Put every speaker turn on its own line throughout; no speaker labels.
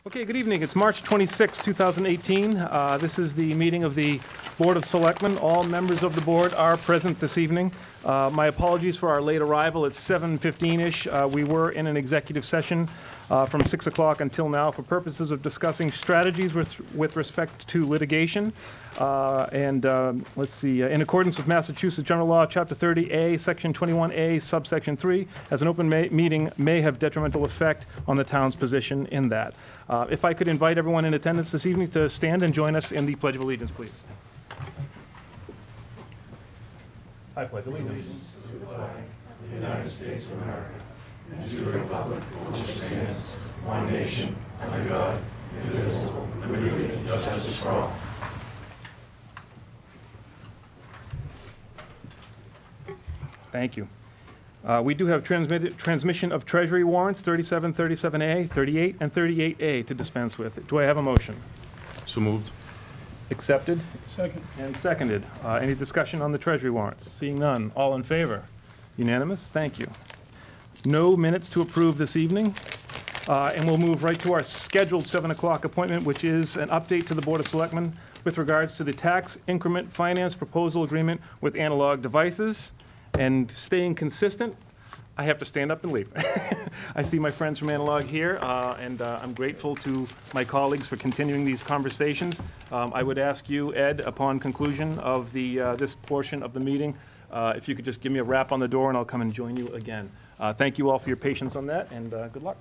Okay, good evening. It's March 26, 2018. This is the meeting of the Board of Selectmen. All members of the board are present this evening. My apologies for our late arrival. It's 7:15-ish. We were in an executive session from 6 o'clock until now for purposes of discussing strategies with respect to litigation. Let's see, in accordance with Massachusetts General Law, Chapter 30A, Section 21A, subsection 3, as an open meeting may have detrimental effect on the town's position in that. If I could invite everyone in attendance this evening to stand and join us in the Pledge of Allegiance, please. I pledge allegiance
to the flag of the United States of America and to the republic for which it stands, one nation, under God, indivisible, with liberty and justice for all.
Thank you. We do have transmission of Treasury warrants 37, 37A, 38, and 38A to dispense with. Do I have a motion?
So moved.
Accepted?
Second.
And seconded. Any discussion on the Treasury warrants? Seeing none. All in favor? Unanimous? Thank you. No minutes to approve this evening. And we'll move right to our scheduled 7 o'clock appointment, which is an update to the Board of Selectmen with regards to the tax increment finance proposal agreement with Analog Devices. And staying consistent, I have to stand up and leave. I see my friends from Analog here, and I'm grateful to my colleagues for continuing these conversations. I would ask you, Ed, upon conclusion of this portion of the meeting, if you could just give me a rap on the door and I'll come and join you again. Thank you all for your patience on that, and good luck.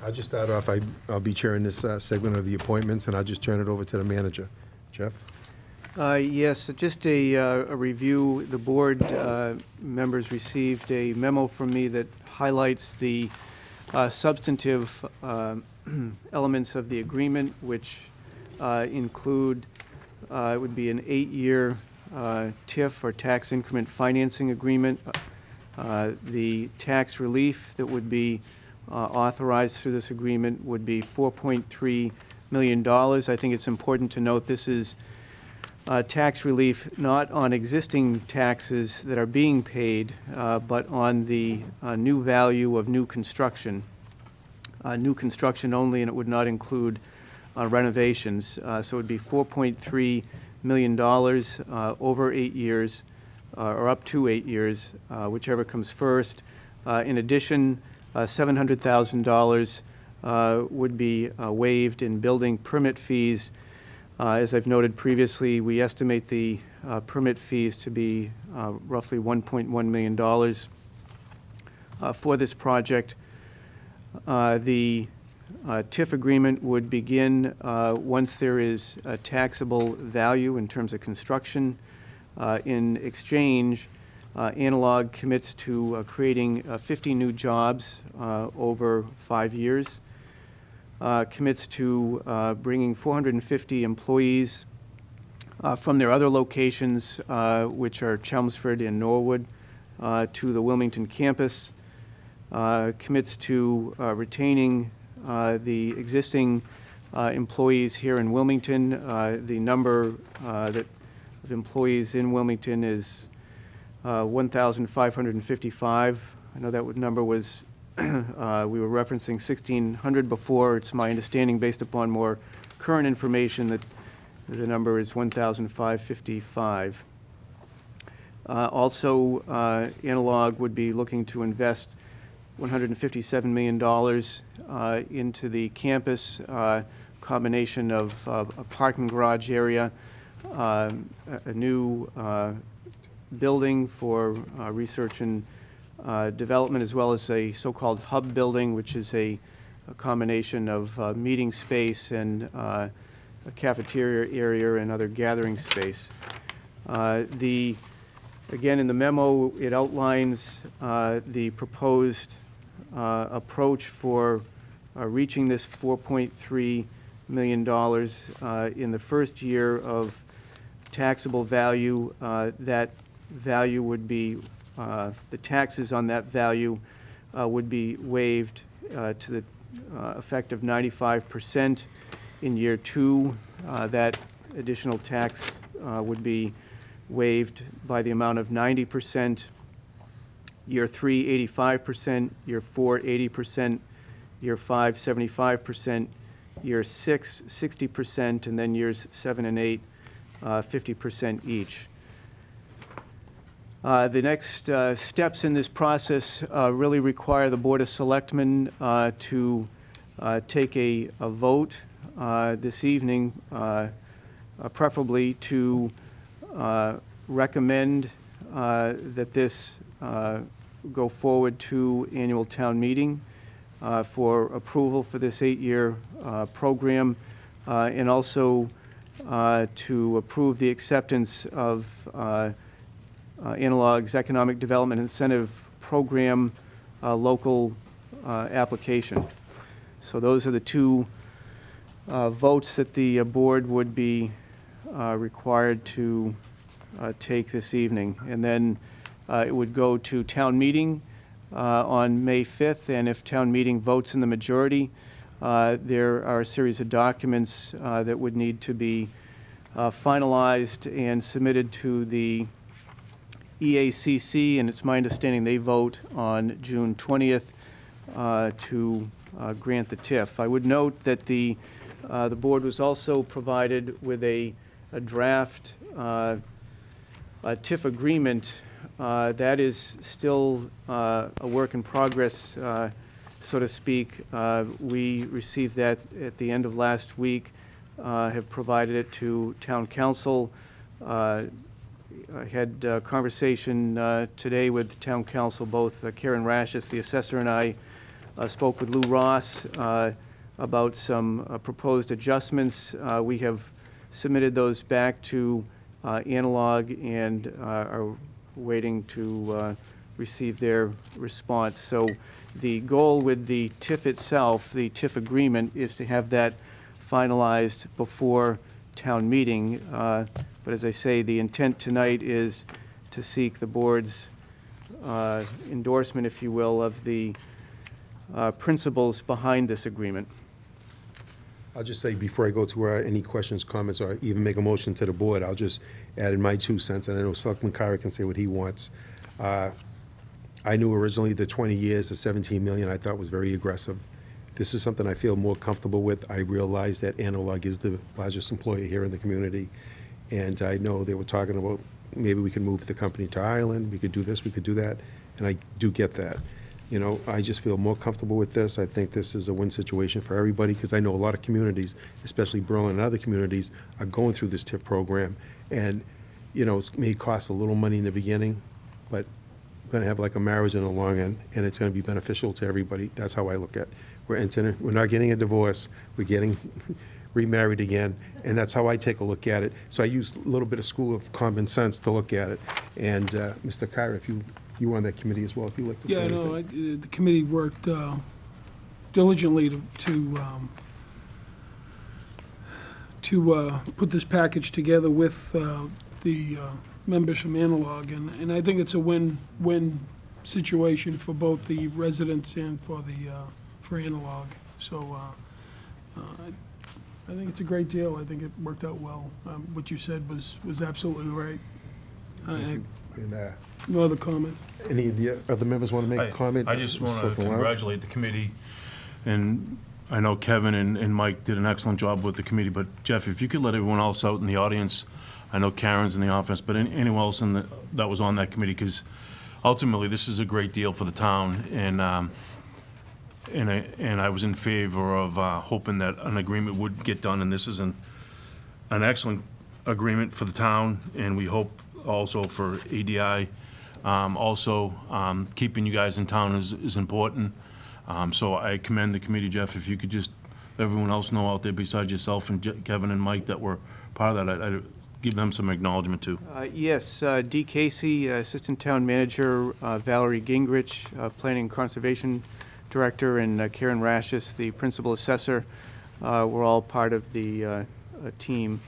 I'll just start off. I'll be chairing this segment of the appointments, and I'll just turn it over to the manager. Jeff?
Yes, just a review. The board members received a memo from me that highlights the substantive elements of the agreement, which include, it would be an 8-year TIF, or tax increment financing agreement. The tax relief that would be authorized through this agreement would be $4.3 million. I think it's important to note this is tax relief not on existing taxes that are being paid, but on the new value of new construction. New construction only, and it would not include renovations. So it would be $4.3 million over 8 years, or up to 8 years, whichever comes first. In addition, $700,000 would be waived in building permit fees. As I've noted previously, we estimate the permit fees to be roughly $1.1 million for this project. The TIF agreement would begin once there is a taxable value in terms of construction. In exchange, Analog commits to creating 50 new jobs over 5 years, commits to bringing 450 employees from their other locations, which are Chelmsford and Norwood, to the Wilmington campus, commits to retaining the existing employees here in Wilmington. The number of employees in Wilmington is 1,555. I know that number was, we were referencing 1,600 before. It's my understanding, based upon more current information, that the number is 1,555. Also, Analog would be looking to invest $157 million into the campus, combination of a parking garage area, a new building for research and development, as well as a so-called hub building, which is a combination of meeting space and a cafeteria area and other gathering space. Again, in the memo, it outlines the proposed approach for reaching this $4.3 million in the first year of taxable value. That value would be, the taxes on that value would be waived to the effect of 95%. In year 2, that additional tax would be waived by the amount of 90%. year 3, 85%, year 4, 80%, year 5, 75%, year 6, 60%, and then years 7 and 8, 50% each. The next steps in this process really require the Board of Selectmen to take a vote this evening, preferably to recommend that this go forward to annual town meeting for approval for this 8-year program, and also to approve the acceptance of Analog's Economic Development Incentive Program local application. So those are the two votes that the board would be required to take this evening. And then it would go to town meeting on May 5th, and if town meeting votes in the majority, there are a series of documents that would need to be finalized and submitted to the EACC, and it's my understanding they vote on June 20th to grant the TIF. I would note that the board was also provided with a draft TIF agreement that is still a work in progress, so to speak. We received that at the end of last week, have provided it to town council. I had a conversation today with town council, both Karen Rashis, the assessor, and I spoke with Lou Ross about some proposed adjustments. We have submitted those back to Analog and are waiting to receive their response. So the goal with the TIF itself, the TIF agreement, is to have that finalized before town meeting. But as I say, the intent tonight is to seek the board's endorsement, if you will, of the principles behind this agreement.
I'll just say, before I go to any questions, comments, or even make a motion to the board, I'll just add in my 2 cents, and I know Selectman Kyra can say what he wants. I knew originally the 20 years, the 17 million, I thought was very aggressive. This is something I feel more comfortable with. I realize that Analog is the largest employer here in the community, and I know they were talking about maybe we could move the company to Ireland, we could do this, we could do that, and I do get that. You know, I just feel more comfortable with this. I think this is a win situation for everybody, because I know a lot of communities, especially Berlin and other communities, are going through this TIF program. And, you know, it may cost a little money in the beginning, but we're going to have like a marriage in the long end, and it's going to be beneficial to everybody. That's how I look at it. We're not getting a divorce, we're getting remarried again, and that's how I take a look at it. So I use a little bit of school of common sense to look at it. And Mr. Kyra, if you were on that committee as well, if you'd like to say anything.
Yeah, no, the committee worked diligently to put this package together with the members from Analog, and I think it's a win-win situation for both the residents and for Analog. So I think it's a great deal. I think it worked out well. What you said was absolutely right. No other comments?
Any of the other members want to make a comment?
I just want to congratulate the committee, and I know Kevin and Mike did an excellent job with the committee, but Jeff, if you could let everyone else out in the audience, I know Karen's in the office, but anyone else that was on that committee, because ultimately this is a great deal for the town, and I was in favor of hoping that an agreement would get done, and this is an excellent agreement for the town, and we hope also for ADI. Also, keeping you guys in town is important. So I commend the committee, Jeff. If you could just let everyone else know out there besides yourself and Kevin and Mike that were part of that, I'd give them some acknowledgement too.
Yes, Dee Casey, Assistant Town Manager, Valerie Gingrich, Planning and Conservation Director, and Karen Rashis, the Principal Assessor, were all part of the team.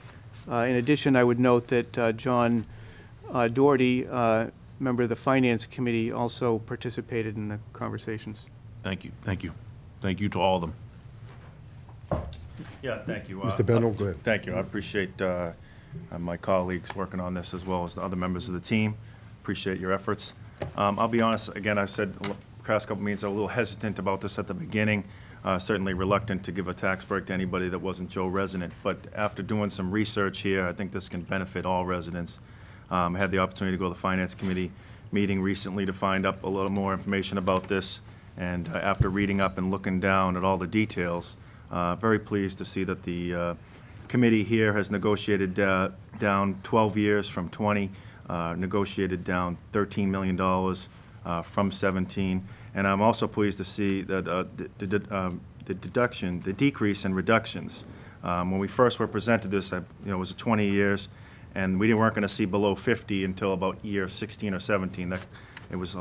In addition, I would note that John Doherty, member of the Finance Committee, also participated in the conversations.
Thank you. Thank you. Thank you to all of them.
Yeah, thank you.
Mr. Bendel, go ahead.
Thank you. I appreciate my colleagues working on this as well as the other members of the team. Appreciate your efforts. I'll be honest, again, I said the past couple meetings, I was a little hesitant about this at the beginning, certainly reluctant to give a tax break to anybody that wasn't Joe resident, but after doing some research here, I think this can benefit all residents. I had the opportunity to go to the Finance Committee meeting recently to find out a little more information about this, and after reading up and looking down at all the details, very pleased to see that the committee here has negotiated down 12 years from 20, negotiated down $13 million from 17, and I'm also pleased to see that the decrease in reductions. When we first were presented this, it was 20 years, and we weren't going to see below 50 until about year 16 or 17. It was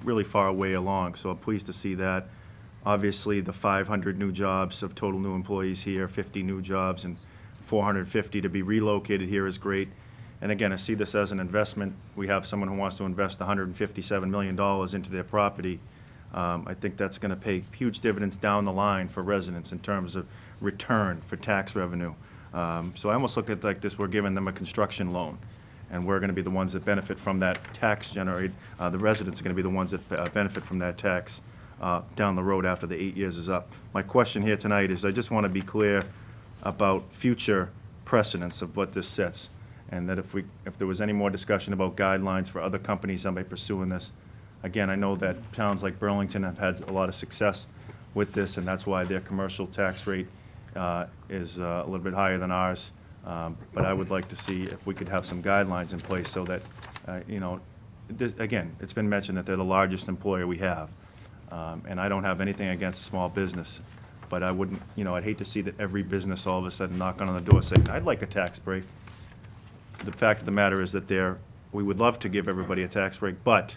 really far away along, so I'm pleased to see that. Obviously, the 500 new jobs of total new employees here, 50 new jobs, and 450 to be relocated here is great. And again, I see this as an investment. We have someone who wants to invest $157 million into their property. I think that's going to pay huge dividends down the line for residents in terms of return for tax revenue. So I almost look at like this, we're giving them a construction loan, and we're going to be the ones that benefit from that tax generated. The residents are going to be the ones that benefit from that tax down the road after the 8 years is up. My question here tonight is, I just want to be clear about future precedents of what this sets, and that if there was any more discussion about guidelines for other companies that may be pursuing this. Again, I know that towns like Burlington have had a lot of success with this, and that's why their commercial tax rate is a little bit higher than ours. But I would like to see if we could have some guidelines in place so that, again, it's been mentioned that they're the largest employer we have. And I don't have anything against a small business, but I wouldn't, I'd hate to see that every business all of a sudden knocking on the door saying, I'd like a tax break. The fact of the matter is that we would love to give everybody a tax break, but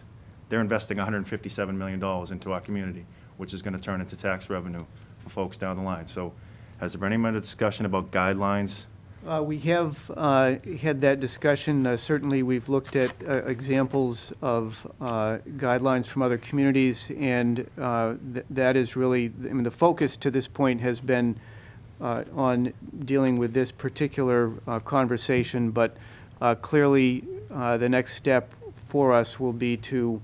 they're investing $157 million into our community, which is going to turn into tax revenue for folks down the line. So has there been any more discussion about guidelines?
We have had that discussion. Certainly, we've looked at examples of guidelines from other communities, and that is really, the focus to this point has been on dealing with this particular conversation, but clearly the next step for us will be to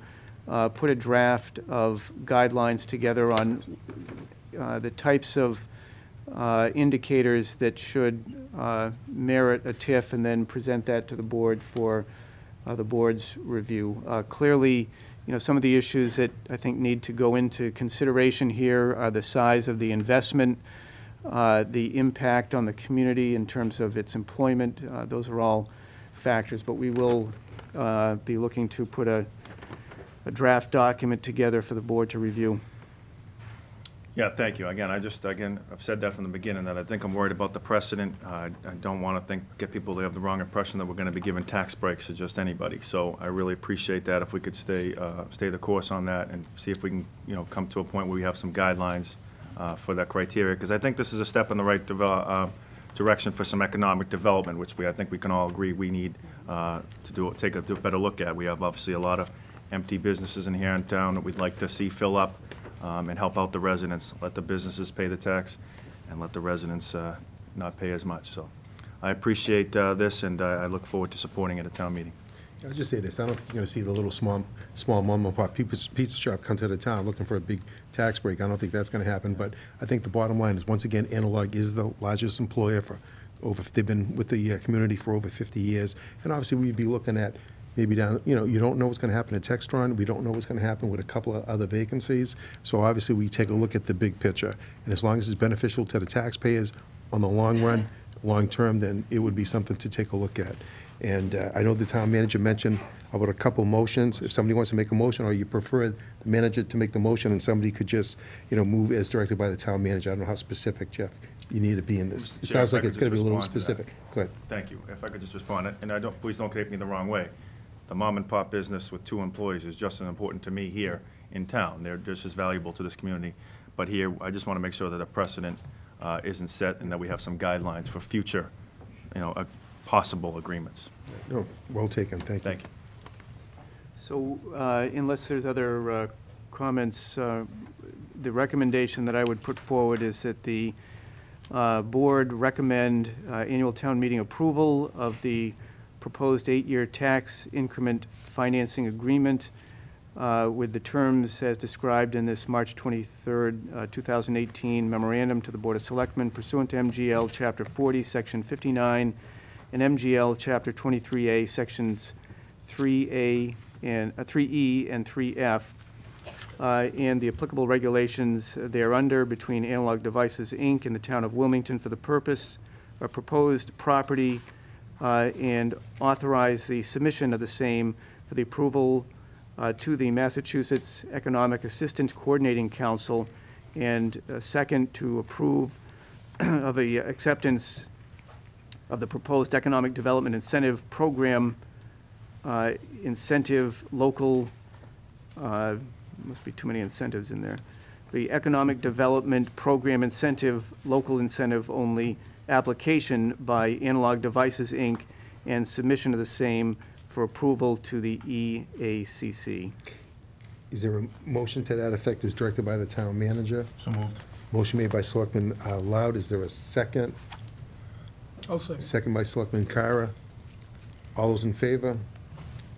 put a draft of guidelines together on the types of indicators that should merit a TIF, and then present that to the board for the board's review. Clearly, some of the issues that I think need to go into consideration here are the size of the investment, the impact on the community in terms of its employment. Those are all factors, but we will be looking to put a draft document together for the board to review.
Yeah, thank you. Again, I've said that from the beginning, that I think I'm worried about the precedent. I don't want to get people to have the wrong impression that we're going to be giving tax breaks to just anybody. So I really appreciate that if we could stay the course on that and see if we can, come to a point where we have some guidelines for that criteria. Because I think this is a step in the right direction for some economic development, which I think we can all agree we need to take a better look at. We have obviously a lot of empty businesses in here in town that we'd like to see fill up. And help out the residents, let the businesses pay the tax, and let the residents not pay as much. So I appreciate this, and I look forward to supporting it at town meeting.
I'll just say this, I don't think you're going to see the little small mom and pop pizza shop come to the town looking for a big tax break. I don't think that's going to happen, but I think the bottom line is, once again, Analog is the largest employer for they've been with the community for over 50 years, and obviously we'd be looking at maybe down, you don't know what's going to happen at Textron. We don't know what's going to happen with a couple of other vacancies. So obviously we take a look at the big picture. And as long as it's beneficial to the taxpayers on the long run, long term, then it would be something to take a look at. And I know the town manager mentioned about a couple motions. If somebody wants to make a motion, or you prefer the manager to make the motion and somebody could just, move as directed by the town manager. I don't know how specific, Jeff, you need to be in this. It sounds like it's going to be a little specific. Go ahead.
Thank you. If I could just respond, and please don't take me the wrong way. The mom and pop business with 2 employees is just as important to me here in town. They're just as valuable to this community. But here, I just want to make sure that a precedent isn't set, and that we have some guidelines for future, possible agreements.
No, well taken. Thank you.
Thank you.
So unless there's other comments, the recommendation that I would put forward is that the board recommend annual town meeting approval of the proposed 8-year tax increment financing agreement with the terms as described in this March 23rd, 2018 memorandum to the Board of Selectmen pursuant to MGL Chapter 40, Section 59, and MGL Chapter 23A, Sections 3E and 3F, and the applicable regulations thereunder between Analog Devices, Inc. and the town of Wilmington for the purpose of proposed property, and authorize the submission of the same for the approval to the Massachusetts Economic Assistance Coordinating Council, and second, to approve of the acceptance of the proposed Economic Development Incentive Program, incentive local, must be too many incentives in there. The Economic Development Program Incentive, local incentive only application by Analog Devices, Inc., and submission of the same for approval to the EACC.
Is there a motion to that effect as directed by the town manager?
So moved.
Motion made by Selectman Loud. Is there a second?
I'll say.
Second by Selectman Kyra. All those in favor?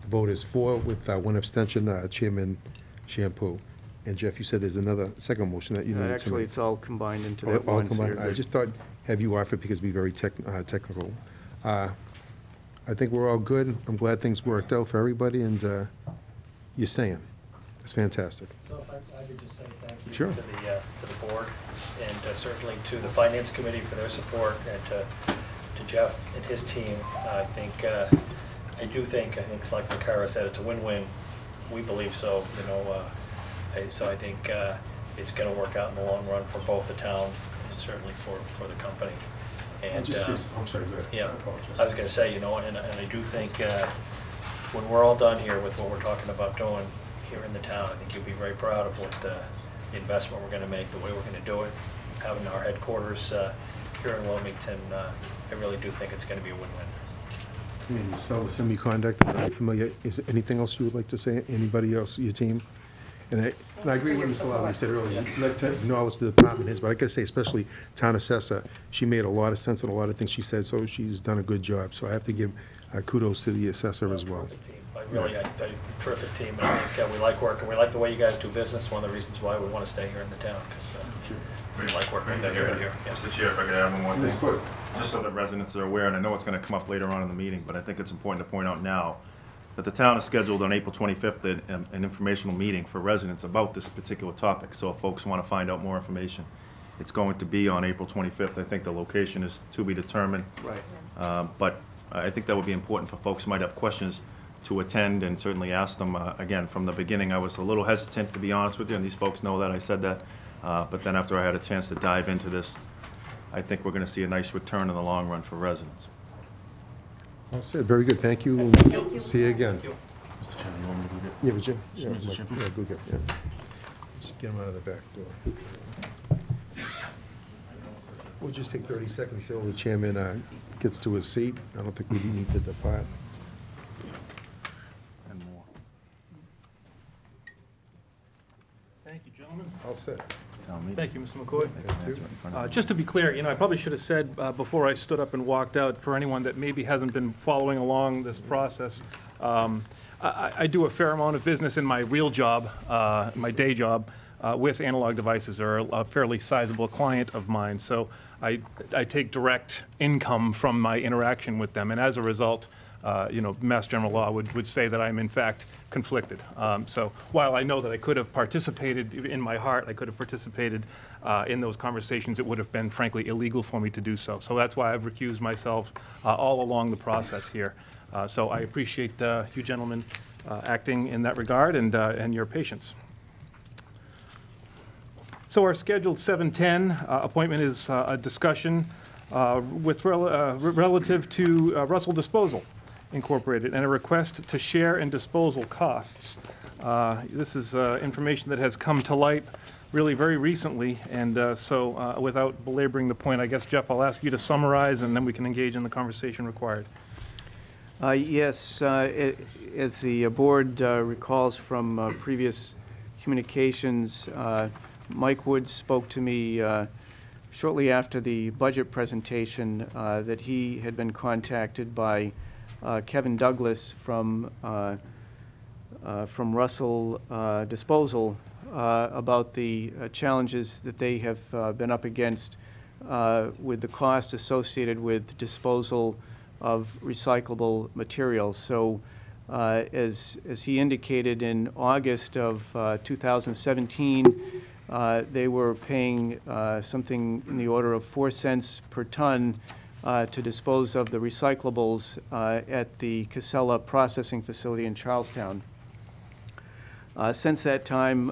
The vote is 4 with 1 abstention, Chairman Shampoo. And Jeff, you said there's another second motion that you needed to
Actually,
make.
it's all combined into
All
that one. so
combined.
you're
I
good.
just thought, have you offer because it'd be very technical. I think we're all good. I'm glad things worked out for everybody, and you're staying. It's fantastic.
So if I could just say thank you
Sure.
to the board, and certainly to the Finance Committee for their support, and to Jeff and his team. I think, I think it's like Kara said, it's a win-win. We believe so, you know. So I think it's going to work out in the long run for both the town and certainly for the company. And,
I'm sorry, go ahead.
yeah,
I apologize.
I was going to say, you know, and I do think when we're all done here with what we're talking about doing here in the town, I think you'll be very proud of what the investment we're going to make, the way we're going to do it, having our headquarters here in Wilmington. I really do think it's going to be a win-win.
And you saw the semiconductor, I'm very familiar. Is there anything else you would like to say? Anybody else, your team? And I agree with Mr. Lau, we said earlier, you'd like to acknowledge the department heads, but I gotta say, especially Town Assessor, she made a lot of sense in a lot of things she said, so she's done a good job. So I have to give kudos to the assessor as well.
Terrific team. A terrific team, and I think we like working. We like the way you guys do business. One of the reasons why we want to stay here in the town, because we like working with everybody here. Yes.
Mr. Chair, if I could add one more
Yes,
thing.
good.
Just so that residents are aware, and I know it's going to come up later on in the meeting, but I think it's important to point out now that the town has scheduled on April 25th an informational meeting for residents about this particular topic. So if folks want to find out more information, it's going to be on April 25th. I think the location is to be determined.
Right.
But I think that would be important for folks who might have questions to attend and certainly ask them. Again, from the beginning, I was a little hesitant, to be honest with you, and these folks know that I said that. But then after I had a chance to dive into this, I think we're going to see a nice return in the long run for residents.
All said, very good, thank you. See you again.
Mr. Chairman, you want me to go get?
Yeah, would you?
Mr.
Yeah,
Shampoo?
yeah, go get, yeah. Just get him out of the back door. We'll just take 30 seconds till the chairman gets to his seat. I don't think we need to depart.
And more.
Thank you, gentlemen.
All set.
Town meeting.
Thank you, Mr. McCoy.
That's right in front of you.
Just to be clear, you know, I probably should have said before I stood up and walked out, for anyone that maybe hasn't been following along this process, I do a fair amount of business in my real job, my day job, with Analog Devices, or a fairly sizable client of mine. So I take direct income from my interaction with them, and as a result, you know, Mass General Law would say that I'm in fact conflicted. So while I know that I could have participated in my heart, I could have participated in those conversations, it would have been frankly illegal for me to do so. So that's why I've recused myself all along the process here. So I appreciate you gentlemen acting in that regard, and your patience. So our scheduled 7:10 appointment is a discussion with relative to Russell Disposal Incorporated, and a request to share in disposal costs. This is information that has come to light really very recently, and so without belaboring the point, I guess, Jeff, I'll ask you to summarize, and then we can engage in the conversation required.
Yes, as the board recalls from previous communications, Mike Woods spoke to me shortly after the budget presentation that he had been contacted by Kevin Douglas from from Russell Disposal about the challenges that they have been up against with the cost associated with disposal of recyclable materials. So as he indicated, in August of 2017, they were paying something in the order of 4 cents per ton to dispose of the recyclables at the Casella processing facility in Charlestown. Since that time,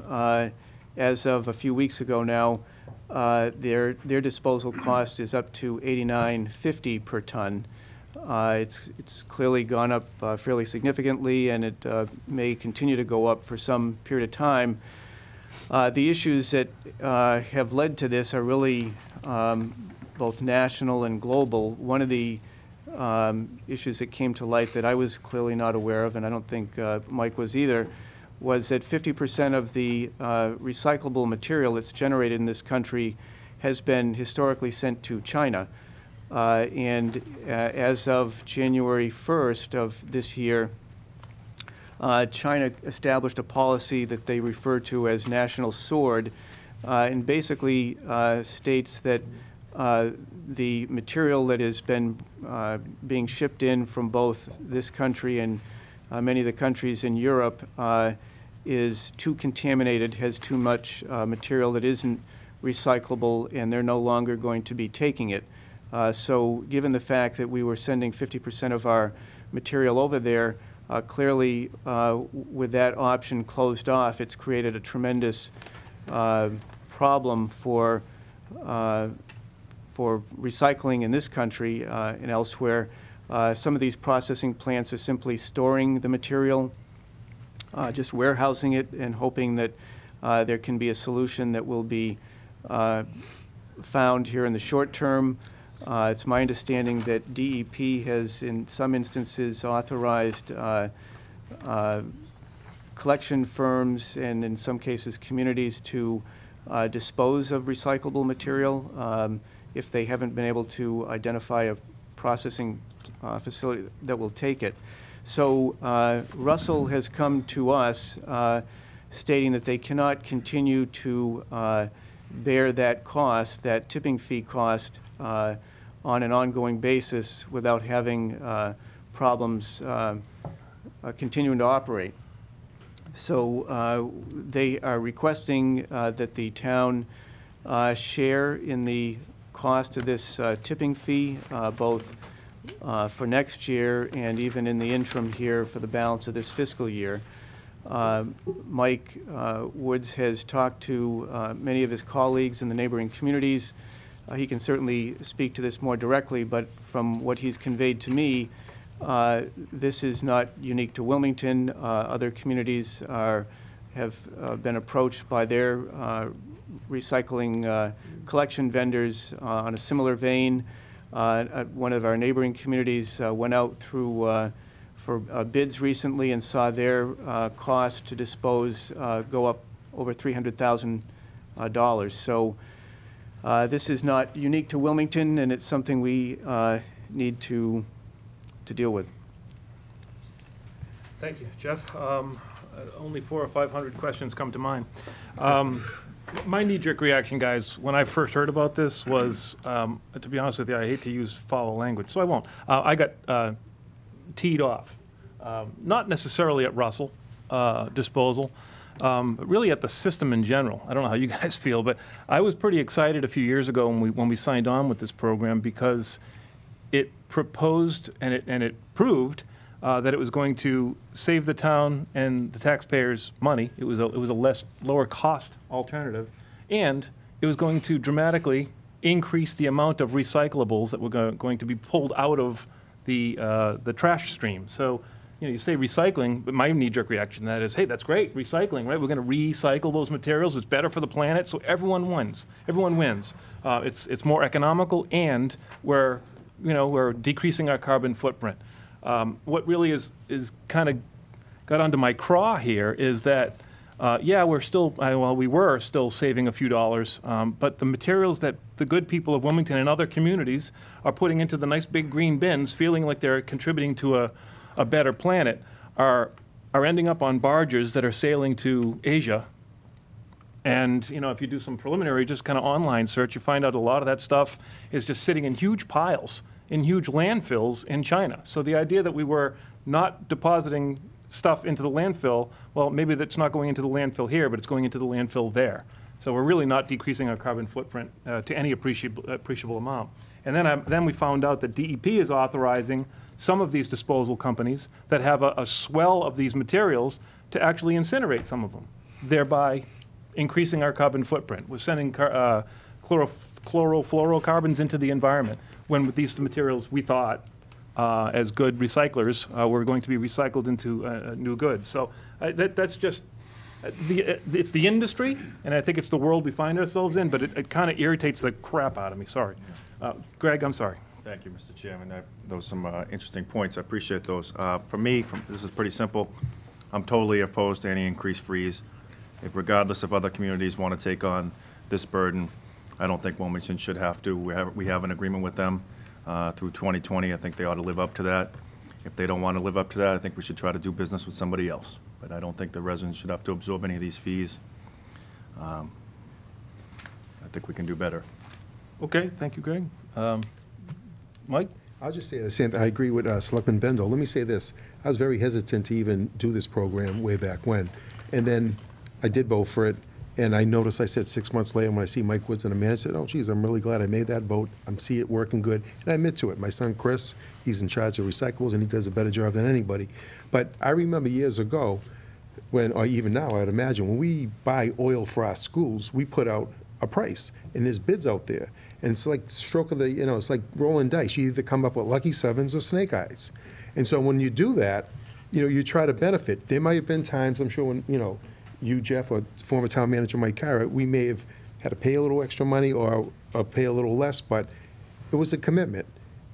as of a few weeks ago now, their disposal cost is up to $89.50 per ton. It's clearly gone up fairly significantly, and it may continue to go up for some period of time. The issues that have led to this are really both national and global. One of the issues that came to light that I was clearly not aware of, and I don't think Mike was either, was that 50% of the recyclable material that's generated in this country has been historically sent to China. As of January 1st of this year, China established a policy that they refer to as National Sword, and basically states that the material that has been being shipped in from both this country and many of the countries in Europe is too contaminated, has too much material that isn't recyclable, and they're no longer going to be taking it. So given the fact that we were sending 50% of our material over there, clearly with that option closed off, it's created a tremendous problem for recycling in this country and elsewhere. Some of these processing plants are simply storing the material, just warehousing it and hoping that there can be a solution that will be found here in the short term. It's my understanding that DEP has, in some instances, authorized collection firms and, in some cases, communities to dispose of recyclable material if they haven't been able to identify a processing facility that will take it. So Russell has come to us stating that they cannot continue to bear that cost, that tipping fee cost, on an ongoing basis without having problems continuing to operate. So they are requesting that the town share in the cost of this tipping fee, both for next year and even in the interim here for the balance of this fiscal year. Mike Woods has talked to many of his colleagues in the neighboring communities. He can certainly speak to this more directly, but from what he's conveyed to me, this is not unique to Wilmington. Other communities have been approached by their recycling collection vendors on a similar vein. One of our neighboring communities went out through for bids recently and saw their cost to dispose go up over $300,000. So this is not unique to Wilmington, and it's something we need to deal with.
Thank you, Jeff. Only 400 or 500 questions come to mind. My knee-jerk reaction, guys, when I first heard about this was, to be honest with you, I hate to use foul language, so I won't. I got teed off, not necessarily at Russell Disposal, but really at the system in general. I don't know how you guys feel, but I was pretty excited a few years ago when we signed on with this program because it proposed and it proved that it was going to save the town and the taxpayers money. It was a lower cost alternative, and it was going to dramatically increase the amount of recyclables that were going to be pulled out of the trash stream. So, you know, you say recycling, but my knee-jerk reaction to that is, hey, that's great, recycling, right? We're going to recycle those materials. It's better for the planet, so everyone wins. Everyone wins. It's more economical, and we're decreasing our carbon footprint. What really is kind of got onto my craw here is that, yeah, we were still saving a few dollars, but the materials that the good people of Wilmington and other communities are putting into the nice big green bins, feeling like they're contributing to a better planet, are are ending up on barges that are sailing to Asia. And, you know, if you do some preliminary, just kind of online search, you find out a lot of that stuff is just sitting in huge piles, in huge landfills in China. So the idea that we were not depositing stuff into the landfill, well, maybe that's not going into the landfill here, but it's going into the landfill there. So we're really not decreasing our carbon footprint to any appreciable amount. And then we found out that DEP is authorizing some of these disposal companies that have a swell of these materials to actually incinerate some of them, thereby increasing our carbon footprint. We're sending chlorofluorocarbons into the environment when with these materials we thought, as good recyclers, were going to be recycled into new goods. So that's just, it's the industry, and I think it's the world we find ourselves in, but it kind of irritates the crap out of me, sorry. Greg, I'm sorry.
Thank you, Mr. Chairman. Those are some interesting points. I appreciate those. For me, this is pretty simple. I'm totally opposed to any increased fees. If regardless of other communities want to take on this burden, I don't think Wilmington should have to. We have an agreement with them through 2020. I think they ought to live up to that. If they don't want to live up to that, I think we should try to do business with somebody else. But I don't think the residents should have to absorb any of these fees. I think we can do better.
Okay, thank you, Greg. Mike?
I'll just say the same thing. I agree with Selectman Bendel. Let me say this. I was very hesitant to even do this program way back when. And then I did vote for it, and I noticed I said 6 months later when I see Mike Woods and a man, I said, oh, geez, I'm really glad I made that vote. I'm seeing it working good. And I admit to it. My son, Chris, he's in charge of recyclables, and he does a better job than anybody. But I remember years ago, when, or even now, I'd imagine, when we buy oil for our schools, we put out a price, and there's bids out there. And it's like stroke of the, you know, it's like rolling dice. You either come up with lucky sevens or snake eyes. And so when you do that, you know, you try to benefit. There might have been times, I'm sure, when, you know, you, Jeff, or former town manager Mike Carrot, we may have had to pay a little extra money or pay a little less, but it was a commitment.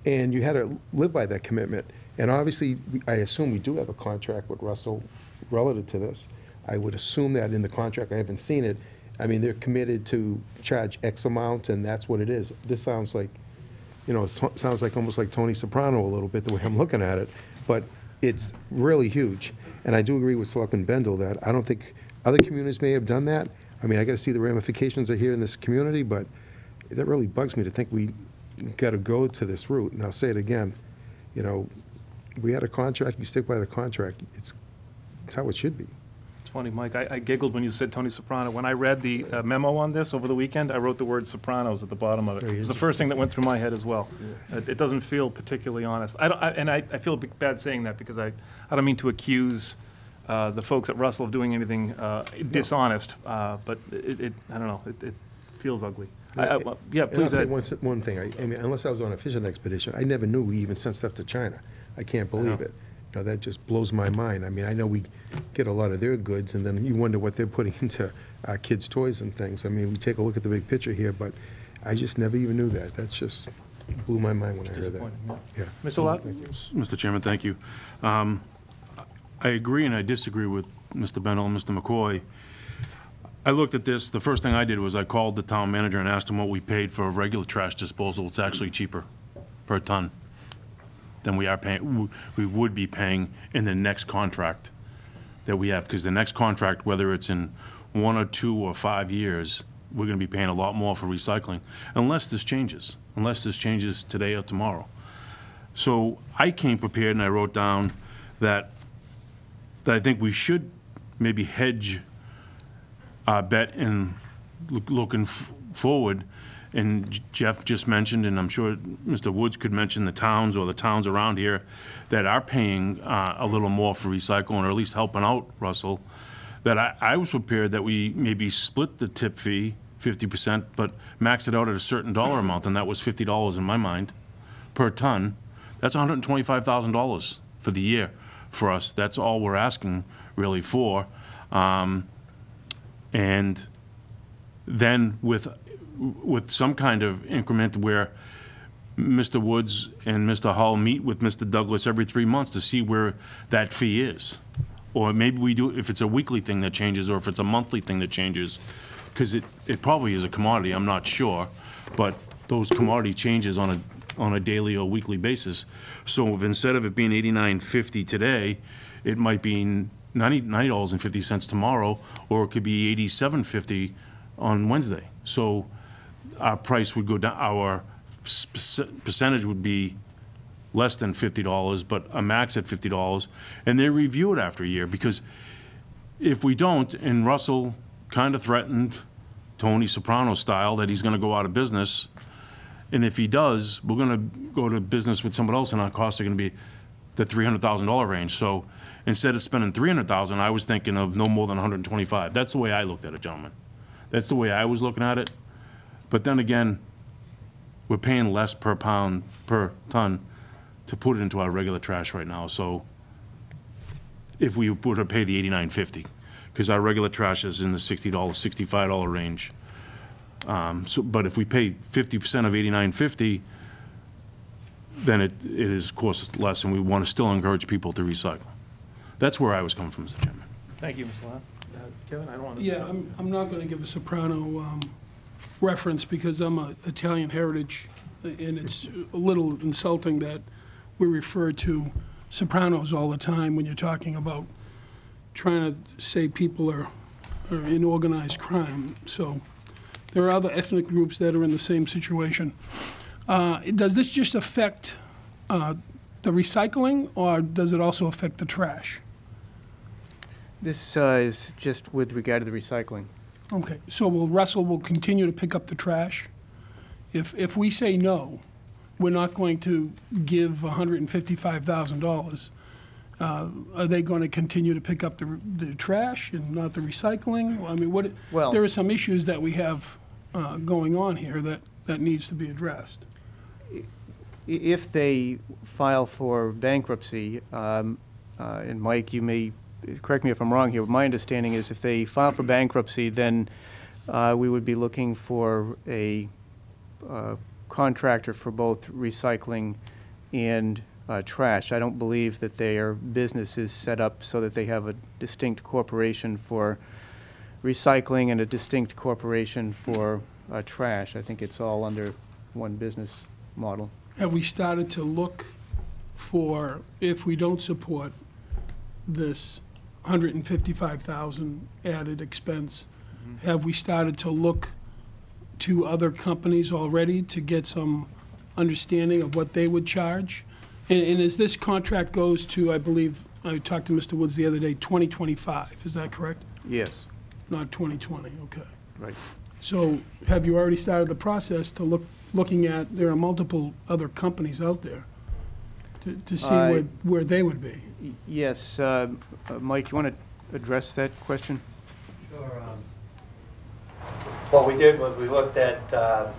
And you had to live by that commitment. And obviously, I assume we do have a contract with Russell relative to this. I would assume that in the contract, I haven't seen it. I mean, they're committed to charge X amount, and that's what it is. This sounds like, you know, it sounds like almost like Tony Soprano a little bit, the way I'm looking at it. But it's really huge. And I do agree with Selectman Bendel that I don't think other communities may have done that. I mean, I got to see the ramifications are here in this community, but that really bugs me to think we got to go to this route. And I'll say it again, you know, we had a contract, you stick by the contract. It's how it should be.
It's funny, Mike, I giggled when you said Tony Soprano. When I read the memo on this over the weekend, I wrote the word Sopranos at the bottom of it. It was the first thing that went through my head as well. Yeah. It doesn't feel particularly honest. I feel bad saying that because I don't mean to accuse the folks at Russell of doing anything dishonest, but I don't know, it feels ugly. Yeah, please.
I'll say one thing. I mean, unless I was on a fishing expedition, I never knew we even sent stuff to China. I can't believe it. You know, that just blows my mind. I mean, I know we get a lot of their goods, and then you wonder what they're putting into our kids' toys and things. I mean, we take a look at the big picture here, but I just never even knew that. That's just blew my mind when I heard that.
Yeah. Mr. Lott?
Mr. Chairman, thank you. I agree and I disagree with Mr. Bendel and Mr. McCoy. I looked at this. The first thing I did was I called the town manager and asked him what we paid for regular trash disposal. It's actually cheaper per ton than we are paying, we would be paying in the next contract that we have, because the next contract, whether it's in 1 or 2 or 5 years, we're going to be paying a lot more for recycling, unless this changes today or tomorrow. So I came prepared and I wrote down that I think we should maybe hedge our bet in looking forward. And Jeff just mentioned, and I'm sure Mr. Woods could mention the towns or the towns around here that are paying a little more for recycling, or at least helping out Russell, that I was prepared that we maybe split the tip fee 50%, but max it out at a certain dollar amount, and that was $50 in my mind per ton. That's $125,000 for the year for us. That's all we're asking really for. And then with some kind of increment where Mr. Woods and Mr. Hull meet with Mr. Douglas every 3 months to see where that fee is. Or maybe we do, if it's a weekly thing that changes, or if it's a monthly thing that changes, because it probably is a commodity, I'm not sure, but those commodity changes on a daily or weekly basis. So if instead of it being $89.50 today, it might be $90.50 tomorrow, or it could be $87.50 on Wednesday. So our price would go down, our percentage would be less than $50, but a max at $50, and they review it after a year, because if we don't, and Russell kind of threatened, Tony Soprano style, that he's gonna go out of business, and if he does, we're gonna go to business with someone else, and our costs are gonna be the $300,000 range. So instead of spending $300,000, I was thinking of no more than $125. That's the way I looked at it, gentlemen. That's the way I was looking at it. But then again, we're paying less per pound, per ton, to put it into our regular trash right now. So if we were to pay the $89.50, because our regular trash is in the $60, $65 range. But if we pay 50% of $89.50, then it is cost less, and we want to still encourage people to recycle. That's where I was coming from, Mr. Chairman.
Thank you, Mr. Lamb. Kevin, I don't want to.
Yeah, I'm not going to give a Soprano reference because I'm an Italian heritage, and it's a little insulting that we refer to Sopranos all the time when you're talking about trying to say people are in organized crime. So there are other ethnic groups that are in the same situation. Does this just affect the recycling, or does it also affect the trash?
This is just with regard to the recycling.
Okay, so Russell will continue to pick up the trash? If we say no, we're not going to give $155,000, are they going to continue to pick up the trash and not the recycling? I mean,
Well,
there are some issues that we have going on here that needs to be addressed.
If they file for bankruptcy, and Mike, you may correct me if I'm wrong here, but my understanding is if they file for bankruptcy, then we would be looking for a contractor for both recycling and trash. I don't believe that their business is set up so that they have a distinct corporation for recycling and a distinct corporation for trash. I think it's all under one business model.
Have we started to look for, if we don't support this $155,000 added expense, have we started to look to other companies already to get some understanding of what they would charge? And as this contract goes to, I believe, I talked to Mr. Woods the other day, 2025, is that correct?
Yes.
Not 2020, okay.
Right.
So have you already started the process to looking at, there are multiple other companies out there, to see where they would be?
Yes. Mike, you want to address that question?
Sure. What we did was we looked at the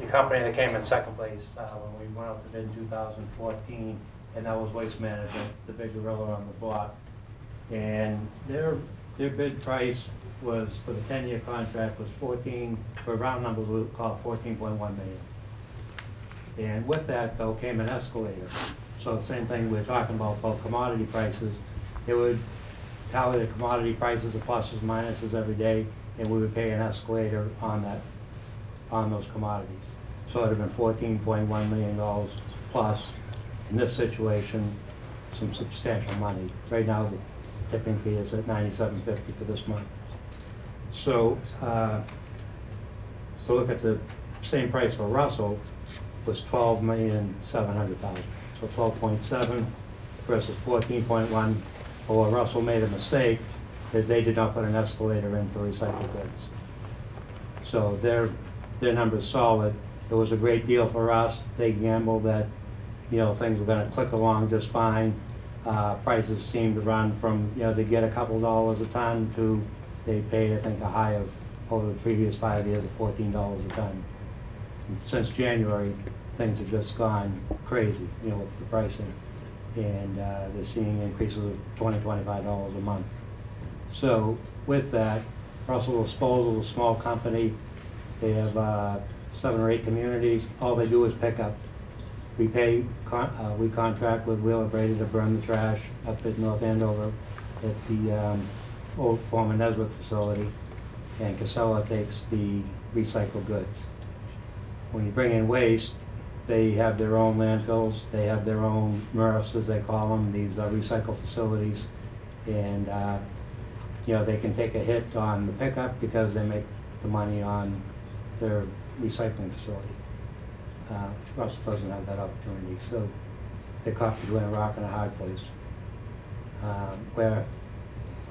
company that came in second place when we went out to bid in 2014, and that was Waste Management, the big gorilla on the block. And their bid price was, for the 10-year contract, was for round numbers, we would call it $14.1 million. And with that, though, came an escalator. So the same thing we're talking about commodity prices. It would tally the commodity prices, the pluses, minuses every day, and we would pay an escalator on that, on those commodities. So it would have been $14.1 million plus. In this situation, some substantial money. Right now, the tipping fee is at $97.50 for this month. So to look at the same price for Russell was $12,700,000. So 12.7 versus 14.1. But what Russell made a mistake is they did not put an escalator in for recycled goods. So their number's solid. It was a great deal for us. They gambled that, you know, things were going to click along just fine. Prices seemed to run from, you know, they get a couple dollars a ton to they paid, I think, a high of over the previous 5 years of $14 a ton. And since January, things have just gone crazy, you know, with the pricing. And they're seeing increases of $20, $25 a month. So with that, Russell Disposal is a small company. They have 7 or 8 communities. All they do is pick up. We contract with Wheeler Brady to burn the trash up at North Andover at the old former Nesbitt facility, and Casella takes the recycled goods. When you bring in waste, they have their own landfills, they have their own MRFs, as they call them, these recycle facilities, And, you know, they can take a hit on the pickup because they make the money on their recycling facility. Russell doesn't have that opportunity, so they're caught between a rock and a hard place. Where,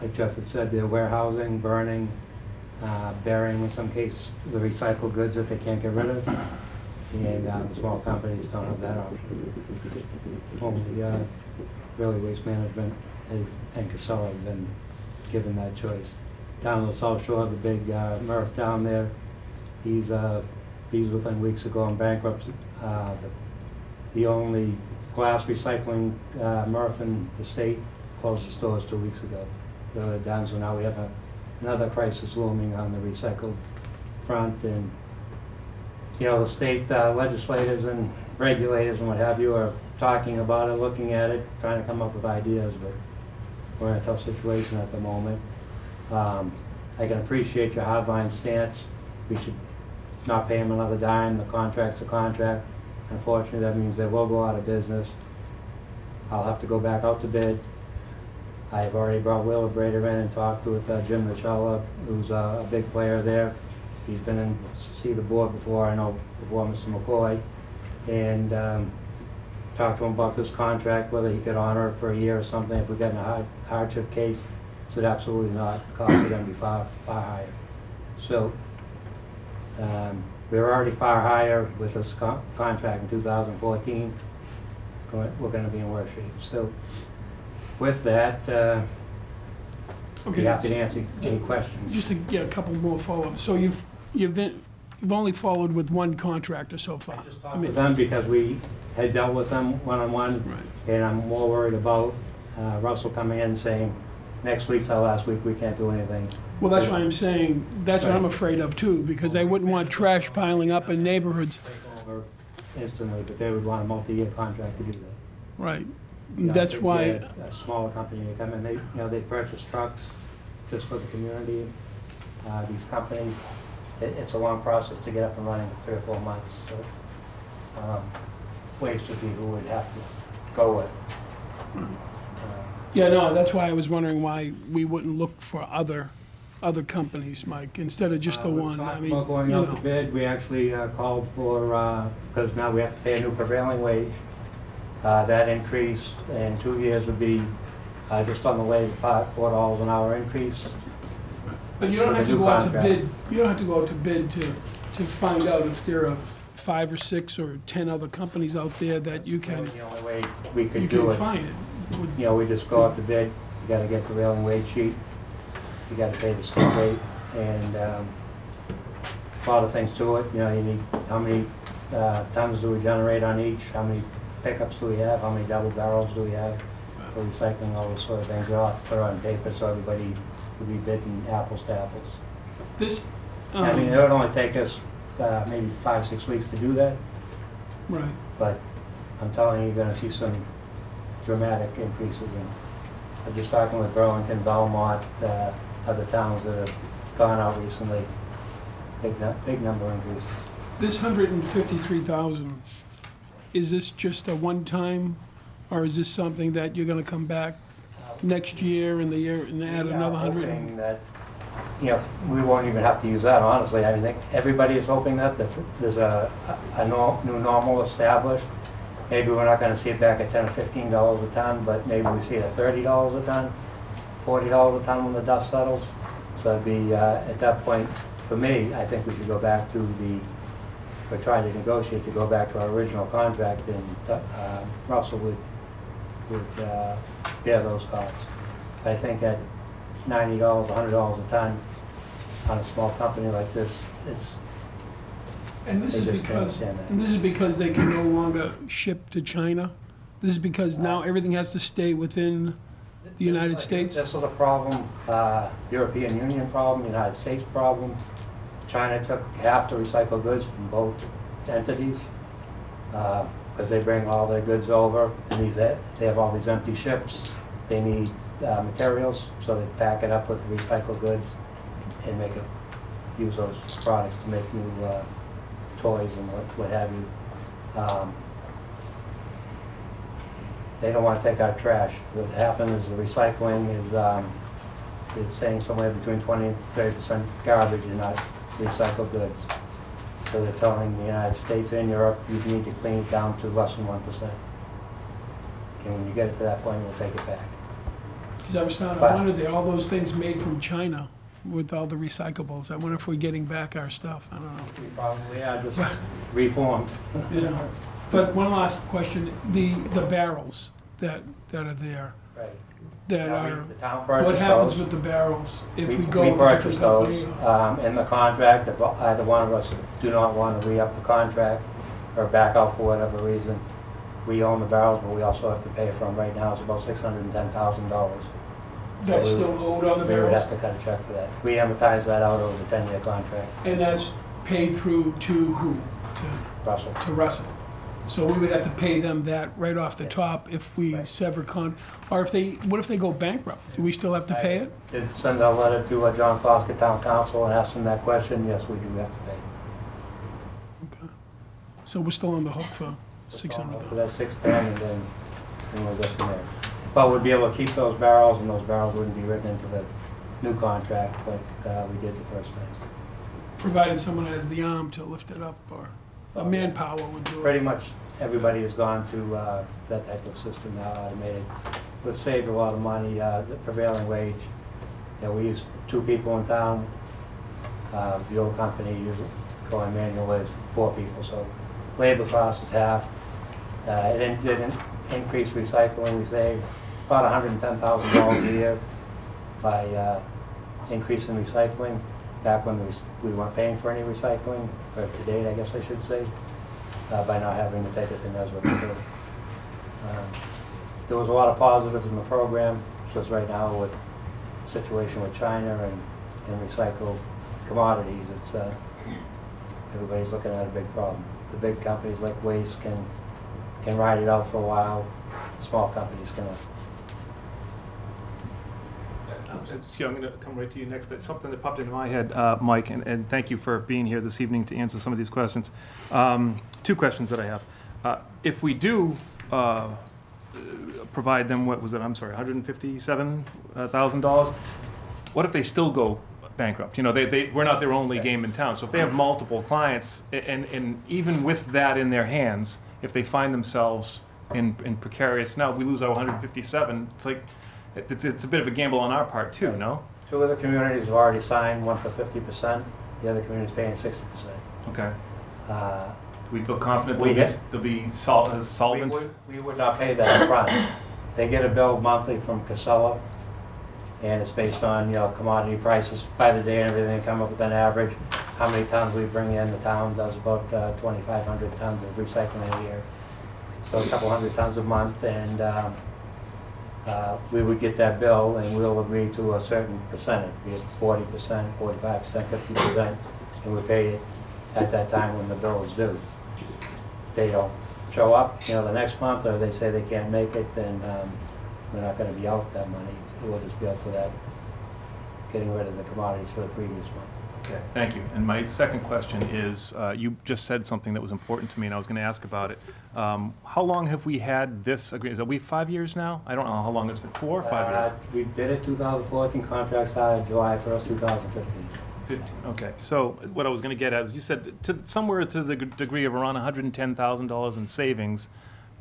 like Jeff had said, they're warehousing, burning, burying in some cases the recycled goods that they can't get rid of. And the small companies don't have that option. Only really Waste Management and Casella have been given that choice. Down on the South Shore, the big MRF down there, he's within weeks of going bankrupt. The only glass recycling MRF in the state closed its doors 2 weeks ago. They're down, so now we have another crisis looming on the recycled front. And you know, the state legislators and regulators and what have you are talking about it, looking at it, trying to come up with ideas, but we're in a tough situation at the moment. I can appreciate your hardline stance. We should not pay them another dime. The contract's a contract. Unfortunately, that means they will go out of business. I'll have to go back out to bid. I've already brought Will Brader in and talked with Jim Michella, who's a big player there. He's been in to see the board before, I know, before Mr. McCoy, and talked to him about this contract, whether he could honor it for a year or something if we got in a hardship case. He said absolutely not. The costs are going to be far, far higher. So we were already far higher with this contract in 2014. We're going to be in worse shape. So with that,
Okay.
be happy to answer any questions.
Just to get a couple more follow-ups. So you've only followed with one contractor so far?
I just talked with them because we had dealt with them one-on-one,
Right.
and I'm more worried about Russell coming in saying, next week's our last week, we can't do anything.
Well, that's why I'm saying, that's what I'm afraid of too, because I wouldn't want trash piling up in neighborhoods.
Take over instantly, but they would want a multi-year contract to do that.
Right.
You know,
That's
they
why,
get a smaller company to come in, they purchase trucks just for the community. These companies, it's a long process to get up and running, 3 or 4 months. So Waste would be who would have to go with.
yeah, no, that's why I was wondering why we wouldn't look for other companies, Mike, instead of just the one. I mean,
About going
you
out to
know.
bid, we actually called for, because now we have to pay a new prevailing wage. That increase in 2 years would be just on the way to $4 an hour increase.
But you don't have to go out to bid, you don't have to go out to bid to find out if there are 5 or 6 or 10 other companies out there that you can,
The only way we
you
could do
can
it,
find it.
you know, we just go out to bid, you gotta get the prevailing wage sheet, you gotta pay the state rate, and a lot of things to it. You know, you need, how many tons do we generate on each, how many pickups do we have, how many double barrels do we have for recycling, all those sort of things. We all have to put it on paper so everybody would be bidding apples to apples.
This,
I mean, it would only take us maybe 5 or 6 weeks to do that,
right.
but I'm telling you, you're gonna see some dramatic increases. And I'm just talking with Burlington, Belmont, other towns that have gone out recently, big number of increases.
This 153,000, is this just a one-time, or is this something that you're gonna come back next year and and add another 100?
Hoping that, you know, we won't even have to use that, honestly. I think everybody is hoping that there's a new normal established. Maybe we're not gonna see it back at $10 or $15 a ton, but maybe we see it at $30 a ton, $40 a ton when the dust settles. So it'd be, at that point, for me, I think we should go back to we're trying to negotiate to go back to our original contract, and Russell would bear those costs. I think at $90, $100 a ton on a small company like this,
And this
they
is
just can't
because,
stand that.
and this is because they can no longer ship to China? This is because now everything has to stay within the United States?
This is a problem, European Union problem, United States problem. China took half the recycled goods from both entities because they bring all their goods over, and they have all these empty ships. They need materials, so they pack it up with recycled goods and use those products to make new toys and what have you. they don't want to take our trash. What happens is the recycling is saying somewhere between 20 and 30% garbage and not recycled goods. So they're telling the United States and Europe, you need to clean it down to less than 1%. And when you get it to that point, we'll take it back.
Because I was starting to wonder, that all those things made from China with all the recyclables. I wonder if we're getting back our stuff. I don't know.
We probably are just reformed.
Yeah. But one last question, the barrels that are there,
Right.
that
Now,
are,
the town
what
purchased
happens
those.
with the barrels if we
We
go with a different
purchased those
company?
in the contract. If either one of us do not want to re-up the contract or back out for whatever reason, we own the barrels, but we also have to pay for them. Right now, it's about $610,000.
That's still owed on the
We would have
barrels?
to cut a check for that. We amortize that out over the 10-year contract.
And that's paid through to who?
Russell.
To Russell. So we would have to pay them that right off the top if we
Right.
sever or if they, what if they go bankrupt? Do we still have to pay it?
Did send a letter to John Foster Town Council and ask them that question. Yes, we do have to pay.
Okay. So we're still on the hook for
For
$600.
that 610, and then we'll go from there. But we'd be able to keep those barrels, and those barrels wouldn't be written into the new contract like we did the first time.
Provided someone has the arm to lift it up, or the manpower would do
Pretty
it.
much everybody has gone to that type of system now, automated. It saves a lot of money. The prevailing wage, we use 2 people in town. The old company usually going manual with 4 people, so labor cost is half. It didn't increase recycling. We saved about $110,000 a year by increasing recycling. Back when we weren't paying for any recycling, or to date, I guess I should say, by not having to take it to Nesbitt. There was a lot of positives in the program, just right now with the situation with China and recycled commodities, it's everybody's looking at a big problem. The big companies like Waste can ride it out for a while. The small companies cannot.
I'm going to come right to you next. That's something that popped into my head, Mike, and thank you for being here this evening to answer some of these questions. 2 questions that I have. If we do provide them, what was it, I'm sorry, $157,000, what if they still go bankrupt? You know, we're not their only game in town. So if they have multiple clients, and even with that in their hands, if they find themselves in precarious, now we lose our 157, it's like, it's a bit of a gamble on our part too, no?
2 other communities have already signed, one for 50%, the other community's paying 60%.
Okay.
Uh,
Do we feel confident
We
they'll be solvent?
We would not pay that up front. They get a bill monthly from Casella, and it's based on, commodity prices by the day and everything, come up with an average. How many tons we bring in, the town does about 2,500 tons of recycling a year. So a couple hundred tons a month, and we would get that bill, and we'll agree to a certain percentage, be it 40%, 45%, 50%, and we pay it at that time when the bill is due. If they don't show up, the next month, or they say they can't make it, then we're not going to be out that money. We'll just be out for that, getting rid of the commodities for the previous month.
Okay, thank you. And my second question is, you just said something that was important to me, and I was going to ask about it. How long have we had this agreement? Is it we 5 years now? I don't know how long it's been, 4 or 5 years?
We did it 2014, contract signed July 1st, 2015.
15, okay. So what I was going to get at is, you said somewhere to the degree of around $110,000 in savings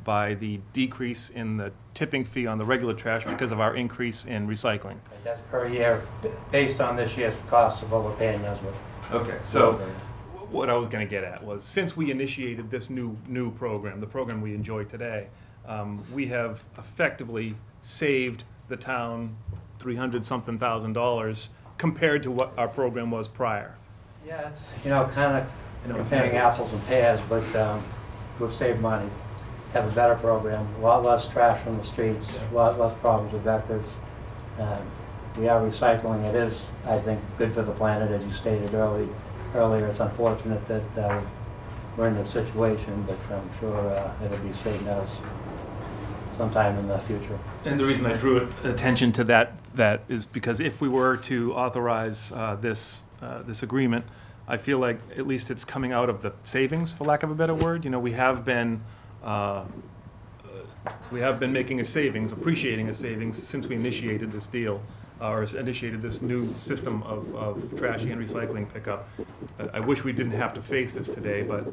by the decrease in the tipping fee on the regular trash because of our increase in recycling.
That's per year, based on this year's cost of what we're paying Nesbitt.
Okay, so what I was going to get at was, since we initiated this new program, the program we enjoy today, we have effectively saved the town $300-something thousand compared to what our program was prior.
Yeah, it's, kind of comparing apples and pears, but we've saved money, have a better program, a lot less trash on the streets, a lot less problems with vectors. We are recycling. It is, I think, good for the planet, as you stated earlier. It's unfortunate that we're in this situation, but I'm sure it'll be straightened out sometime in the future.
And the reason I drew attention to that is because if we were to authorize this agreement, I feel like at least it's coming out of the savings, for lack of a better word. We have been we have been making a savings, appreciating a savings since we initiated this deal, or initiated this new system of trash and recycling pickup. I wish we didn't have to face this today, but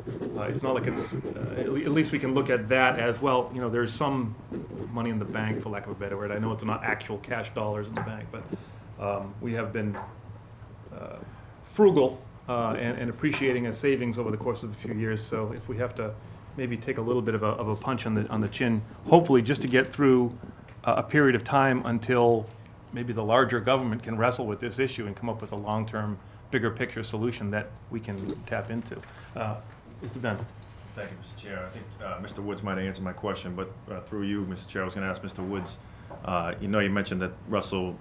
it's not like it's, at least we can look at that as, well, you know, there's some money in the bank, for lack of a better word. I know it's not actual cash dollars in the bank, but we have been frugal and appreciating a savings over the course of a few years. So if we have to maybe take a little bit of a punch on the chin, hopefully just to get through a period of time until maybe the larger government can wrestle with this issue and come up with a long-term, bigger picture solution that we can tap into. Mr. Ben.
Thank you, Mr. Chair. I think Mr. Woods might have answered my question, but through you, Mr. Chair, I was going to ask Mr. Woods, you know, you mentioned that Russell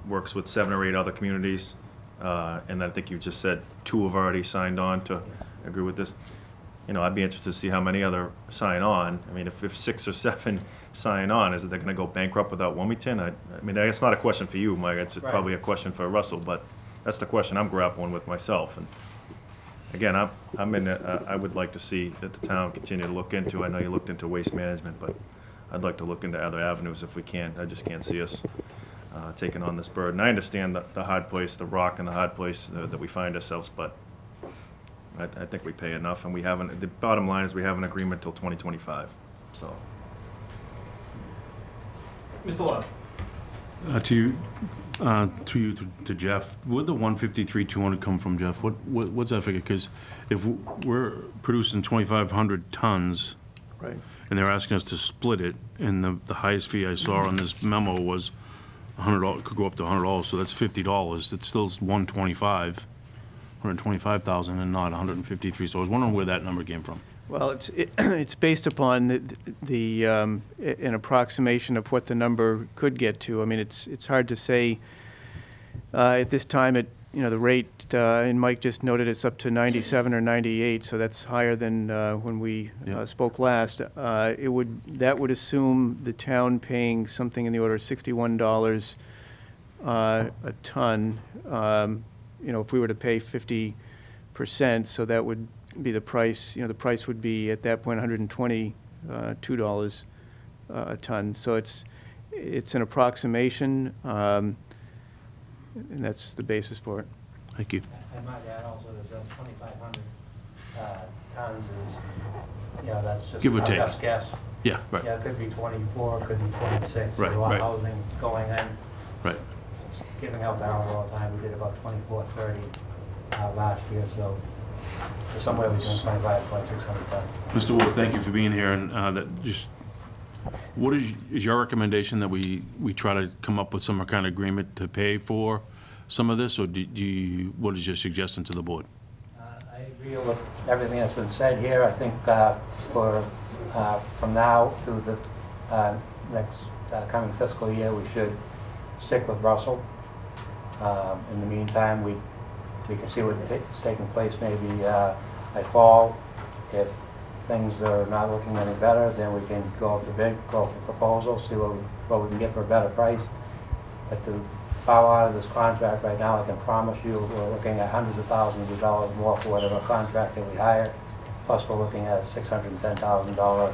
works with 7 or 8 other communities, and I think you just said 2 have already signed on to agree with this. You know, I'd be interested to see how many other sign on. I mean, if 6 or 7 sign on, is it they're going to go bankrupt without Wilmington? I mean, it's not a question for you, Mike. It's probably a question for Russell, but that's the question I'm grappling with myself. And again, I would like to see that the town continue to look into. I know you looked into waste management, but I'd like to look into other avenues if we can. I just can't see us taking on this burden. I understand the hard place, the rock and the hard place that we find ourselves, but I think we pay enough, and we haven't. The bottom line is we have an agreement till 2025. So,
Mr. Lott.
To Jeff, where'd the 153,200 come from, Jeff? What's that figure? Because if we're producing 2,500 tons,
Right.
and they're asking us to split it, and the highest fee I saw on this memo was $100, could go up to $100, so that's $50. That's still 125,000 and not 153. So I was wondering where that number came from.
Well, it's based upon an approximation of what the number could get to. I mean, it's hard to say at this time. The rate, and Mike just noted it's up to 97 or 98, so that's higher than when we spoke last. That would assume the town paying something in the order of $61 a ton. If we were to pay 50%, so that would be the price. The price would be at that point $122 a ton. So it's an approximation, and that's the basis for it.
Thank you.
I might add also there's 2,500 tons is, that's just
give or take.
Best guess.
Yeah, right.
Yeah, it could be 24, it could be 26.
Right,
There's a lot
right.
of housing going in.
Right.
Giving out barrels all the time. We did about 2430 last year, so somewhere between 25 and 2,600 tons.
Mr. Woods, thank you for being here. And what is your recommendation that we try to come up with some kind of agreement to pay for some of this, or what is your suggestion to the board?
I agree with everything that's been said here. I think from now through the next coming fiscal year, we should stick with Russell. In the meantime, we can see what's taking place maybe by fall. If things are not looking any better, then we can go up to bid, go for proposals, see what we can get for a better price. But to bow out of this contract right now, I can promise you we're looking at hundreds of thousands of dollars more for whatever contract that we hire. Plus, we're looking at a $610,000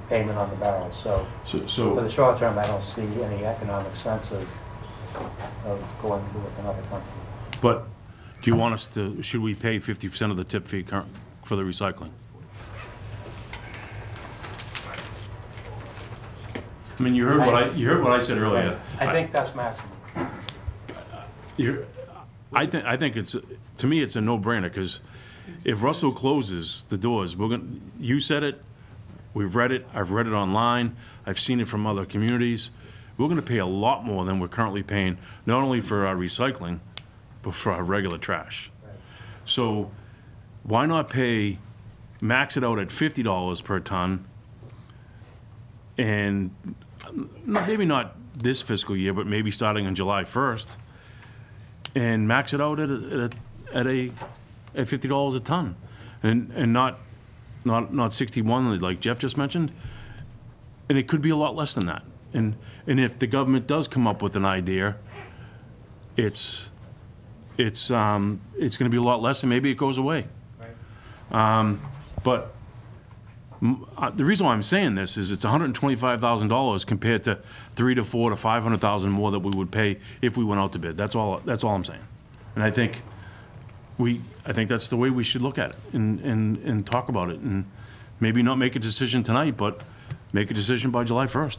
payment on the barrels. So for the short term, I don't see any economic sense of going through with another company.
But do you want us to, should we pay 50% of the tip fee for the recycling? I mean, you heard what I said earlier.
I think that's maximum.
I think to me it's a no-brainer, because if Russell closes the doors, you said it, we've read it, I've read it online, I've seen it from other communities. We're going to pay a lot more than we're currently paying, not only for our recycling, but for our regular trash.
Right.
So why not max it out at $50 per ton, and maybe not this fiscal year, but maybe starting on July 1st, and max it out at $50 a ton, and not 61 like Jeff just mentioned, and it could be a lot less than that. And if the government does come up with an idea, it's going to be a lot less, and maybe it goes away.
Right.
But The reason why I'm saying this is it's $125,000 compared to $300,000 to $400,000 to $500,000 more that we would pay if we went out to bid. That's all I'm saying. And I think that's the way we should look at it and talk about it, and maybe not make a decision tonight, but make a decision by July 1st.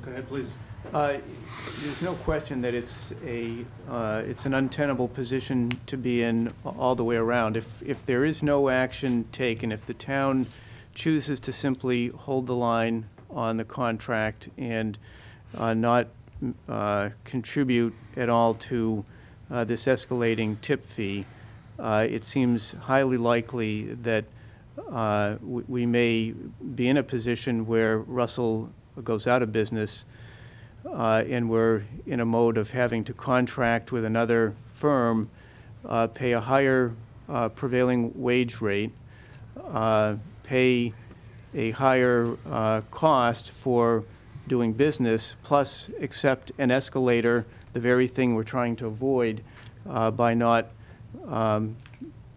Go ahead, please.
There's no question that it's an untenable position to be in all the way around. If there is no action taken, if the town chooses to simply hold the line on the contract and not contribute at all to this escalating tip fee, it seems highly likely that we may be in a position where Russell goes out of business, and we're in a mode of having to contract with another firm, pay a higher prevailing wage rate, pay a higher cost for doing business, plus accept an escalator, the very thing we're trying to avoid by not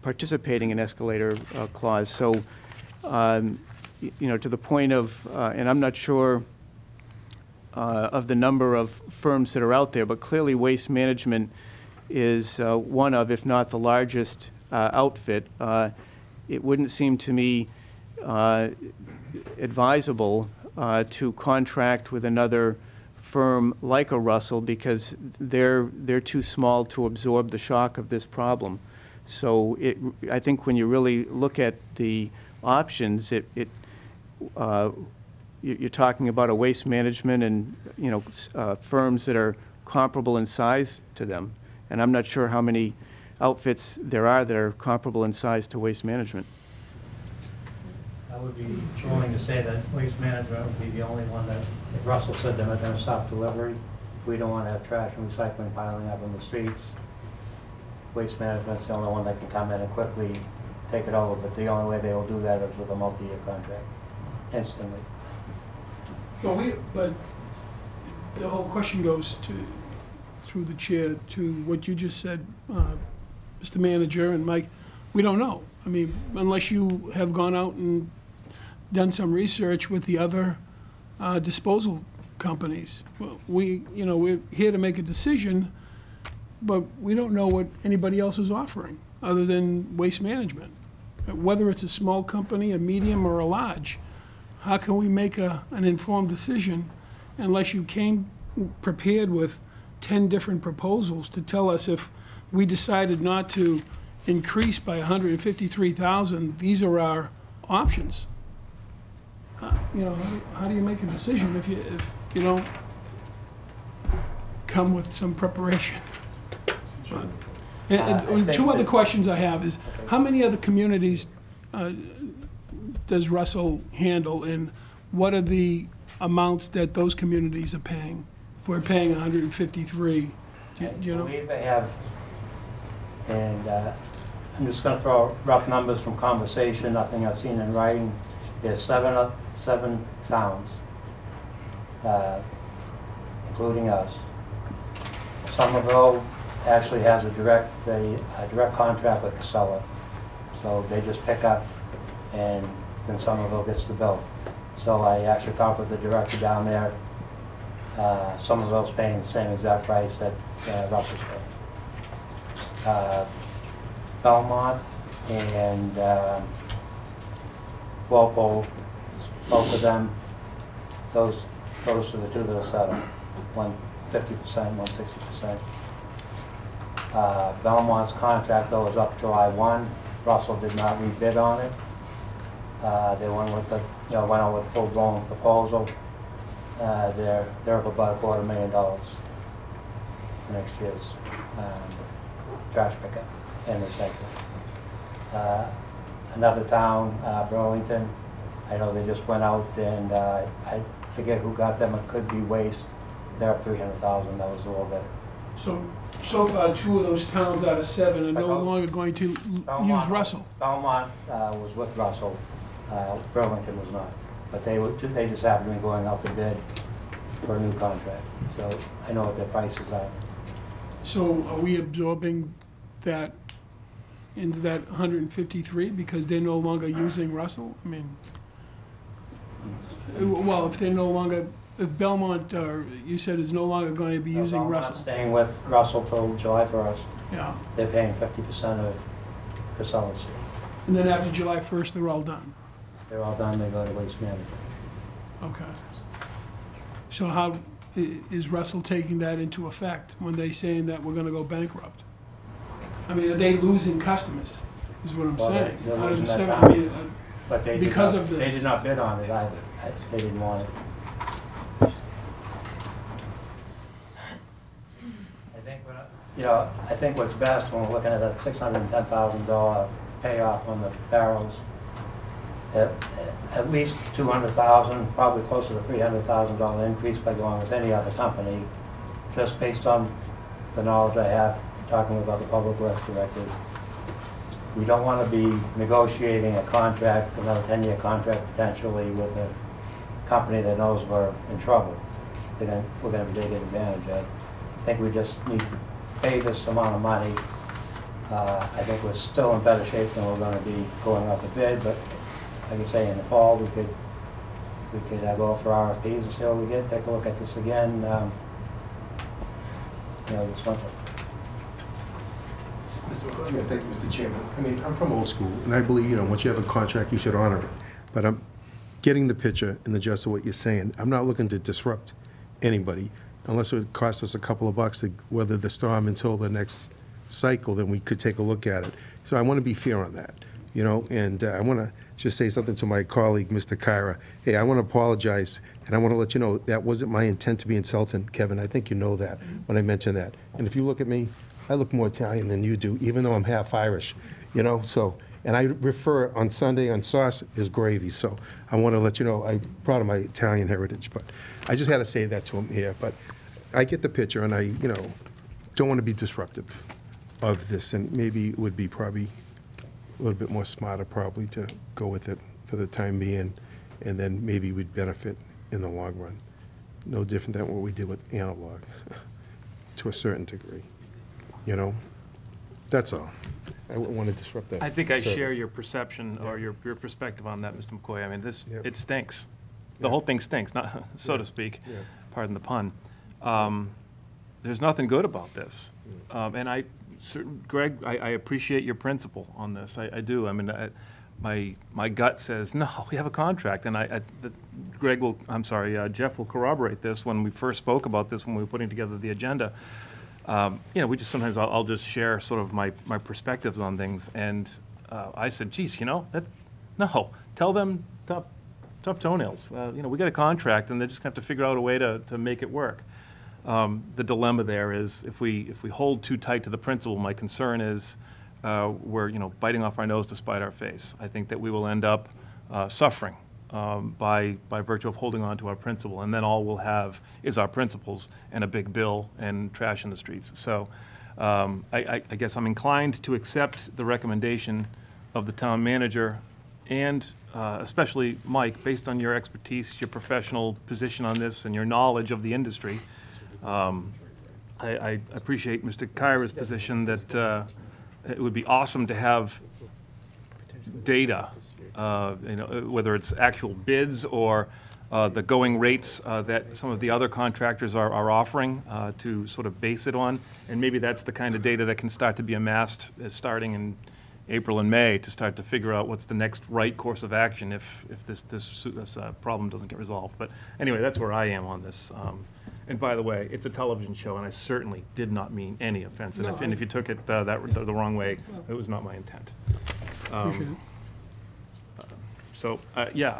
participating in escalator clause. So, to the point of, and I'm not sure of the number of firms that are out there, but clearly Waste Management is one of, if not the largest outfit. It wouldn't seem to me advisable to contract with another firm like a Russell, because they're too small to absorb the shock of this problem. So I think when you really look at the options, you're talking about a Waste Management and firms that are comparable in size to them, and I'm not sure how many outfits there are that are comparable in size to Waste Management.
I would be willing to say that Waste Management would be the only one that, if Russell said they're not going to stop delivery, we don't want to have trash and recycling piling up in the streets. Waste Management's the only one that can come in and quickly take it over, but the only way they will do that is with a multi-year contract, instantly.
But the whole question goes through the chair, to what you just said, Mr. Manager and Mike. We don't know. I mean, unless you have gone out and done some research with the other disposal companies. We're here to make a decision, but we don't know what anybody else is offering other than Waste Management. Whether it's a small company, a medium, or a large, how can we make an informed decision unless you came prepared with 10 different proposals to tell us if we decided not to increase by $153,000, these are our options? How do you make a decision if you don't come with some preparation? And two other questions I have is, how many other communities does Russell handle, and what are the amounts that those communities are paying? If we're paying $153, do you know?
I believe they have, and I'm just going to throw rough numbers from conversation, nothing I've seen in writing. There's seven towns, including us. Somerville actually has a direct contract with Casella, so they just pick up, and then Somerville gets the bill. So I actually talked with the director down there. Somerville's paying the same exact price that Russell's paying. Belmont and Walpole, both of them, those are the two that are settled. One 50%, one 60%. Belmont's contract, though, is up July 1. Russell did not rebid on it. They went with went out with a full-blown proposal. They're up about $250,000 for next year's trash pickup and recycling. Another town, Wilmington, I know they just went out, and I forget who got them. It could be Waste. They're up $300,000. That was a little better.
So far, 2 of those towns out of 7 are no longer going to use Russell.
Belmont was with Russell. Wilmington was not. But they just happened to be going out to bid for a new contract. So I know what their prices are.
So are we absorbing that into that 153 because they're no longer using Russell? I mean, well, if they're no longer, if Belmont, you said, is no longer going to be using
Belmont's
Russell.
staying with Russell till July 1st.
Yeah.
They're paying 50% of Casella's.
And then after July 1st, they're all done.
They're all done, they go to waste management.
Okay. So how is Russell taking that into effect when they saying that we're gonna go bankrupt? I mean, are they losing customers, is what I'm
Well,
saying?
they're
Out of the
losing that
seven,
time.
I mean,
But they
Because
did not,
of this.
They did not bid on it either. They didn't want it. I think I think what's best when we're looking at that $610,000 payoff on the barrels, at least $200,000, probably closer to $300,000 increase by going with any other company, just based on the knowledge I have talking about the public works directors. We don't want to be negotiating a contract, another 10-year contract potentially with a company that knows we're in trouble. We're going to be taken advantage of. I think we just need to pay this amount of money. I think we're still in better shape than we're going to be going out to bid, but like I say, in the fall, we could go for RFPs and see what we get, take a look at this again, this winter.
Yeah, thank you, Mr. Chairman. I mean, I'm from old school, and I believe, once you have a contract, you should honor it. But I'm getting the picture and the gist of what you're saying. I'm not looking to disrupt anybody, unless it costs us a couple of bucks to weather the storm until the next cycle, then we could take a look at it. So I want to be fair on that, and I want to just say something to my colleague, Mr. Kyra. Hey, I want to apologize, and I want to let you know that wasn't my intent to be insulting, Kevin. I think you know that when I mentioned that. And if you look at me, I look more Italian than you do, even though I'm half Irish, so, and I refer on Sunday on sauce is gravy, so I want to let you know I'm proud of my Italian heritage, but I just had to say that to him here, but I get the picture, and I, don't want to be disruptive of this, and maybe it would be probably a little bit more smarter probably to go with it for the time being, and then maybe we'd benefit in the long run. No different than what we did with analog, to a certain degree. That's all. I wouldn't want to disrupt that.
I think I share
service.
your perception or your perspective on that, Mr. McCoy. I mean,
Yep.
it stinks. The
Yeah.
whole thing stinks, not so
Yeah.
to speak.
Yeah.
Pardon the pun. There's nothing good about this. And Greg, I appreciate your principle on this. I do. I mean, my gut says, no, we have a contract. And Jeff will corroborate this when we first spoke about this when we were putting together the agenda. We just sometimes I'll just share sort of my perspectives on things. And I said, geez, no, tell them tough toenails. We got a contract and they're just going to have to figure out a way to make it work. The dilemma there is if we hold too tight to the principle, my concern is we're biting off our nose to spite our face. I think that we will end up suffering by virtue of holding on to our principle, and then all we'll have is our principles and a big bill and trash in the streets. So I guess I'm inclined to accept the recommendation of the town manager and especially Mike, based on your expertise, your professional position on this, and your knowledge of the industry. I appreciate Mr. Kyra's position that it would be awesome to have data, whether it's actual bids or the going rates that some of the other contractors are offering to sort of base it on. And maybe that's the kind of data that can start to be amassed starting in April and May to start to figure out what's the next right course of action if this problem doesn't get resolved. But anyway, that's where I am on this. And by the way, it's a television show, and I certainly did not mean any offense. And, if you took it the wrong way, it was not my intent.
Appreciate it.
So, yeah,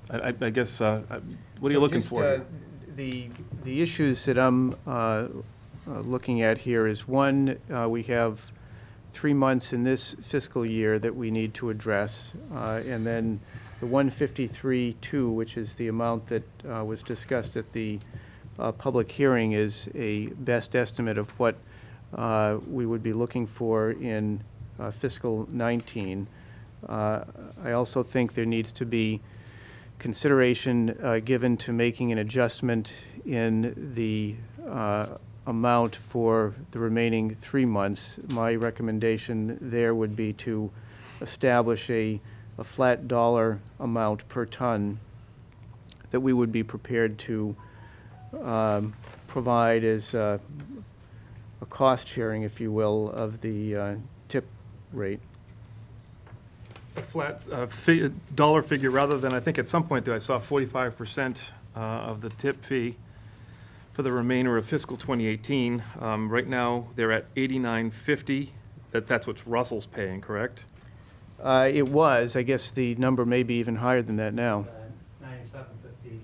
I guess, what are you looking for here?
The issues that I'm looking at here is, one, we have 3 months in this fiscal year that we need to address, and then the 153.2, which is the amount that was discussed at the public hearing, is a best estimate of what we would be looking for in fiscal 19. I also think there needs to be consideration given to making an adjustment in the amount for the remaining 3 months, my recommendation there would be to establish a flat dollar amount per ton that we would be prepared to provide as a cost sharing, if you will, of the tip rate.
A flat dollar figure rather than, I think at some point there I saw 45% of the tip fee for the remainder of fiscal 2018. Right now, they're at $89.50. That's what Russell's paying, correct?
It was. I guess the number may be even higher than that now.
$97.50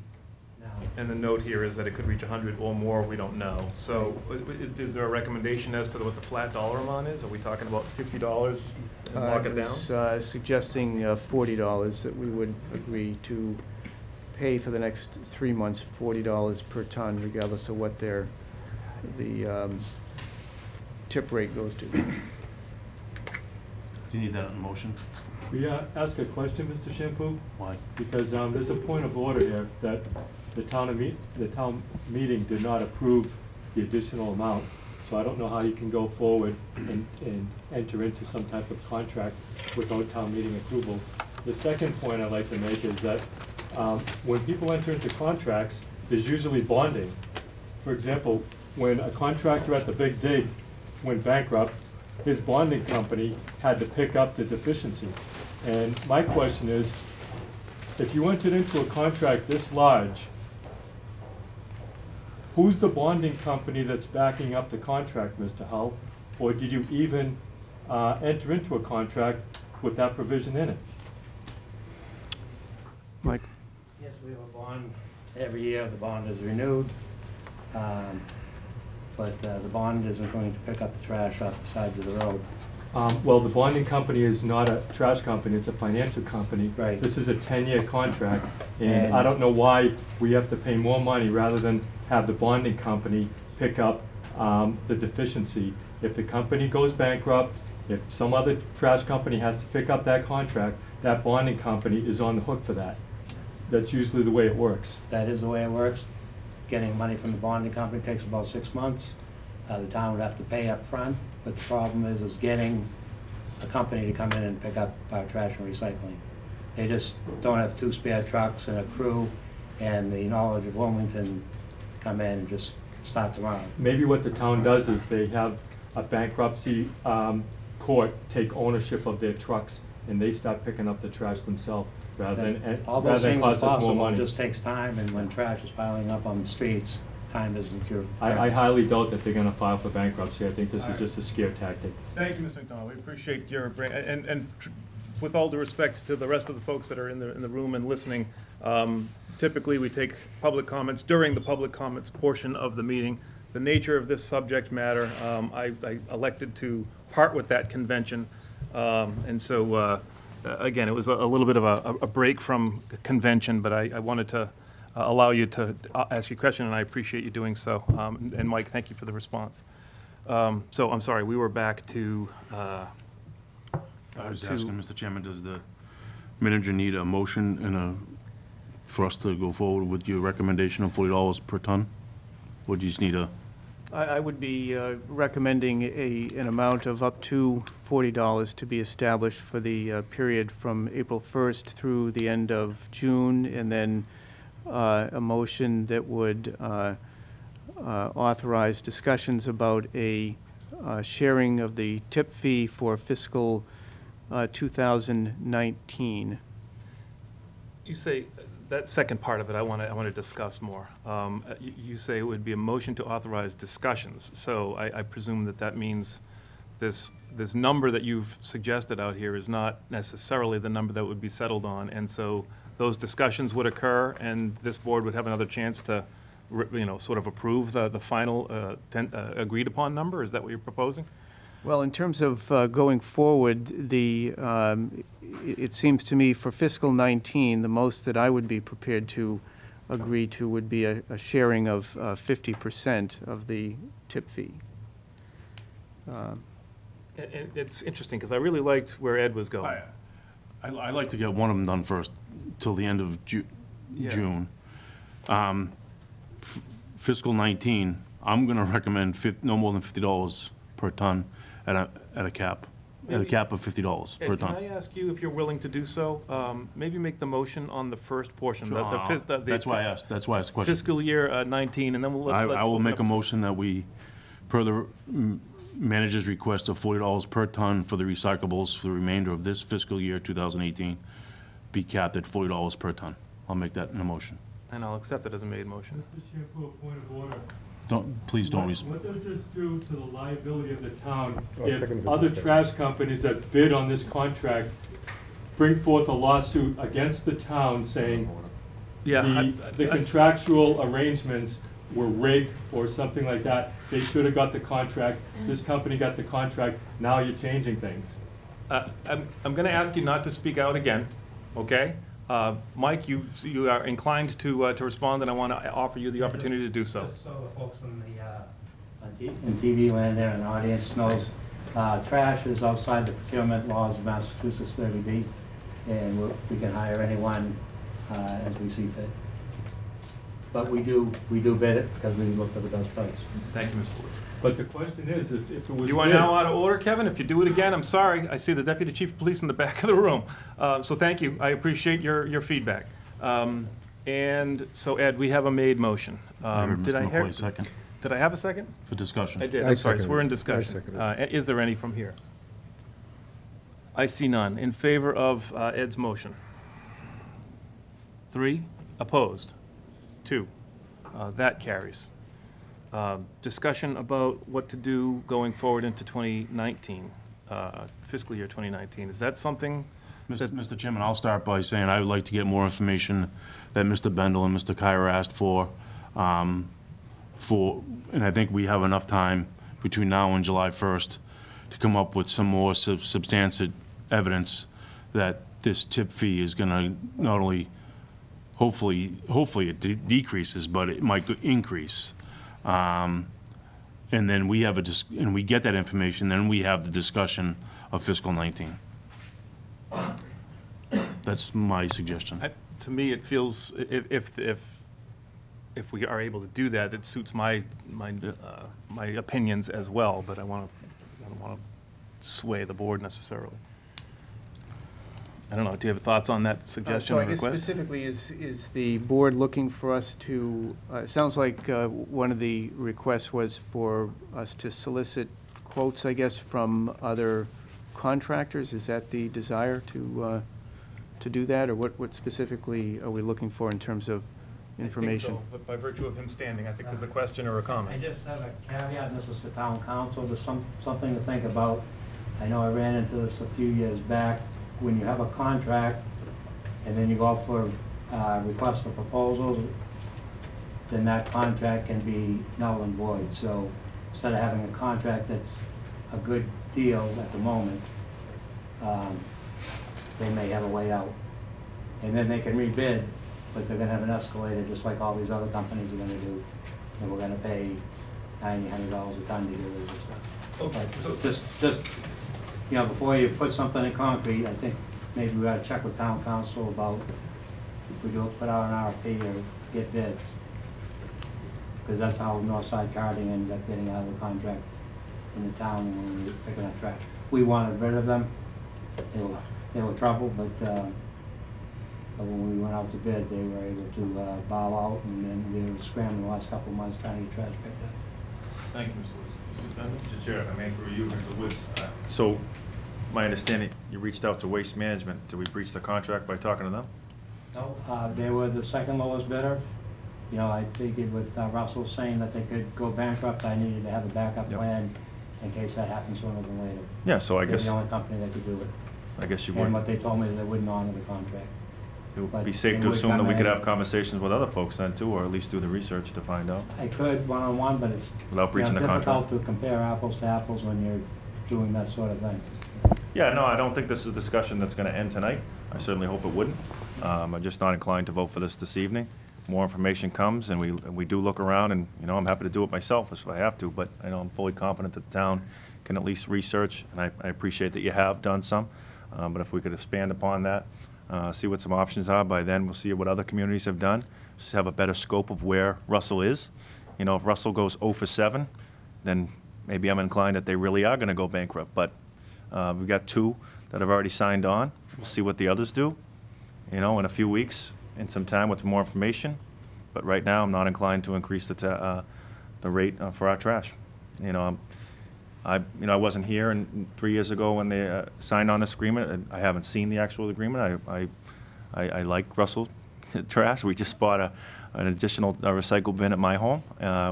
now.
And the note here is that it could reach 100 or more, we don't know. So is there a recommendation as to what the flat dollar amount is? Are we talking about $50 and lock it down?
I was suggesting $40 that we would agree to pay for the next 3 months, $40 per ton, regardless of what the tip rate goes to.
Do you need that in motion?
May I ask a question, Mr. Shampoo?
Why?
Because there's a point of order here that the town meeting did not approve the additional amount. So I don't know how you can go forward and enter into some type of contract without town meeting approval. The second point I'd like to make is that when people enter into contracts, there's usually bonding. For example, when a contractor at the Big Dig went bankrupt, his bonding company had to pick up the deficiency. And my question is, if you entered into a contract this large, who's the bonding company that's backing up the contract, Mr. Hull? Or did you even enter into a contract with that provision in it?
Mike?
Yes, we have a bond. Every year, the bond is renewed. But the bond isn't going to pick up the trash off the sides of the road.
Well, the bonding company is not a trash company, it's a financial company.
Right.
This is a 10-year contract, and I don't know why we have to pay more money rather than have the bonding company pick up the deficiency. If the company goes bankrupt, if some other trash company has to pick up that contract, that bonding company is on the hook for that. That's usually the way it works.
That is the way it works. Getting money from the bonding company takes about 6 months. The town would have to pay up front, but the problem is getting a company to come in and pick up our trash and recycling. They just don't have 2 spare trucks and a crew and the knowledge of Wilmington to come in and just start tomorrow.
Maybe what the town does is they have a bankruptcy court take ownership of their trucks and they start picking up the trash themselves rather than
all those things are
cost us more
possible. It
money.
just takes time, and when trash is piling up on the streets, time isn't your.
I highly doubt that they're gonna file for bankruptcy. I think this is just a scare tactic.
Thank you, Mr. McDonald. We appreciate your and with all due respect to the rest of the folks that are in the room and listening, typically we take public comments during the public comments portion of the meeting. The nature of this subject matter, I elected to part with that convention, and so again, it was a little bit of a break from convention, but I wanted to allow you to ask your question, and I appreciate you doing so. And Mike, thank you for the response. So I'm sorry, we were back to.
I was asking, Mr. Chairman, does the manager need a motion and for us to go forward with your recommendation of $40 per ton? Or do you just need a?
I would be recommending an amount of up to $40 to be established for the period from April 1st through the end of June, and then a motion that would authorize discussions about a sharing of the tip fee for fiscal 2019.
You say that second part of it, I want to discuss more. You say it would be a motion to authorize discussions. So I presume that means this number that you've suggested out here is not necessarily the number that would be settled on, and so those discussions would occur, and this board would have another chance to, sort of approve the final agreed upon number. Is that what you're proposing?
Well, in terms of going forward, it seems to me for fiscal 19, the most that I would be prepared to agree to would be a sharing of 50% of the tip fee.
And it's interesting, because I really liked where Ed was going.
I like to get one of them done first, till the end of June. Fiscal 19, I'm gonna recommend no more than $50 per ton at a cap of $50 per
Ed,
ton.
can I ask you if you're willing to do so? Maybe make the motion on the first portion.
That's why I asked the question.
Fiscal year 19, and then let's
I will
open
make
up
a motion that we, per the manager's request of $40 per ton for the recyclables for the remainder of this fiscal year, 2018, be capped at $40 per ton. I'll make that in a motion.
And I'll accept it as a made motion.
Mr. Chair, for a point of order.
Please don't.
What does this do to the liability of the town
I'll second
if
the
other
discussion.
trash companies that bid on this contract bring forth a lawsuit against the town saying the contractual arrangements were rigged or something like that? They should have got the contract, this company got the contract, now you're changing things.
I'm going to ask you not to speak out again, okay? Mike, you are inclined to respond, and I want to offer you the opportunity to do so.
Just so the folks in TV land there in the audience knows, trash is outside the procurement laws of Massachusetts 30B, and we can hire anyone as we see fit. But we do bid it because we look for the best price.
Thank you, Mr. Wood.
But the question is, if it was
You are
bid-
now out of order, Kevin. If you do it again, I'm sorry. I see the Deputy Chief of Police in the back of the room. So thank you. I appreciate your feedback. And so, Ed, we have a made motion.
I heard
Did
Mr.
I hear?
McCoy second
Did I have a second?
for discussion.
I did.
I
I'm sorry. So
seconded
we're in
it. I
discussion.
seconded
Is there any from here? I see none. In favor of Ed's motion? 3. Opposed? 2. That carries. Discussion about what to do going forward into 2019, fiscal year 2019. Is that something?
Mr. Chairman, I'll start by saying I would like to get more information that Mr. Bendel and Mr. Kyra asked for, and I think we have enough time between now and July 1st to come up with some more substantive evidence that this tip fee is going to not only, hopefully it decreases, but it might increase. And then we have and we get that information, then we have the discussion of fiscal 19. That's my suggestion.
To me, it feels, if we are able to do that, it suits my opinions as well, but I don't want to sway the board necessarily. I don't know, do you have thoughts on that suggestion
So
or
I guess
request?
specifically, is the board looking for us to, it sounds like one of the requests was for us to solicit quotes, I guess, from other contractors? Is that the desire to do that, or what specifically are we looking for in terms of information?
I think so, but by virtue of him standing, I think there's a question or a
I
comment.
just have a caveat, and this is for town council, there's something to think about. I know I ran into this a few years back. When you have a contract and then you go for requests for proposals, then that contract can be null and void. So instead of having a contract that's a good deal at the moment, they may have a way out. And then they can rebid, but they're gonna have an escalator just like all these other companies are gonna do. And we're gonna pay $90, $100 a ton to get rid of this stuff.
Okay, so
Just, you know, before you put something in concrete, I think maybe we ought to check with town council about if we do put out an RFP or get bids. Because that's how Northside Carding ended up getting out of the contract in the town when we were picking up trash. We wanted rid of them. They were trouble, but when we went out to bid, they were able to bow out, and then we were scrambling the last couple of months trying to get trash picked up.
Thank you, Mr. Woods.
Mr. Chair, if I may, through you, Mr. Woods. So, my understanding, you reached out to Waste Management. Did we breach the contract by talking to them?
No, they were the second lowest bidder. You know, I figured with Russell saying that they could go bankrupt, I needed to have a backup
Yep.
plan in case that happened sooner than later.
Yeah, so I
They're
guess,
the only company that could do it.
I guess you
And
would.
what they told me is they wouldn't honor the contract.
It would
but
be safe
they
to
would
assume that
come
we could
in.
have conversations with other folks then too, or at least do the research to find out.
I could one-on-one, but it's
Without breaching the
difficult
contract.
to compare apples to apples when you're doing that sort of thing.
Yeah, no, I don't think this is a discussion that's gonna end tonight. I certainly hope it wouldn't. I'm just not inclined to vote for this evening. More information comes, and we do look around, and, you know, I'm happy to do it myself if I have to, but I know I'm fully confident that the town can at least research, and I appreciate that you have done some. But if we could expand upon that, see what some options are, by then we'll see what other communities have done, just have a better scope of where Russell is, You know, if Russell goes 0 for 7, then maybe I'm inclined that they really are going to go bankrupt. But we've got 2 that have already signed on. We'll see what the others do, you know, in a few weeks, in some time with more information. But right now, I'm not inclined to increase the rate for our trash. You know, I wasn't here 3 years ago when they signed on this agreement. And I haven't seen the actual agreement. I like Russell trash. We just bought an additional recycle bin at my home,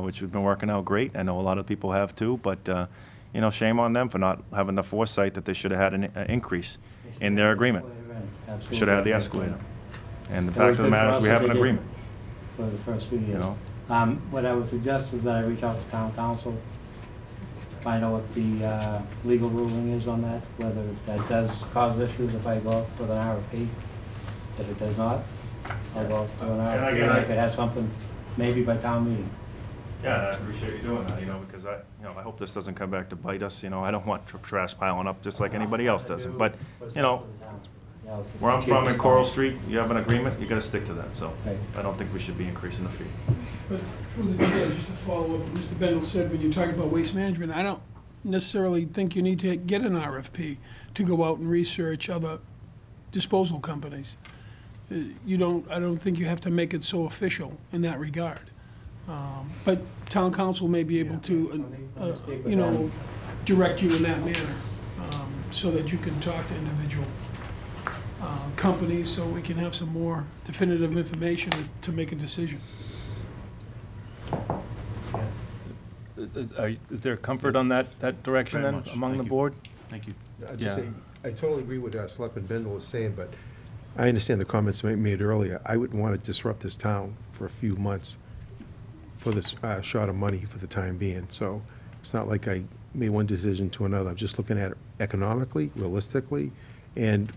which has been working out great. I know a lot of people have too, but you know, shame on them for not having the foresight that they should have had an increase in their agreement. Should have had the escalator. And the fact of the matter is, we have an agreement.
For the first few years.
You know?
What I would suggest is that I reach out to town council, find out what the legal ruling is on that, whether that does cause issues if I go out with an RFP. If it does not, I'll go out with an RFP. I could have something maybe by town meeting.
Yeah, I appreciate you doing that, you know, because I hope this doesn't come back to bite us. You know, I don't want trash piling up just like anybody else does. But, you know, where I'm from in Coral Street, you have an agreement, you gotta stick to that, so I don't think we should be increasing the fee.
But through the chair, just to follow up what Mr. Bendel said, when you talk about waste management, I don't necessarily think you need to get an RFP to go out and research other disposal companies. I don't think you have to make it so official in that regard. But town council may be able to, you know, direct you in that manner, so that you can talk to individual companies, so we can have some more definitive information to make a decision.
Is there comfort on that direction
Very
then
much.
among
Thank
the
you.
board?
Thank you.
I just
Yeah.
say, I totally agree with Selectman Bendel was saying, but I understand the comments made earlier. I wouldn't want to disrupt this town for a few months for this short of money for the time being. So it's not like I made one decision to another. I'm just looking at it economically, realistically, and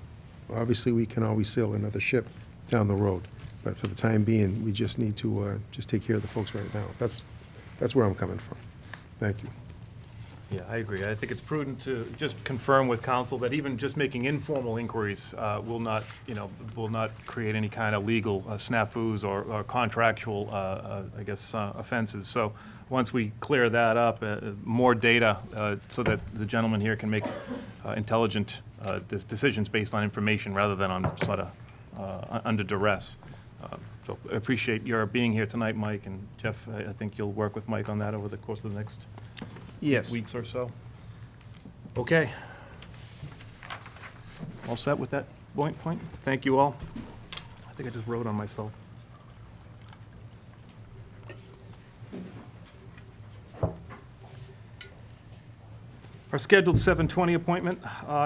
obviously we can always sail another ship down the road. But for the time being, we just need to just take care of the folks right now. That's where I'm coming from. Thank you.
Yeah, I agree. I think it's prudent to just confirm with council that even just making informal inquiries will not create any kind of legal snafus or contractual, I guess, offenses. So once we clear that up, more data so that the gentleman here can make intelligent decisions based on information rather than on sort of under duress. So I appreciate your being here tonight, Mike, and Jeff, I think you'll work with Mike on that over the course of the next weeks or so. Okay. All set with that point? Thank you all. I think I just wrote on myself. Our scheduled 7:20 appointment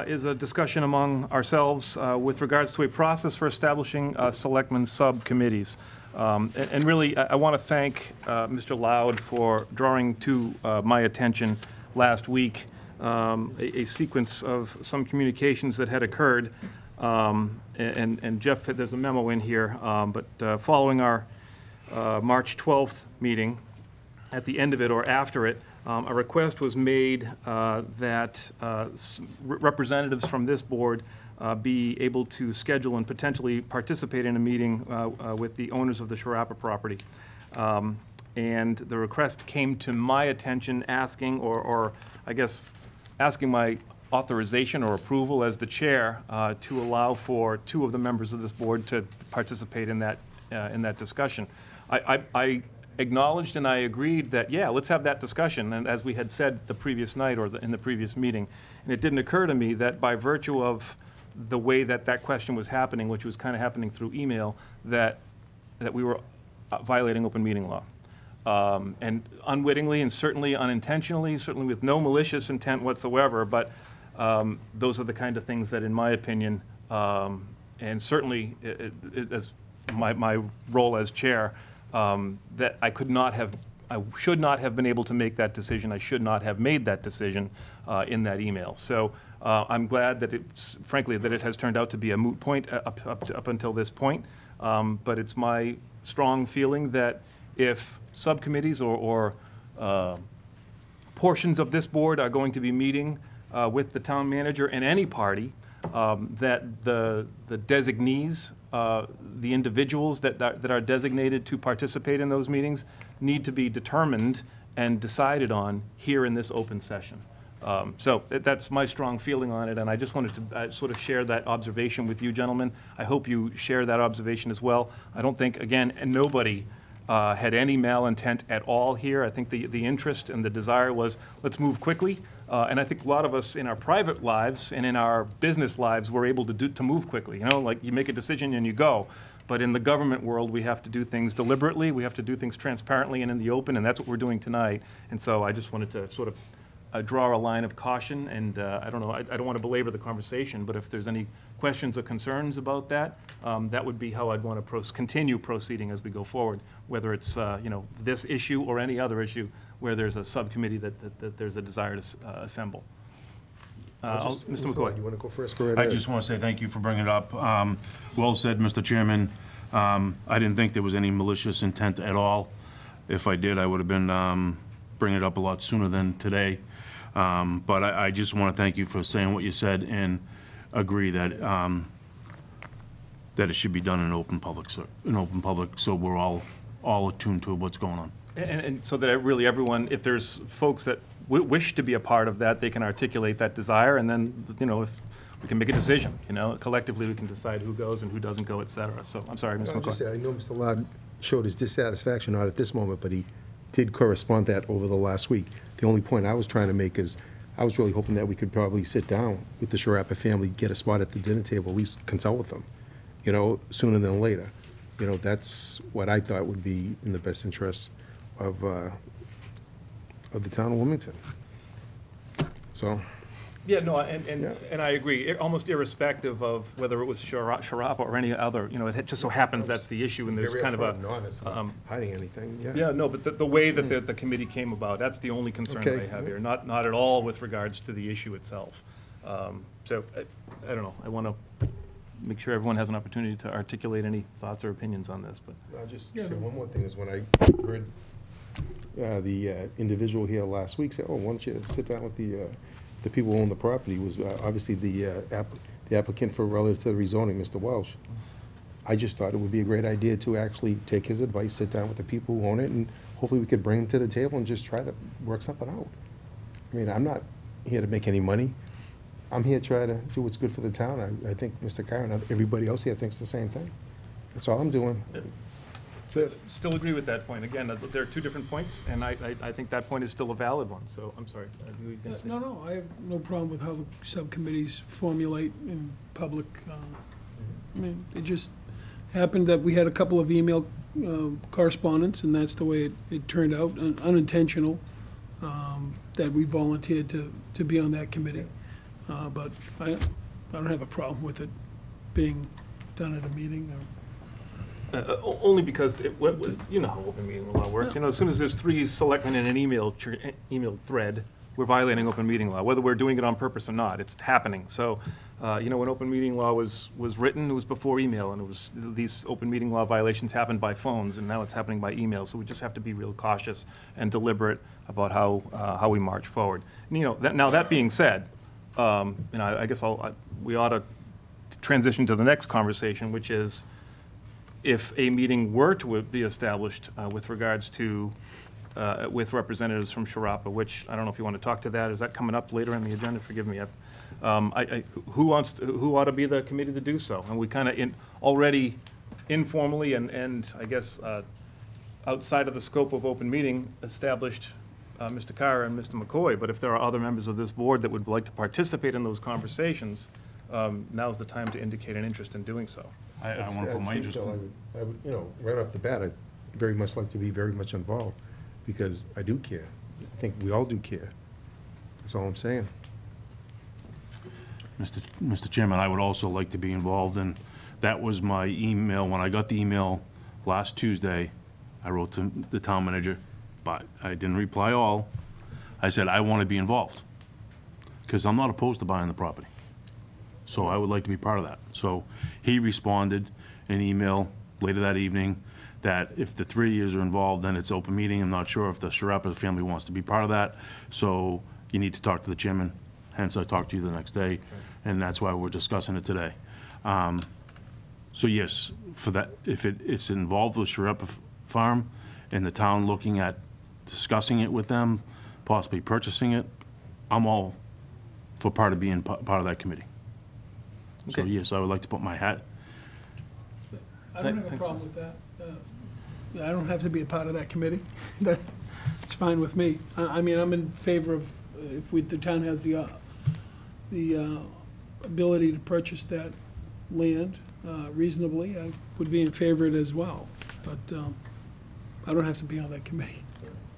is a discussion among ourselves with regards to a process for establishing selectmen subcommittees. And really, I want to thank Mr. Loud for drawing to my attention last week a sequence of some communications that had occurred. And Jeff, there's a memo in here, but following our March 12th meeting, at the end of it or after it, a request was made that representatives from this board be able to schedule and potentially participate in a meeting with the owners of the Sharapa property. And the request came to my attention asking, or I guess asking my authorization or approval as the chair to allow for 2 of the members of this board to participate in that discussion. I acknowledged and I agreed that, yeah, let's have that discussion, and as we had said the previous night or in the previous meeting. And it didn't occur to me that by virtue of the way that question was happening, which was kind of happening through email, that we were violating open meeting law. And unwittingly and certainly unintentionally, certainly with no malicious intent whatsoever, but those are the kind of things that, in my opinion, and certainly as my role as chair, that I should not have been able to make that decision. I should not have made that decision in that email. So I'm glad that frankly, that it has turned out to be a moot point up until this point. But it's my strong feeling that if subcommittees or portions of this board are going to be meeting with the town manager and any party that the designees, the individuals that are designated to participate in those meetings need to be determined and decided on here in this open session. So that's my strong feeling on it, and I just wanted to sort of share that observation with you gentlemen. I hope you share that observation as well. I don't think, again, and nobody had any malintent at all here. I think the interest and the desire was, let's move quickly. And I think a lot of us in our private lives and in our business lives were able to move quickly. You know, like you make a decision and you go. But in the government world, we have to do things deliberately. We have to do things transparently and in the open, and that's what we're doing tonight. And so I just wanted to sort of draw a line of caution, and I don't know, I don't want to belabor the conversation, but if there's any questions or concerns about that, that would be how I'd want to continue proceeding as we go forward, whether it's you know, this issue or any other issue where there's a subcommittee that there's a desire to assemble. Mr. McCoy.
You want to go first? Go right
I
ahead.
just want to say thank you for bringing it up. Well said, Mr. Chairman. I didn't think there was any malicious intent at all. If I did, I would have been bringing it up a lot sooner than today. But I just want to thank you for saying what you said and agree that that it should be done in open public, so we're all attuned to what's going on.
And so that really everyone, if there's folks that wish to be a part of that, they can articulate that desire, and then, you know, if we can make a decision, you know, collectively we can decide who goes and who doesn't go, et cetera. So, I'm sorry, Mr.
I'll just
McCoy.
say, I know Mr. Ladd showed his dissatisfaction, not at this moment, but he did correspond that over the last week. The only point I was trying to make is, I was really hoping that we could probably sit down with the Sharapa family, get a spot at the dinner table, at least consult with them, you know, sooner than later. You know, that's what I thought would be in the best interest of the town of Wilmington. So.
Yeah, no,
Yeah.
and I agree, almost irrespective of whether it was Sharapa or any other, you know, it just so happens that's the issue, and there's
Very
kind of a.
upfront and honest, not hiding anything, yeah.
Yeah, no, but the way that the committee came about, that's the only concern that I
Okay.
have here, not at all with regards to the issue itself. So, I don't know, I want to make sure everyone has an opportunity to articulate any thoughts or opinions on this, but.
I'll just say one more thing, is when I heard the individual here last week say, oh, why don't you sit down with the people who own the property, was obviously the applicant for relative to the rezoning, Mr. Welsh. I just thought it would be a great idea to actually take his advice, sit down with the people who own it, and hopefully we could bring them to the table and just try to work something out. I mean, I'm not here to make any money. I'm here to try to do what's good for the town. I think Mr. Carr and everybody else here thinks the same thing. That's all I'm doing. That's it.
Still agree with that point. Again, there are two different points, and I think that point is still a valid one, so, I'm sorry. You were gonna say something?
No, I have no problem with how the subcommittees formulate in public. I mean, it just happened that we had a couple of email correspondence, and that's the way it turned out, unintentional, that we volunteered to be on that committee. But I don't have a problem with it being done at a meeting.
Only because what was, you know how open meeting law works. You know, as soon as there's 3 selectmen in an email thread, we're violating open meeting law, whether we're doing it on purpose or not. It's happening. So, you know, when open meeting law was written, it was before email, and it was these open meeting law violations happened by phones, and now it's happening by email. So we just have to be real cautious and deliberate about how we march forward. And, you know, now that being said, you know, I guess we ought to transition to the next conversation, which is, if a meeting were to be established with regards to, with representatives from Sharapa, which, I don't know if you want to talk to that, is that coming up later on the agenda? Forgive me. Who ought to be the committee to do so? And we kind of already informally and I guess outside of the scope of open meeting established Mr. Carr and Mr. McCoy, but if there are other members of this board that would like to participate in those conversations, now's the time to indicate an interest in doing so.
I want to put my interest in.
I would, you know, right off the bat, I'd very much like to be very much involved, because I do care. I think we all do care. That's all I'm saying.
Mr. Chairman, I would also like to be involved, and that was my email. When I got the email last Tuesday, I wrote to the town manager, but I didn't reply all. I said, I want to be involved, because I'm not opposed to buying the property. So I would like to be part of that. So he responded an email later that evening that if the 3 years are involved, then it's open meeting. I'm not sure if the Sharapa family wants to be part of that. So you need to talk to the chairman. hence I talked to you the next day, and that's why we're discussing it today. So yes, for that, if it's involved with Sharep Farm and the town looking at discussing it with them, possibly purchasing it, I'm all for part of being part of that committee. So
Okay.
yes, I would like to put my hat.
I don't have a
Thanks.
problem with that. I don't have to be a part of that committee. That's fine with me. I mean, I'm in favor of, if the town has the ability to purchase that land reasonably, I would be in favor of it as well. But I don't have to be on that committee.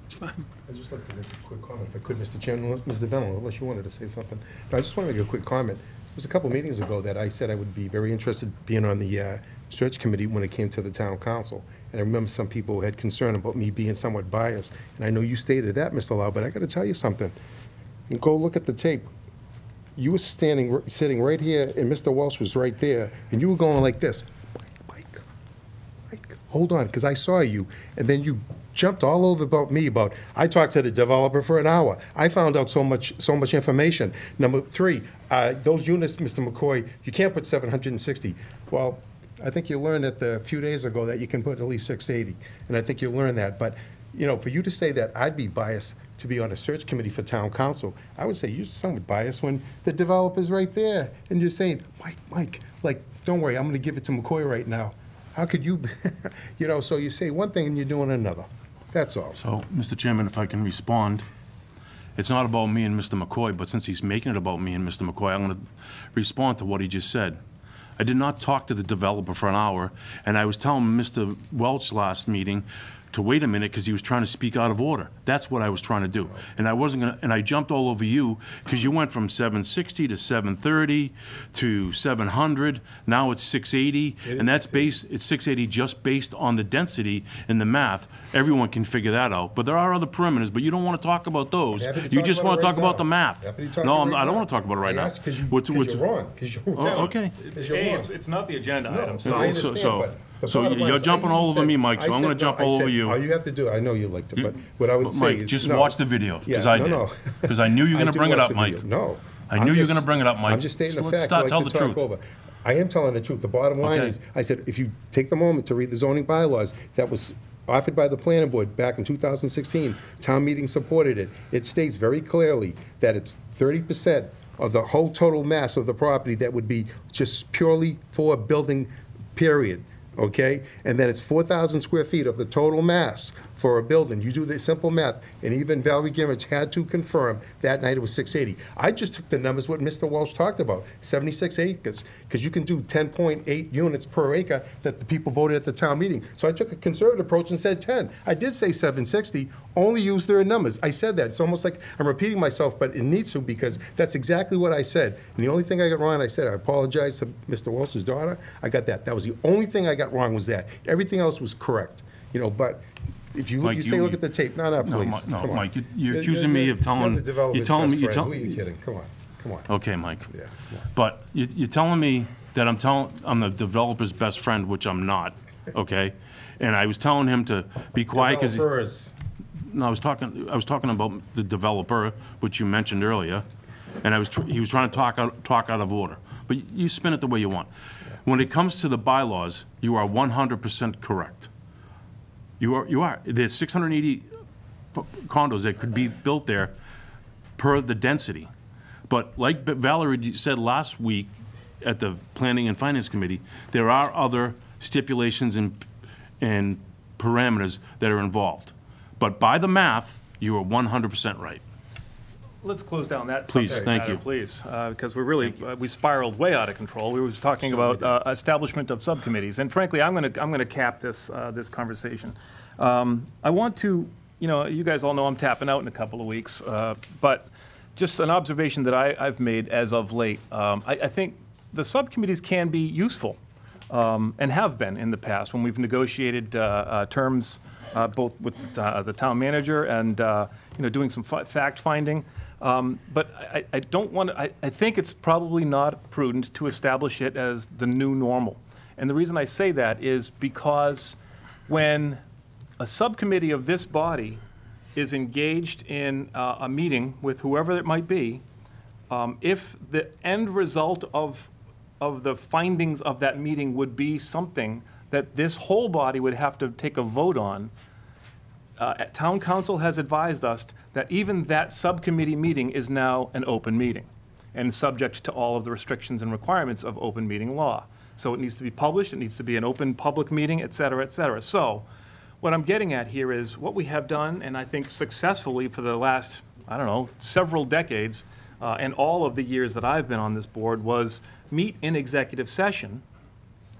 It's fine.
I'd just like to make a quick comment, if I could, Mr. Chairman, Mr. Vellon, unless you wanted to say something. But I just want to make a quick comment. It was a couple meetings ago that I said I would be very interested being on the search committee when it came to the town council. And I remember some people had concern about me being somewhat biased. And I know you stated that, Mr. Lau, but I got to tell you something. And go look at the tape. You were sitting right here, and Mr. Welch was right there, and you were going like this. Mike, hold on, because I saw you. And then you jumped all over about me about, I talked to the developer for an hour. I found out so much information. Number three, those units, Mr. McCoy, you can't put 760. Well, I think you learned a few days ago that you can put at least 680, and I think you learned that. But, you know, for you to say that I'd be biased to be on a search committee for town council, I would say you're somewhat biased when the developer's right there, and you're saying, Mike, like, don't worry, I'm going to give it to McCoy right now. How could you, you know, so you say one thing and you're doing another. That's all.
So, Mr. Chairman, if I can respond, it's not about me and Mr. McCoy, but since he's making it about me and Mr. McCoy, I'm going to respond to what he just said. I did not talk to the developer for an hour, and I was telling Mr. Welch last meeting to wait a minute because he was trying to speak out of order. That's what I was trying to do. And I wasn't gonna, and I jumped all over you because you went from 760 to 730 to 700. Now it's 680, and that's based, it's 680 just based on the density and the math. Everyone can figure that out. But there are other perimeters, but you don't want to talk about those. You just want to talk about the math. No, I don't want to talk about it right now.
Because you're wrong.
Oh, okay.
A, it's not the agenda item, so.
I understand, but the
So
bottom line
you're
is,
jumping all over me, Mike, so I'm going to jump all over you.
All you have to do, I know you like to, but what I would
But
say
Mike,
is.
just
no.
watch the video, because
Yeah,
I
no,
did.
no.
Because I knew you were
I
going to
do
bring it
watch
up,
the
Mike.
video. No.
I knew you were going to bring it up, Mike.
I'm just stating the
Let's
fact. I like
tell
to
the
talk
truth.
over. I am telling the truth. The bottom line
Okay.
is, I said, if you take the moment to read the zoning bylaws that was offered by the planning board back in 2016, town meeting supported it. It states very clearly that it's 30% of the whole total mass of the property that would be just purely for building, period. Okay? And then it's 4,000 square feet of the total mass for a building. You do the simple math, and even Valerie Gimmich had to confirm that night it was 680. I just took the numbers what Mr. Welch talked about, 76 acres, because you can do 10.8 units per acre that the people voted at the town meeting. So I took a conservative approach and said 10. I did say 760, only use their numbers. I said that. It's almost like I'm repeating myself, but it needs to, because that's exactly what I said. And the only thing I got wrong, I said, I apologize to Mr. Welch's daughter. I got that. That was the only thing I got wrong was that. Everything else was correct. You know, but if you,
Mike,
you say, look at the tape. No, please.
No,
Come on.
Mike, you're accusing me of telling.
You're the developer's
You're telling me.
best friend. Who are you kidding? Come on.
Okay, Mike.
Yeah, come on.
But you're telling me that I'm the developer's best friend, which I'm not. Okay, and I was telling him to be quiet because.
Developers.
No, I was talking about the developer, which you mentioned earlier, and he was trying to talk out of order. But you spin it the way you want. When it comes to the bylaws, you are 100% correct. You are. There's 680 condos that could be built there per the density. But like Valerie said last week at the Planning and Finance Committee, there are other stipulations and parameters that are involved. But by the math, you are 100% right.
Let's close down that
Please,
subject
thank
matter,
you.
please, because we're really, we spiraled way out of control. We were talking about establishment of subcommittees, and frankly, I'm gonna cap this this conversation. I want to, you guys all know I'm tapping out in a couple of weeks, but just an observation that I've made as of late. I think the subcommittees can be useful, and have been in the past when we've negotiated terms both with the town manager and doing some fact finding. But I don't want to, I think it's probably not prudent to establish it as the new normal. And the reason I say that is because when a subcommittee of this body is engaged in a meeting with whoever it might be, If the end result of the findings of that meeting would be something that this whole body would have to take a vote on, Town Council has advised us that even that subcommittee meeting is now an open meeting and subject to all of the restrictions and requirements of open meeting law. So it needs to be published, it needs to be an open public meeting, et cetera, et cetera. So what I'm getting at here is what we have done, and I think successfully for the last, I don't know, several decades, and all of the years that I've been on this board, was meet in executive session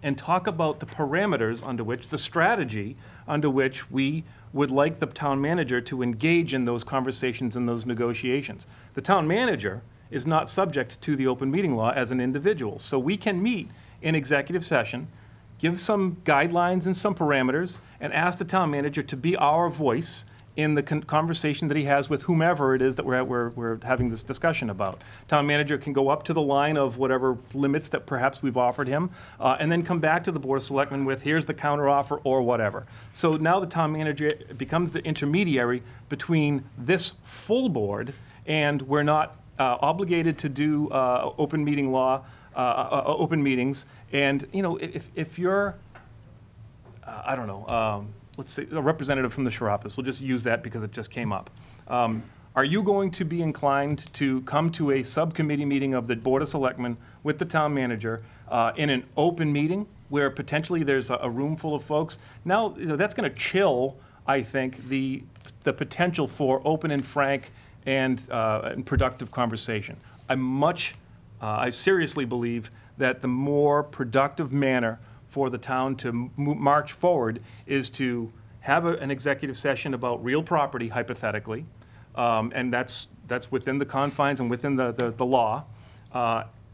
and talk about the parameters under which, the strategy under which we would like the town manager to engage in those conversations and those negotiations. The town manager is not subject to the open meeting law as an individual. So we can meet in executive session, give some guidelines and some parameters, and ask the town manager to be our voice in the conversation that he has with whomever it is that we're having this discussion about. Town manager can go up to the line of whatever limits that perhaps we've offered him, and then come back to the Board of Selectmen with, here's the counteroffer or whatever. So now the town manager becomes the intermediary between this full board, and we're not obligated to do open meeting law, open meetings. And, you know, if you're, I don't know, let's say a representative from the Sharappas, we'll just use that because it just came up. Are you going to be inclined to come to a subcommittee meeting of the Board of Selectmen with the town manager in an open meeting where potentially there's a room full of folks? Now, you know, that's going to chill, I think, the potential for open and frank and productive conversation. I seriously believe that the more productive manner for the town to march forward is to have an executive session about real property, hypothetically, and that's within the confines and within the law.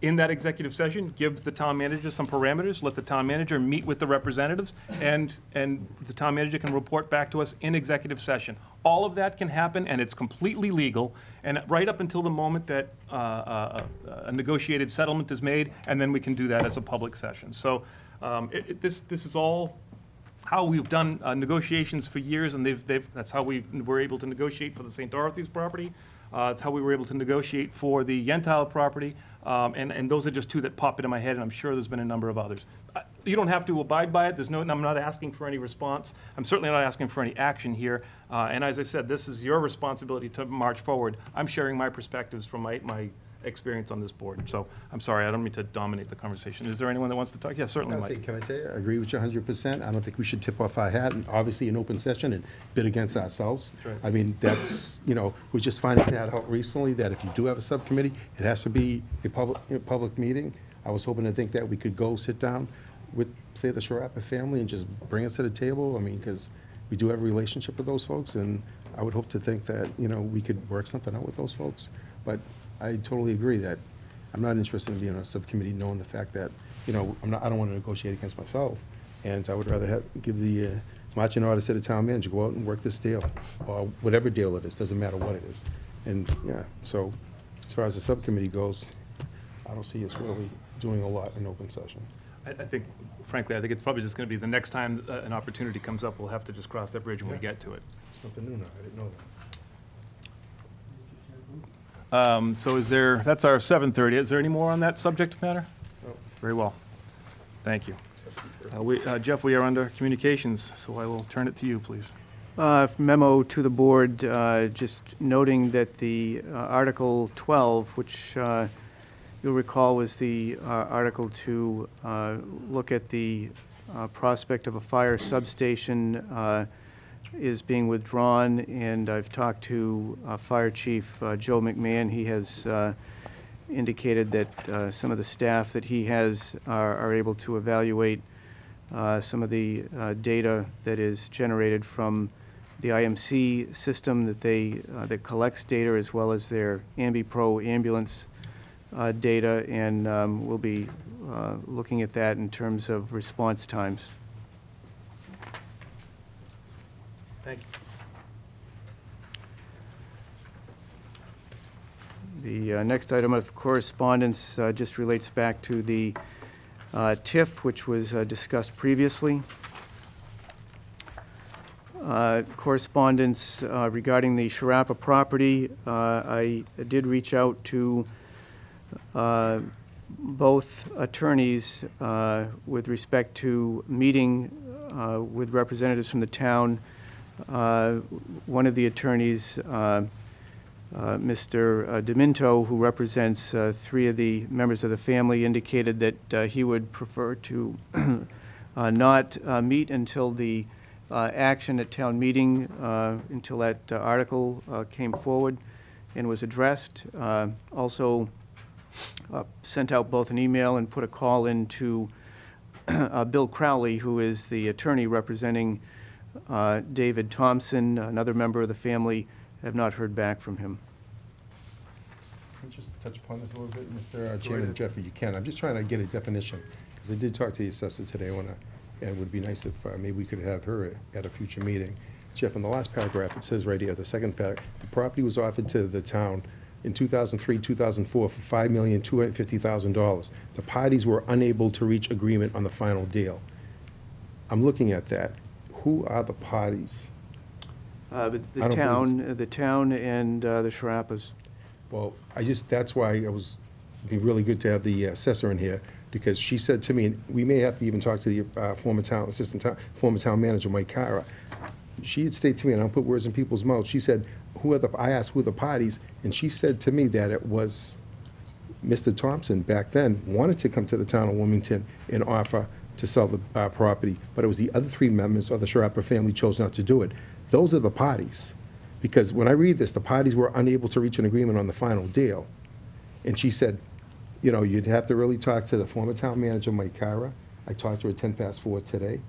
In that executive session, give the town manager some parameters, let the town manager meet with the representatives, and the town manager can report back to us in executive session. All of that can happen, and it's completely legal, and right up until the moment that a negotiated settlement is made, and then we can do that as a public session. So this is all how we've done negotiations for years, and that's how we were able to negotiate for the St. Dorothy's property. It's how we were able to negotiate for the Yentile property, and those are just two that pop into my head, and I'm sure there's been a number of others. You don't have to abide by it. I'm not asking for any response. I'm certainly not asking for any action here. And as I said, this is your responsibility to march forward. I'm sharing my perspectives from my experience on this board. So I'm sorry, I don't mean to dominate the conversation. Is there anyone that wants to talk? Yeah, certainly, Mike.
Can I say, I agree with you 100%. I don't think we should tip off our hat, and obviously in open session, and bid against ourselves.
That's right.
I mean, that's, you know, we're just finding that out recently, that if you do have a subcommittee, it has to be a public meeting. I was hoping to think that we could go sit down with, say, the Sharappa family and just bring us to the table. I mean, because we do have a relationship with those folks, and I would hope to think that, you know, we could work something out with those folks. But I totally agree that I'm not interested in being on a subcommittee knowing the fact that, you know, I don't want to negotiate against myself. And I would rather give the marching orders to the town manager, go out and work this deal, or whatever deal it is, doesn't matter what it is. And, yeah, so as far as the subcommittee goes, I don't see us really doing a lot in open session.
I think, frankly, I think it's probably just going to be the next time an opportunity comes up, we'll have to just cross that bridge when we get to it.
Something new now, I didn't know that.
So that's our 7:30. Is there any more on that subject matter?
No.
Very well. Thank you. Jeff, we are under communications, so I will turn it to you, please.
Memo to the board, just noting that the Article 12, which you'll recall was the article to look at the prospect of a fire substation, is being withdrawn, and I've talked to Fire Chief Joe McMahon. He has indicated that some of the staff that he has are able to evaluate some of the data that is generated from the IMC system that collects data, as well as their AmbiPro ambulance data, and we'll be looking at that in terms of response times.
Thank
you. The next item of correspondence just relates back to the TIF, which was discussed previously. Correspondence regarding the Sharappa property. I did reach out to both attorneys, with respect to meeting with representatives from the town. One of the attorneys, Mr. Deminto, who represents 3 of the members of the family, indicated that he would prefer to not meet until the action at town meeting, until that article came forward and was addressed. Also sent out both an email and put a call in to Bill Crowley, who is the attorney representing David Thompson, another member of the family. Have not heard back from him.
Can I just touch upon this a little bit, Mr. Chairman? Jeff, if you can. I'm just trying to get a definition, because I did talk to the assessor today, and it would be nice if maybe we could have her at a future meeting. Jeff, in the last paragraph, it says right here, the second paragraph, the property was offered to the town in 2003, 2004 for $5,250,000. The parties were unable to reach agreement on the final deal. I'm looking at that. Who are the parties?
The town and the Sharappas.
Well, that's why it'd be really good to have the assessor in here, because she said to me, and we may have to even talk to the former town manager, Mike Cara. She had stated to me, and I don't put words in people's mouths, she said, I asked who are the parties, and she said to me that it was Mr. Thompson back then wanted to come to the town of Wilmington and offer to sell the property, but it was the other 3 members of the Sharappa family chose not to do it. Those are the parties. Because when I read this, the parties were unable to reach an agreement on the final deal. And she said, you know, you'd have to really talk to the former town manager, Mike Cara. I talked to her at 4:10 today.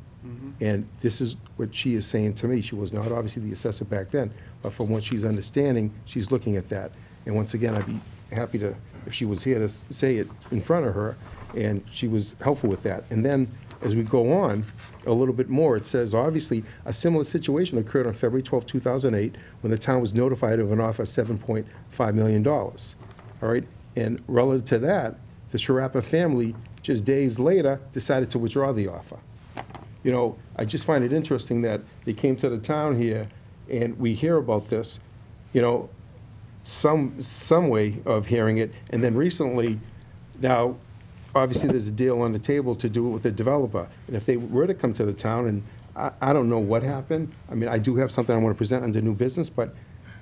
And this is what she is saying to me. She was not obviously the assessor back then, but from what she's understanding, she's looking at that. And once again, I'd be happy to, if she was here, to say it in front of her, and she was helpful with that. And then, as we go on a little bit more, it says, obviously, a similar situation occurred on February 12, 2008, when the town was notified of an offer of $7.5 million. All right? And relative to that, the Sharappa family, just days later, decided to withdraw the offer. You know, I just find it interesting that they came to the town here, and we hear about this, you know, some way of hearing it, and then recently, now, obviously, there's a deal on the table to do it with the developer. And if they were to come to the town, and I don't know what happened. I mean, I do have something I want to present under new business,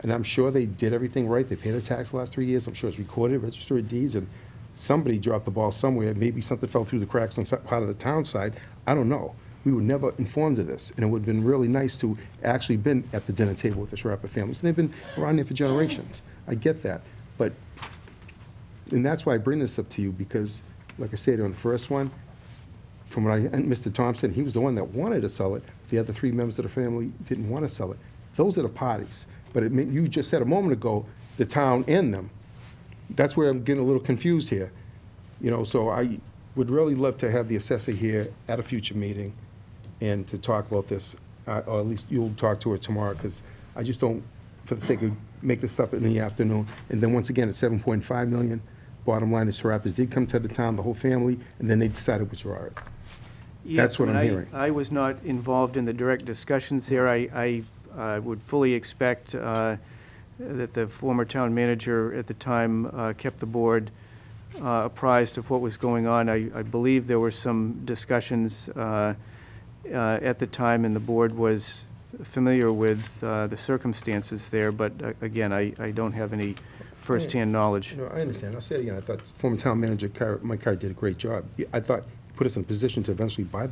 and I'm sure they did everything right. They paid the tax the last 3 years. I'm sure it's recorded, registered of deeds, and somebody dropped the ball somewhere. Maybe something fell through the cracks on part of the town side. I don't know. We were never informed of this, and it would have been really nice to actually been at the dinner table with the Sharappa families. And they've been around here for generations. I get that. And that's why I bring this up to you, because like I said on the first one, from what Mr. Thompson, he was the one that wanted to sell it. The other 3 members of the family didn't want to sell it. Those are the parties. But you just said a moment ago, the town and them. That's where I'm getting a little confused here. You know, so I would really love to have the assessor here at a future meeting and to talk about this, or at least you'll talk to her tomorrow, because I just don't, for the sake of make this up in the afternoon. And then once again, at $7.5 million. Bottom line is Sharappas did come to the town, the whole family, and then they decided to withdraw it.
Yes,
that's what I'm hearing.
I was not involved in the direct discussions there. I would fully expect that the former town manager at the time kept the board apprised of what was going on. I believe there were some discussions at the time, and the board was familiar with the circumstances there, but again, I don't have any first-hand knowledge.
No, I understand. I'll say it again. I thought former town manager Mike Carr did a great job. I thought he put us in a position to eventually buy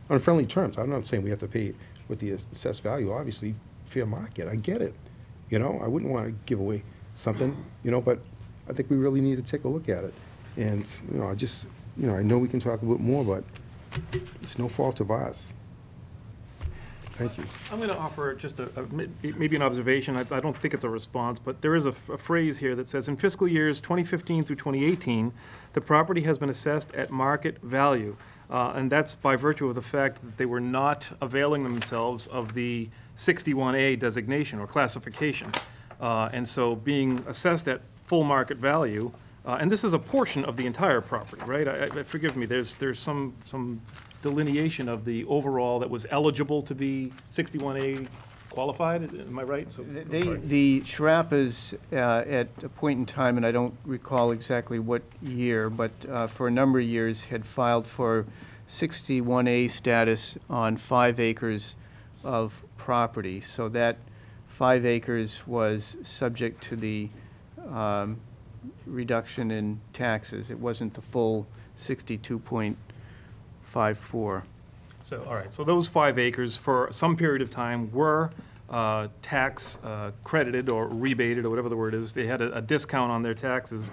on friendly terms. I'm not saying we have to pay with the assessed value. Obviously, fair market. I get it. You know, I wouldn't want to give away something, you know, but I think we really need to take a look at it. And, you know, I know we can talk a bit more, but it's no fault of ours. Thank you.
I'm going to offer just maybe an observation. I don't think it's a response, but there is a phrase here that says, in fiscal years 2015 through 2018, the property has been assessed at market value. And that's by virtue of the fact that they were not availing themselves of the 61A designation or classification. And so being assessed at full market value, and this is a portion of the entire property, right? Forgive me, there's some delineation of the overall that was eligible to be 61A qualified, am I right? So, I'm sorry.
The Sharappas, at a point in time, and I don't recall exactly what year, but for a number of years had filed for 61A status on 5 acres of property. So that 5 acres was subject to the reduction in taxes. It wasn't the full 62.54.
So, all right, so those 5 acres for some period of time were tax credited or rebated or whatever the word is. They had a discount on their taxes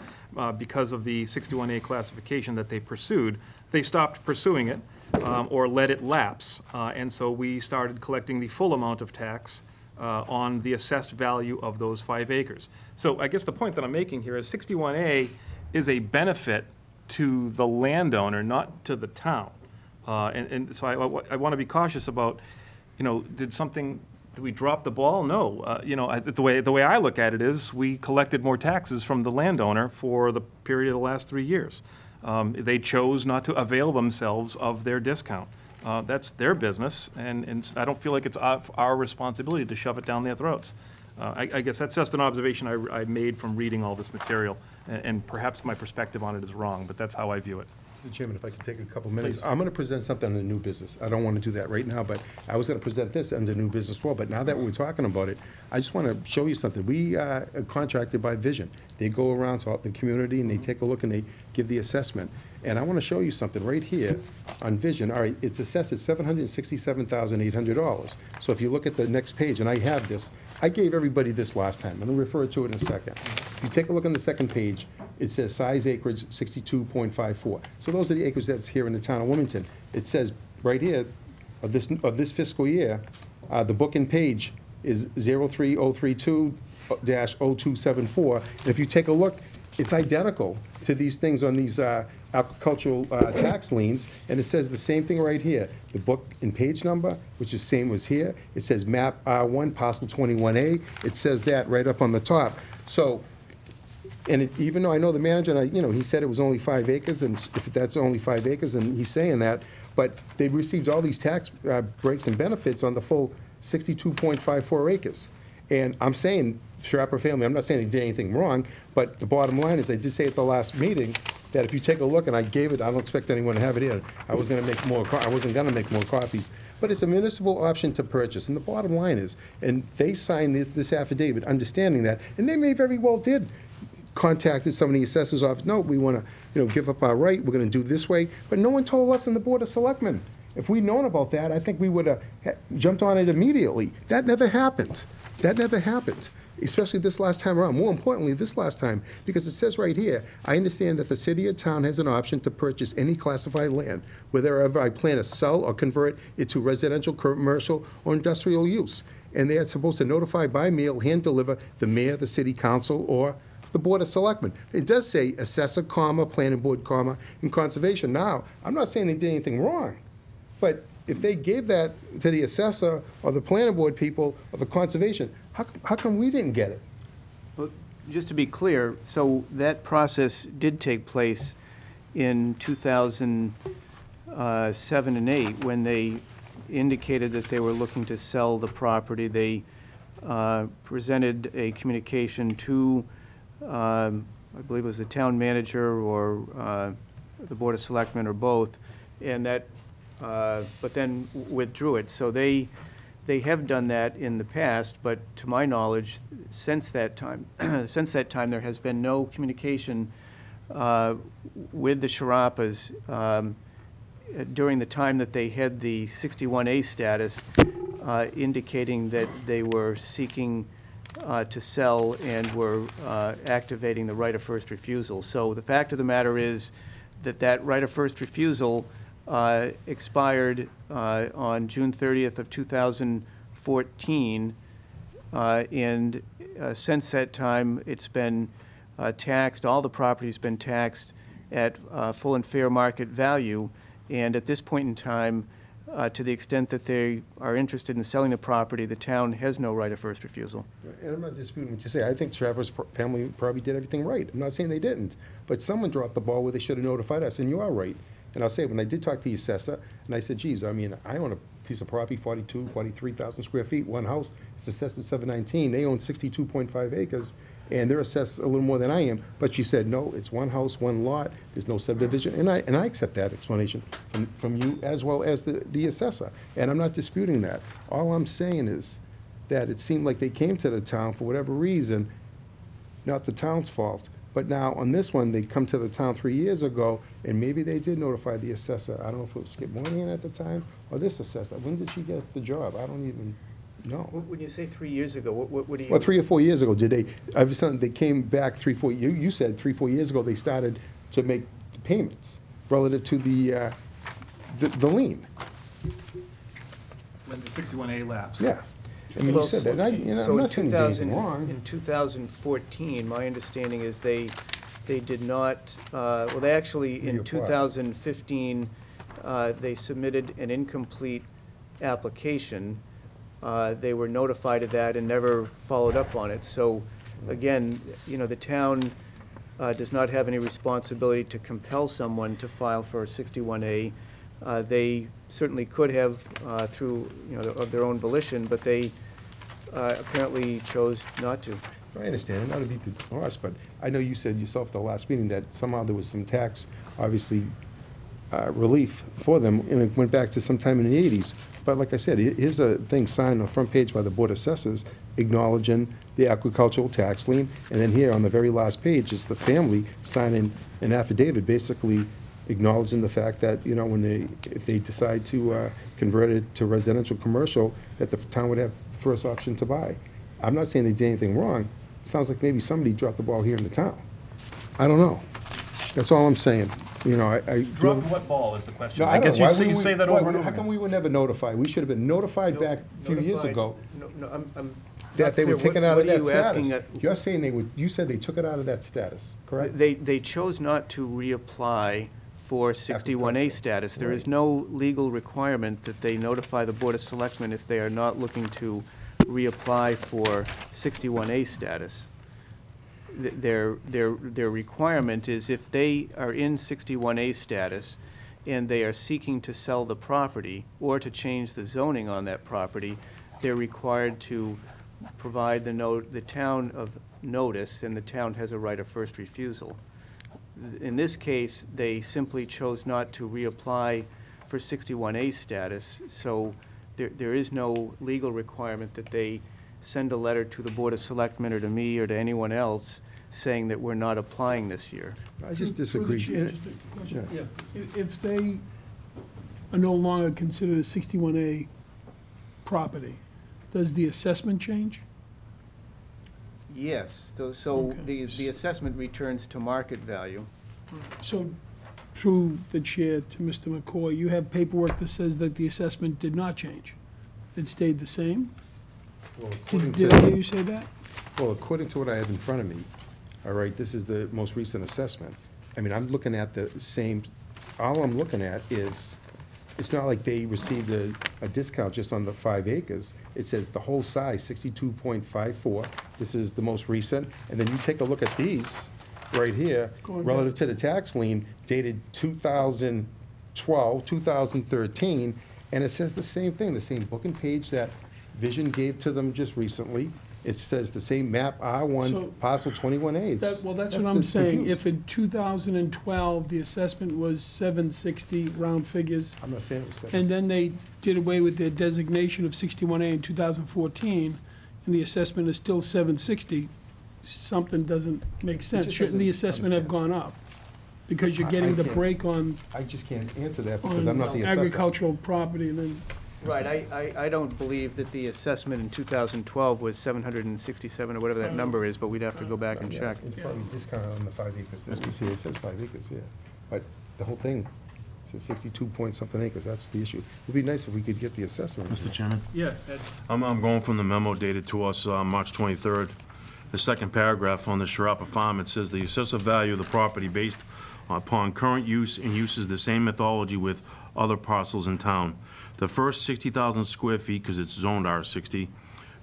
because of the 61A classification that they pursued. They stopped pursuing it or let it lapse. And so we started collecting the full amount of tax on the assessed value of those 5 acres. So I guess the point that I'm making here is 61A is a benefit to the landowner, not to the town. And so I want to be cautious about, did we drop the ball? No. The way I look at it is we collected more taxes from the landowner for the period of the last 3 years. They chose not to avail themselves of their discount. That's their business, and I don't feel like it's our responsibility to shove it down their throats. I guess that's just an observation I made from reading all this material, and perhaps my perspective on it is wrong, but that's how I view it.
Mr. Chairman, if I could take a couple minutes.
Please.
I'm going to present something under new business. I don't want to do that right now, but I was going to present this under new business as well. But now that we're talking about it, I just want to show you something. We are contracted by Vision. They go around to the community and they take a look and they give the assessment. And I want to show you something right here on Vision. All right, it's assessed at $767,800. So if you look at the next page, and I have this, I gave everybody this last time. I'm going to refer to it in a second. If you take a look on the second page, it says size acreage 62.54. So those are the acres that's here in the town of Wilmington. It says right here, of this fiscal year, the book and page is 03032-0274. And if you take a look, it's identical to these things on these agricultural tax liens, and it says the same thing right here. The book and page number, which is same as here. It says map R1, parcel 21A. It says that right up on the top. So, and even though I know the manager, and he said it was only 5 acres, and if that's only 5 acres, and he's saying that, but they received all these tax breaks and benefits on the full 62.54 acres. And I'm saying, Sharappa family, I'm not saying they did anything wrong, but the bottom line is, I did say at the last meeting that if you take a look, and I gave it, I don't expect anyone to have it here. I was going to make more. I wasn't going to make more copies, but it's a municipal option to purchase. And the bottom line is, and they signed this affidavit, understanding that, and they may very well did contacted some of the assessors' office. No, we want to, give up our right. We're going to do this way, but no one told us in the Board of Selectmen. If we'd known about that, I think we would have jumped on it immediately. That never happened. That never happened. Especially this last time around. More importantly, this last time, because it says right here, I understand that the city or town has an option to purchase any classified land, wherever I plan to sell or convert it to residential, commercial, or industrial use. And they are supposed to notify by mail, hand deliver, the mayor, the city council, or the Board of Selectmen. It does say assessor, planning board, and conservation. Now, I'm not saying they did anything wrong, but if they gave that to the assessor or the planning board people or the conservation, how come we didn't get it?
Well, just to be clear, so that process did take place in 2007 and 8 when they indicated that they were looking to sell the property. They presented a communication to, I believe it was the town manager or the Board of Selectmen or both, and that, but then withdrew it. So they have done that in the past, but to my knowledge, since that time, there has been no communication with the Sharappas during the time that they had the 61A status, indicating that they were seeking to sell and were activating the right of first refusal. So the fact of the matter is that right of first refusal expired on June 30th of 2014, and since that time it's been taxed, all the property's been taxed at full and fair market value, and at this point in time, to the extent that they are interested in selling the property, the town has no right of first refusal.
And I'm not disputing what you say. I think Sharappa's family probably did everything right. I'm not saying they didn't, but someone dropped the ball where they should have notified us, and you are right. And I'll say, when I did talk to the assessor, and I said, geez, I mean, I own a piece of property, 43,000 square feet, one house, it's assessed at 719. They own 62.5 acres, and they're assessed a little more than I am. But she said, no, it's one house, one lot, there's no subdivision, and I accept that explanation from you as well as the assessor, and I'm not disputing that. All I'm saying is that it seemed like they came to the town for whatever reason, not the town's fault, but now on this one, they come to the town 3 years ago, and maybe they did notify the assessor. I don't know if it was Skip Moynihan at the time, or this assessor. When did she get the job? I don't even know.
When you say 3 years ago, what do you?
Well, 3 or 4 years ago, did they, every time they came back 3, 4, you said 3, 4 years ago, they started to make the payments relative to the lien.
When the 61A lapsed.
Yeah. I mean, you said that, and I'm not saying anything wrong.
In 2014, my understanding is they did not, well, they actually, in
Reapply.
2015, they submitted an incomplete application. They were notified of that and never followed up on it. So, again, the town does not have any responsibility to compel someone to file for a 61A. They certainly could have through, of their own volition, but they apparently chose not to.
I understand, not to beat the horse, but I know you said yourself at the last meeting that somehow there was some tax, obviously, relief for them, and it went back to sometime in the 80s. But like I said, here's a thing signed on the front page by the Board of Assessors acknowledging the agricultural tax lien, and then here on the very last page is the family signing an affidavit basically acknowledging the fact that, if they decide to convert it to residential commercial, that the town would have first option to buy. I'm not saying they did anything wrong. It sounds like maybe somebody dropped the ball here in the town. I don't know. That's all I'm saying.
Dropped what ball is the question?
No,
I guess
don't know.
you say that over and over
How come
again.
we were never notified? We should have been notified back a few years ago
I'm
that they were
not clear.
taken out of
What are
that
you asking
status. You're saying you said they took it out of that status, correct?
They chose not to reapply for 61A status. There is no legal requirement that they notify the Board of Selectmen if they are not looking to reapply for 61A status. Their requirement is if they are in 61A status and they are seeking to sell the property or to change the zoning on that property, they're required to provide the town of notice, and the town has a right of first refusal. In this case, they simply chose not to reapply for 61A status, so there is no legal requirement that they send a letter to the Board of Selectmen or to me or to anyone else saying that we're not applying this year.
I just
Through the
disagree.
chair, just a question.
Yeah.
If they are no longer considered a 61A property, does the assessment change?
Yes, so
Okay.
the assessment returns to market value.
So, through the chair to Mr. McCoy, you have paperwork that says that the assessment did not change? It stayed the same?
Well, according
Did I hear
to,
you say that?
well, according to what I have in front of me, all right, this is the most recent assessment. I mean, I'm looking at the same, all I'm looking at is, it's not like they received a discount just on the 5 acres. It says the whole size, 62.54. This is the most recent. And then you take a look at these right here,
Going back.
relative to the tax lien dated 2012, 2013, and it says the same thing, the same book and page that Vision gave to them just recently. It says the same map,
So-
R1, parcel 21A.
Well, that's what I'm
this
saying.
confused.
If in 2012, the assessment was 760, round figures,
I'm not saying it was seven.
and then they did away with their designation of 61A in 2014, and the assessment is still 760, something doesn't make sense.
just
Shouldn't the
doesn't
assessment have
understand.
gone up? Because you're
I
getting the
can't-
break on
I just can't answer that because I'm not the assessor.
agricultural property, and then,
Right, I don't believe that the assessment in 2012 was 767 or whatever that number is, but we'd have to go back and
Yeah,
check.
It's probably discounted on the 5 acres. This is here, it says 5 acres, yeah. But the whole thing says 62 point something acres, that's the issue. It'd be nice if we could get the assessment.
Mr. Chairman?
Yeah, Ed.
I'm going from the memo dated to us March 23rd. The second paragraph on the Sharapa Farm, it says the assessor value of the property based upon current use and uses the same methodology with other parcels in town. The first 60,000 square feet, because it's zoned R60,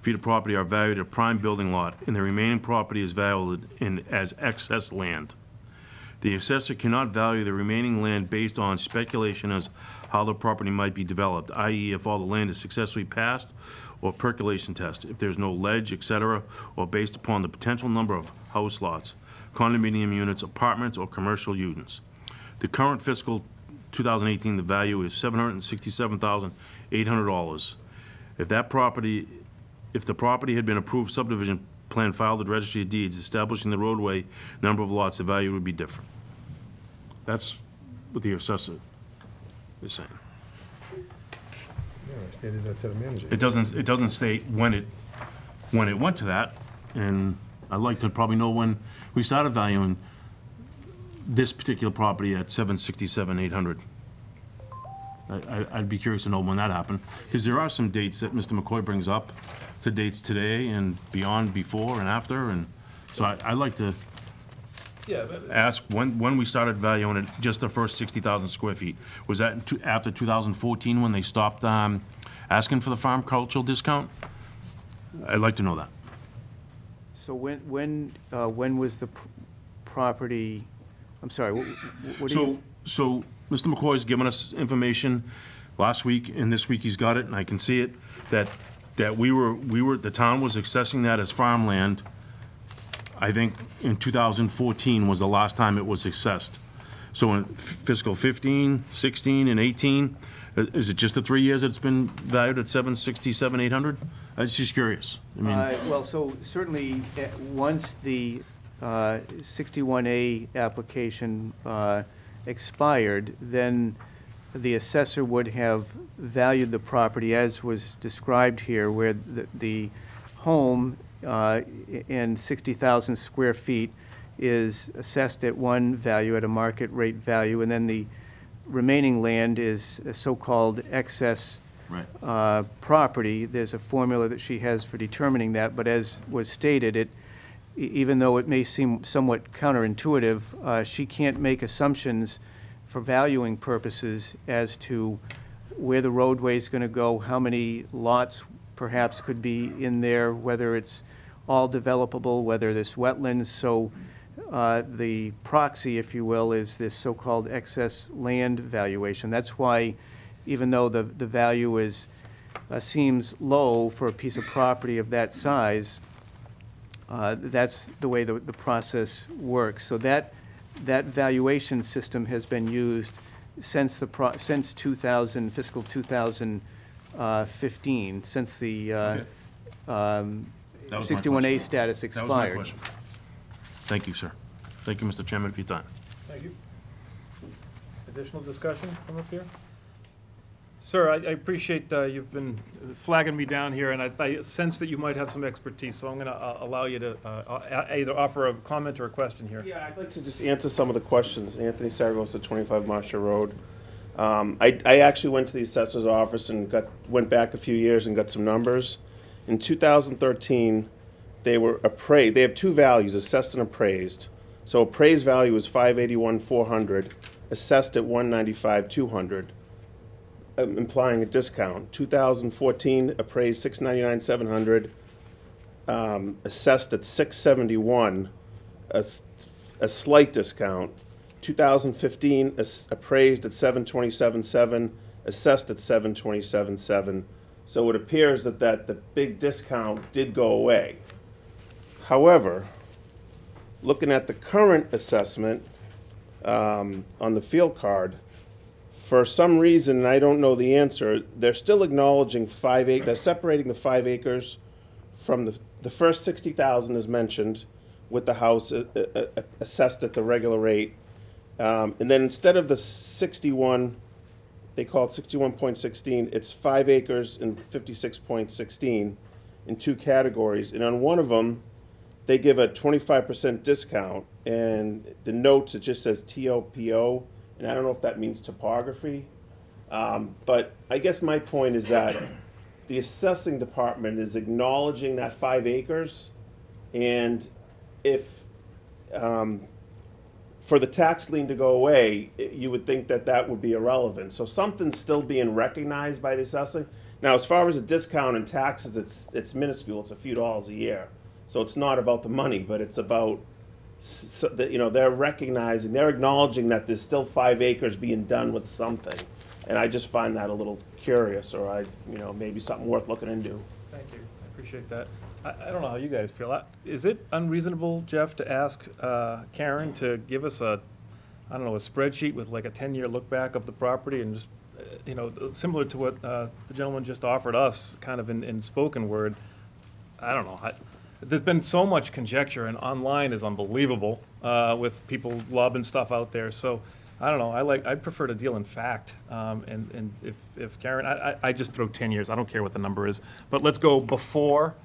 feet of property are valued at prime building lot, and the remaining property is valued as excess land. The assessor cannot value the remaining land based on speculation as how the property might be developed, i.e. if all the land is successfully passed or percolation test, if there's no ledge, etc., or based upon the potential number of house lots, condominium units, apartments, or commercial units. The current fiscal 2018, the value is $767,800. If the property had been approved subdivision plan filed at Registry of Deeds establishing the roadway number of lots, the value would be different. That's what the assessor is saying.
Yeah, I stated that to the manager.
It doesn't state when it went to that, and I'd like to probably know when we started valuing this particular property at $767,800. I'd be curious to know when that happened, because there are some dates that Mr. McCoy brings up, to dates today and beyond, before and after, and so I'd like to ask when we started valuing it, just the first 60,000 square feet. Was that after 2014 when they stopped asking for the farm cultural discount? I'd like to know that.
So when was the property, I'm sorry, what do you?
So Mr. McCoy's given us information last week, and this week he's got it, and I can see it, that the town was assessing that as farmland. I think in 2014 was the last time it was assessed. So in fiscal 15, 16, and 18, is it just the 3 years it's been valued at $767,800? I was just curious. I mean,
Well, so certainly, once the 61A application expired, then the assessor would have valued the property as was described here, where the home in 60,000 square feet is assessed at one value, at a market rate value, and then the remaining land is a so-called excess property. There's a formula that she has for determining that, but as was stated, even though it may seem somewhat counterintuitive, she can't make assumptions for valuing purposes as to where the roadway is going to go, how many lots perhaps could be in there, whether it's all developable, whether there's wetlands. So the proxy, if you will, is this so-called excess land valuation. That's why, even though the value is seems low for a piece of property of that size, that's the way the process works. So that valuation system has been used since since 2000, fiscal 2015, since the 61A status expired.
That was my question. Thank you, sir. Thank you, Mr. Chairman, for your time.
Thank you. Additional discussion from up here? Sir, I appreciate you've been flagging me down here, and I sense that you might have some expertise, so I'm going to allow you to either offer a comment or a question here.
Yeah, I'd like to just answer some of the questions. Anthony Saragosa, 25 Marshall Road. I actually went to the assessor's office and went back a few years and got some numbers. In 2013, they were appraised. They have two values, assessed and appraised. So appraised value is $581,400, assessed at $195,200. Implying a discount. 2014 appraised $699,700, assessed at $671, a slight discount. 2015 appraised at $727,700, assessed at $727,700. So it appears that the big discount did go away. However, looking at the current assessment on the field card, for some reason, and I don't know the answer, they're still acknowledging 5 acres. They're separating the 5 acres from the first 60,000 as mentioned, with the house assessed at the regular rate. And then instead of the 61, they call it 61.16, it's 5 acres and 56.16 in two categories. And on one of them, they give a 25% discount. And the notes, it just says TOPO. And I don't know if that means topography, but I guess my point is that the assessing department is acknowledging that 5 acres, and if for the tax lien to go away, you would think that that would be irrelevant. So something's still being recognized by the assessing. Now, as far as a discount and taxes, it's minuscule. It's a few dollars a year. So it's not about the money, but it's about that, you know, they're recognizing, they're acknowledging that there's still 5 acres being done with something. And I just find that a little curious, or you know, maybe something worth looking into.
Thank you, I appreciate that. I don't know how you guys feel. Is it unreasonable, Jeff, to ask Karen to give us a spreadsheet with like a 10-year look back of the property and just, you know, similar to what the gentleman just offered us, kind of in spoken word? I don't know. There's been so much conjecture, and online is unbelievable with people lobbing stuff out there. So I don't know. I'd prefer to deal in fact. And if Karen, I just throw 10 years. I don't care what the number is. But let's go before,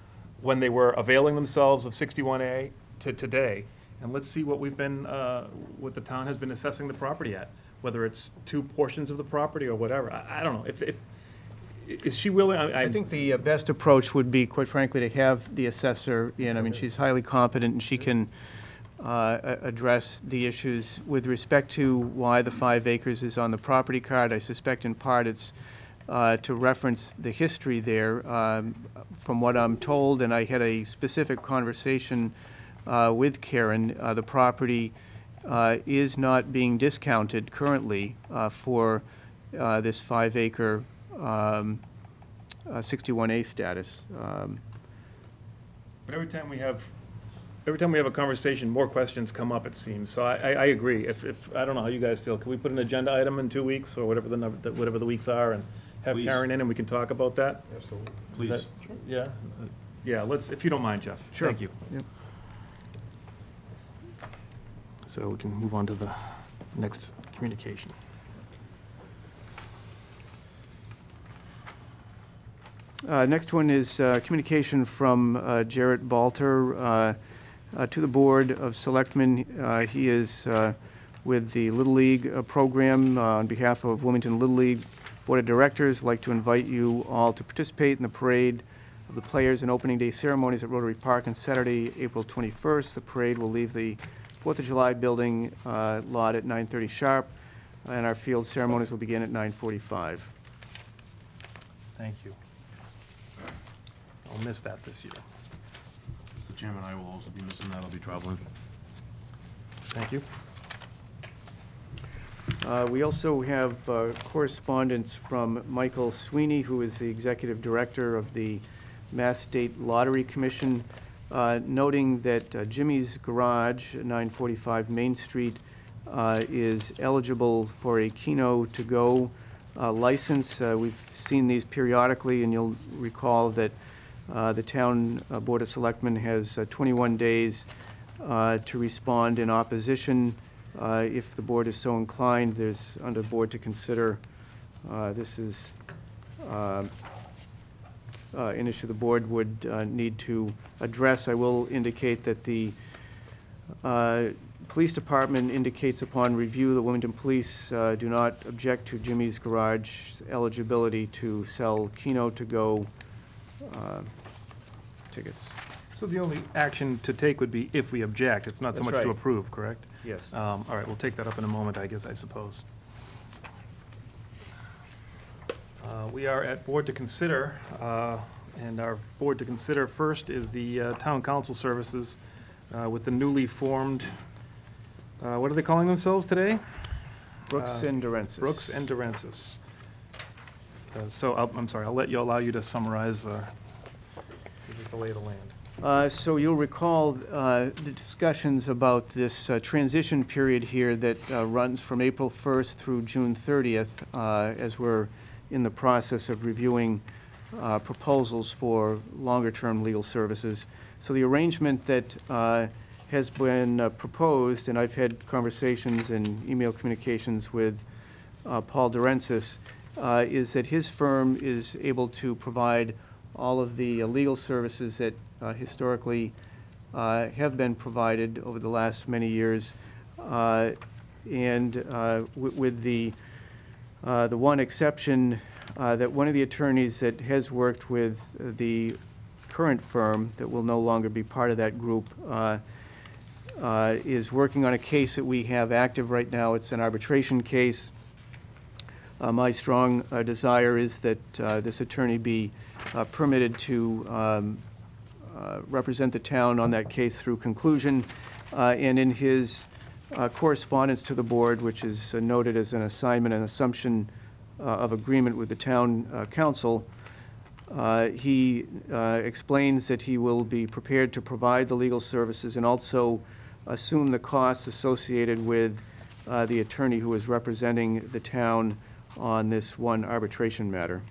when they were availing themselves of 61A, to today, and let's see what what the town has been assessing the property at, whether it's 2 portions of the property or whatever. I don't know. Is she willing?
I think the best approach would be, quite frankly, to have the assessor in. I mean, she's highly competent, and she can address the issues with respect to why the 5 acres is on the property card. I suspect in part it's to reference the history there. From what I'm told, and I had a specific conversation with Karen, the property is not being discounted currently for this 5 acre 61A status.
But every time we have a conversation, more questions come up, it seems. So I agree. If I don't know how you guys feel, can we put an agenda item in 2 weeks or whatever whatever the weeks are, and have
Please.
Karen in and we can talk about that?
Absolutely.
Please.
Yeah? Yeah, let's, if you don't mind, Jeff.
Sure.
Thank you.
Yep.
So we can move on to the next communication.
Next one is communication from Jarrett Balter to the Board of Selectmen. He is with the Little League program on behalf of Wilmington Little League Board of Directors. I'd like to invite you all to participate in the parade of the players and opening day ceremonies at Rotary Park on Saturday, April 21st. The parade will leave the 4th of July building lot at 9:30 sharp, and our field ceremonies will begin at 9:45.
Thank you. I'll miss that this year.
Mr. Chairman, I will also be missing that. I'll be traveling.
Thank you.
We also have correspondence from Michael Sweeney, who is the Executive Director of the Mass State Lottery Commission, noting that Jimmy's Garage, 945 Main Street, is eligible for a Keno to Go license. We've seen these periodically, and you'll recall that the town Board of Selectmen has 21 days to respond in opposition. If the board is so inclined, there's under the board to consider. This is an issue the board would need to address. I will indicate that the police department indicates upon review that Wilmington Police do not object to Jimmy's Garage eligibility to sell Keno to Go tickets.
So the only action to take would be if we object. It's not so
That's
much to
right.
approve, correct?
Yes.
All right, we'll take that up in a moment, I suppose. We are at board to consider, and our board to consider first is the town council services with the newly formed, what are they calling themselves today?
Brooks and Durensis.
Brooks and Durensis. So I'm sorry, I'll allow you to summarize, give us the lay of the land.
So you'll recall the discussions about this transition period here that runs from April 1st through June 30th, as we're in the process of reviewing proposals for longer-term legal services. So the arrangement that has been proposed, and I've had conversations and email communications with Paul Durensis, is that his firm is able to provide all of the legal services that historically have been provided over the last many years, and with the one exception that one of the attorneys that has worked with the current firm that will no longer be part of that group is working on a case that we have active right now. It's an arbitration case. My strong desire is that this attorney be permitted to represent the town on that case through conclusion. And in his correspondence to the board, which is noted as an assignment and assumption of agreement with the town council, he explains that he will be prepared to provide the legal services and also assume the costs associated with the attorney who is representing the town on this one arbitration matter.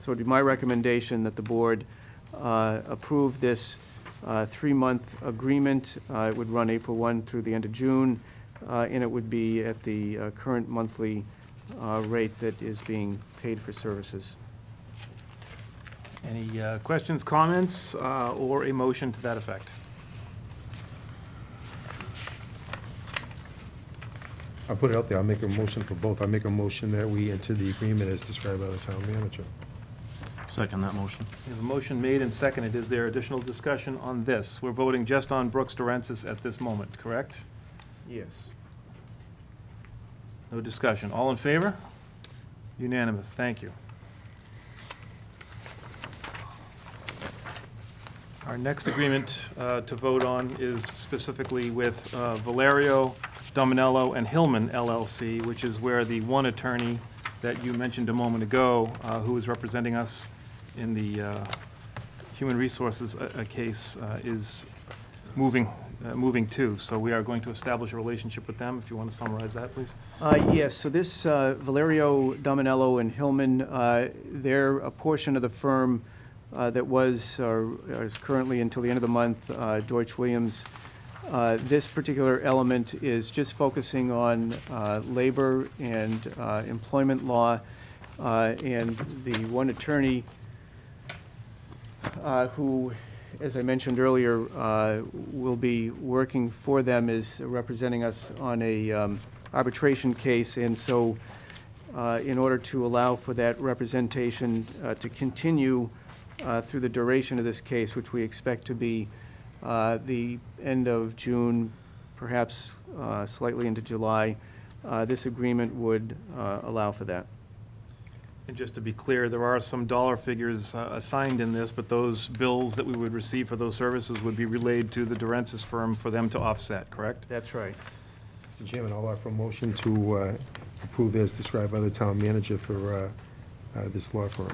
So it would be my recommendation that the board approve this 3-month agreement. It would run April 1 through the end of June, and it would be at the current monthly rate that is being paid for services.
Any questions, comments, or a motion to that effect?
I'll put it out there. I'll make a motion for both. I'll make a motion that we enter the agreement as described by the town manager.
Second that motion.
We have a motion made and seconded. Is there additional discussion on this? We're voting just on Brooks Durensis at this moment, correct?
Yes.
No discussion. All in favor? Unanimous. Thank you. Our next agreement to vote on is specifically with Valerio, Dominello, and Hillman LLC, which is where the one attorney that you mentioned a moment ago, who is representing us in the human resources case, is moving to. So we are going to establish a relationship with them. If you want to summarize that, please.
Yes, so this Valerio, Dominello, and Hillman, they're a portion of the firm that was, or is currently until the end of the month, Deutsch Williams. This particular element is just focusing on labor and employment law, and the one attorney who, as I mentioned earlier, will be working for them is representing us on a arbitration case, and so in order to allow for that representation to continue through the duration of this case, which we expect to be the end of June, perhaps slightly into July, this agreement would allow for that.
And just to be clear, there are some dollar figures assigned in this, but those bills that we would receive for those services would be relayed to the Durensis firm for them to offset, correct?
That's right.
Mr. Chairman, I'll offer a motion to approve as described by the town manager for this law firm.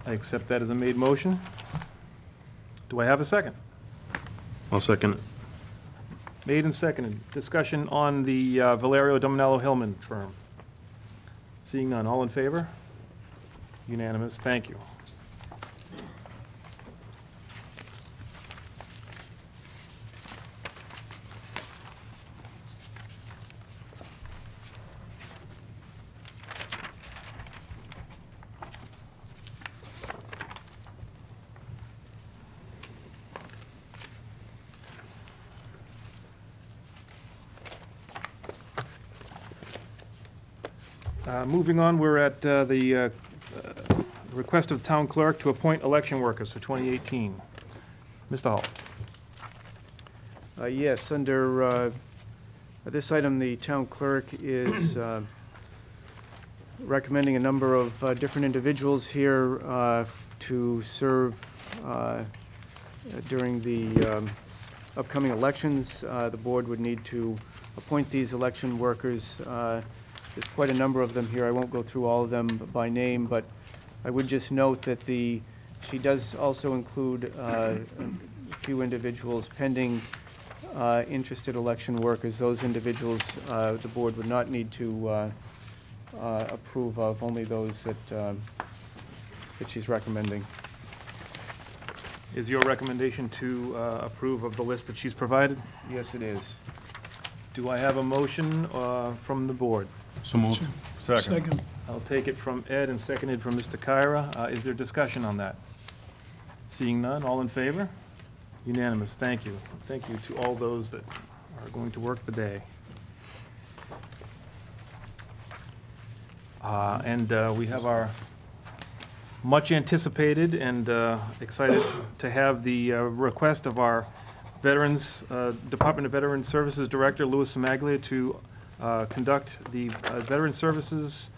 I accept that as a made motion. Do I have a second?
I'll second it.
Made and seconded. Discussion on the Valerio Dominello Hillman firm. Seeing none. All in favor? Unanimous. Thank you. Moving on, we're at the request of the town clerk to appoint election workers for 2018. Mr. Hall.
Yes, under this item, the town clerk is recommending a number of different individuals here to serve during the upcoming elections. The board would need to appoint these election workers. There's quite a number of them here. I won't go through all of them by name, but I would just note that she does also include a few individuals pending interested election workers. Those individuals the board would not need to approve of, only those that she's recommending.
Is your recommendation to approve of the list that she's provided?
Yes, it is.
Do I have a motion from the board?
So moved.
Second.
I'll take it from Ed and seconded from Mr. Kyra. Is there discussion on that? Seeing none, all in favor? Unanimous. Thank you. Thank you to all those that are going to work the day. And we have our much anticipated and excited to have the request of our Veterans, Department of Veterans Services Director, Louis Samaglia, to conduct the Veteran Services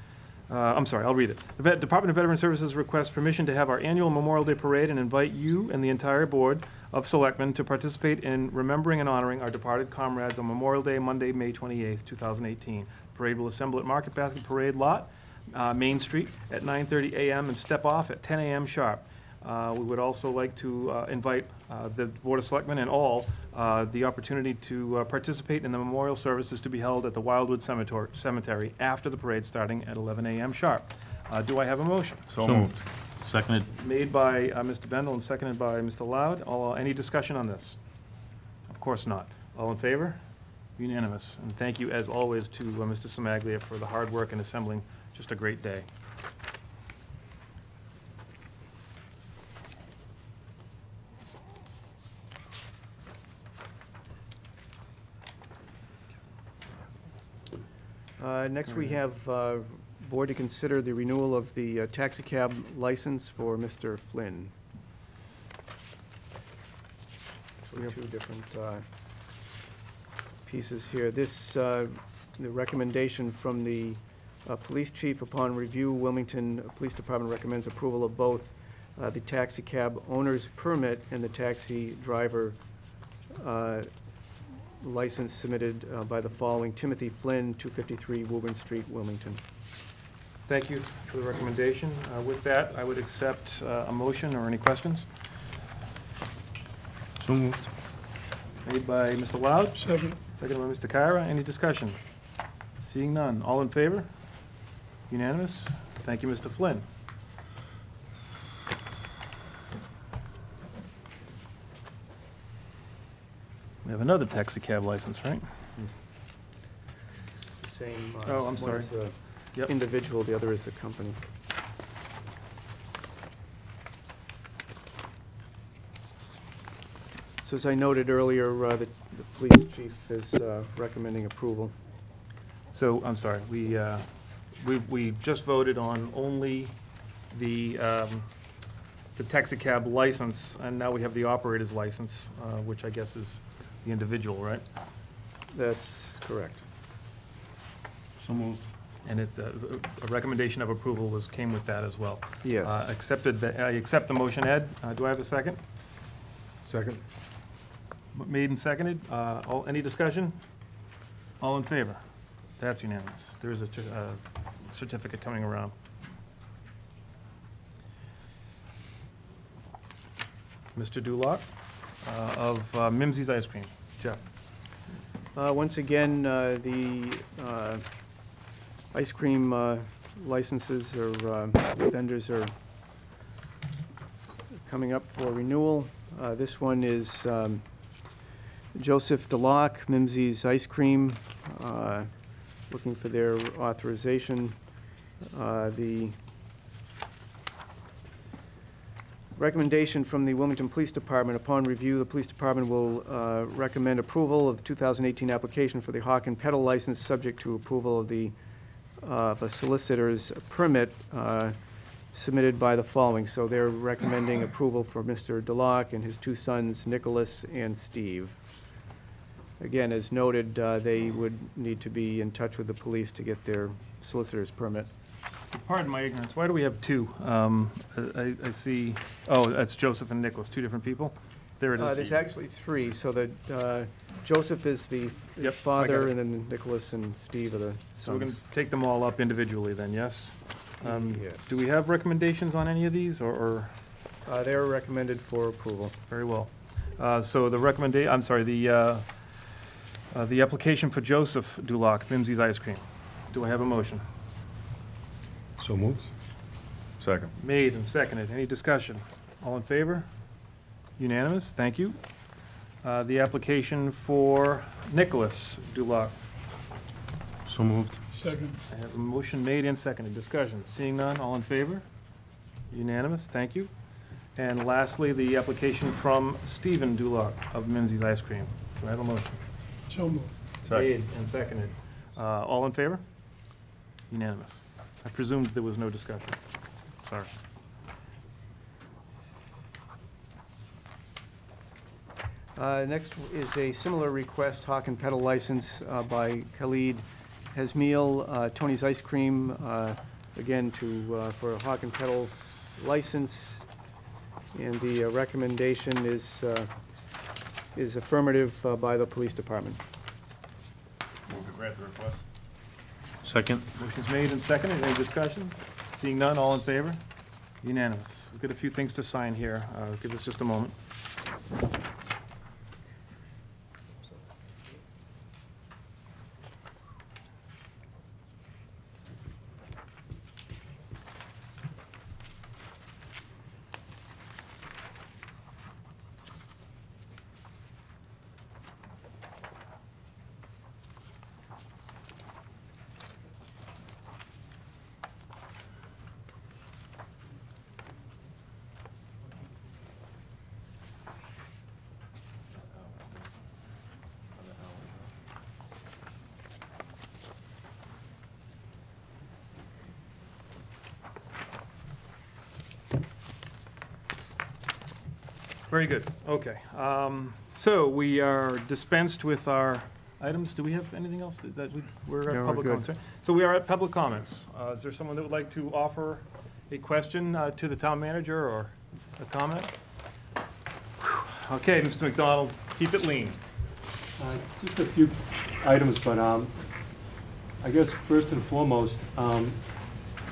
I'm sorry, I'll read it. The Department of Veteran Services requests permission to have our annual Memorial Day Parade and invite you and the entire Board of Selectmen to participate in remembering and honoring our departed comrades on Memorial Day, Monday, May 28th, 2018. Parade will assemble at Market Basket Parade Lot, Main Street, at 9:30 a.m. and step off at 10 a.m. sharp. We would also like to invite the Board of Selectmen and all the opportunity to participate in the memorial services to be held at the Wildwood Cemetery after the parade starting at 11 a.m. sharp. Do I have a motion?
So moved. Seconded.
Made by Mr. Bendel and seconded by Mr. Loud. Any discussion on this? Of course not. All in favor? Unanimous. And thank you, as always, to Mr. Semaglia for the hard work in assembling just a great day.
Next, we have Board to consider the renewal of the taxi cab license for Mr. Flynn. So two different pieces here. This, the recommendation from the police chief upon review, Wilmington Police Department recommends approval of both the taxi cab owner's permit and the taxi driver license submitted by the following: Timothy Flynn, 253 Woburn Street, Wilmington.
Thank you for the recommendation. With that, I would accept a motion or any questions.
So moved.
Made by Mr. Loud.
Second.
Seconded by Mr. Kyra. Any discussion? Seeing none. All in favor? Unanimous. Thank you, Mr. Flynn. We have another taxi cab license, right?
It's the same.
Oh, I'm
one
sorry.
is the
Yep.
individual, the other is the company. So as I noted earlier, the police chief is recommending approval.
So, I'm sorry, we just voted on only the taxi cab license, and now we have the operator's license, which I guess is the individual, right?
That's correct.
So moved.
And a recommendation of approval came with that as well.
Yes.
I accept the motion, Ed. Do I have a second?
Second?
Made and seconded. Any discussion? All in favor? That's unanimous. There is a certificate coming around. Mr. Duloc of Mimsey's Ice Cream. Jeff.
Once again, the ice cream licenses or vendors are coming up for renewal. This one is Joseph Duloc, Mimsey's Ice Cream, looking for their authorization. The recommendation from the Wilmington Police Department: upon review, the police department will recommend approval of the 2018 application for the hawk and pedal license, subject to approval of the a solicitor's permit submitted by the following. So they're recommending approval for Mr. Duloc and his two sons, Nicholas and Steve. Again, as noted, they would need to be in touch with the police to get their solicitor's permit.
So pardon my ignorance. Why do we have two? I see. Oh, that's Joseph and Nicholas, two different people. There it is.
There's actually three. So that Joseph is the
Yep, I got
father,
it.
and then Nicholas and Steve are the
So we're going to
sons.
take them all up individually then, yes?
Yes.
Do we have recommendations on any of these, or
They're recommended for approval.
very well? So the the application for Joseph Duloc, Mimsey's Ice Cream. Do I have a motion?
So moved?
Second.
Made and seconded. Any discussion? All in favor? Unanimous. Thank you. The application for Nicholas Duloc.
So moved.
Second.
I have a motion made and seconded. Discussion. Seeing none, all in favor? Unanimous. Thank you. And lastly, the application from Stephen Duloc of Mimsey's Ice Cream. Do I have a motion?
So moved.
Made and seconded. All in favor? Unanimous. I presumed there was no discussion. Sorry.
Next is a similar request, hawk and pedal license by Khalid Hasmil, Tony's Ice Cream, again, for a hawk and pedal license, and the recommendation is affirmative by the police department.
Move to grant the request. Second.
Motion's made and seconded. Any discussion? Seeing none, all in favor? Unanimous. We've got a few things to sign here. Give us just a moment. Very good. Okay. So we are dispensed with our items. Do we have anything else that we're
No,
at
we're
public
good.
comments? Right? So we are at public comments. Is there someone that would like to offer a question to the town manager or a comment? Whew. Okay, Mr. McDonald, keep it lean.
Just a few items, but I guess first and foremost,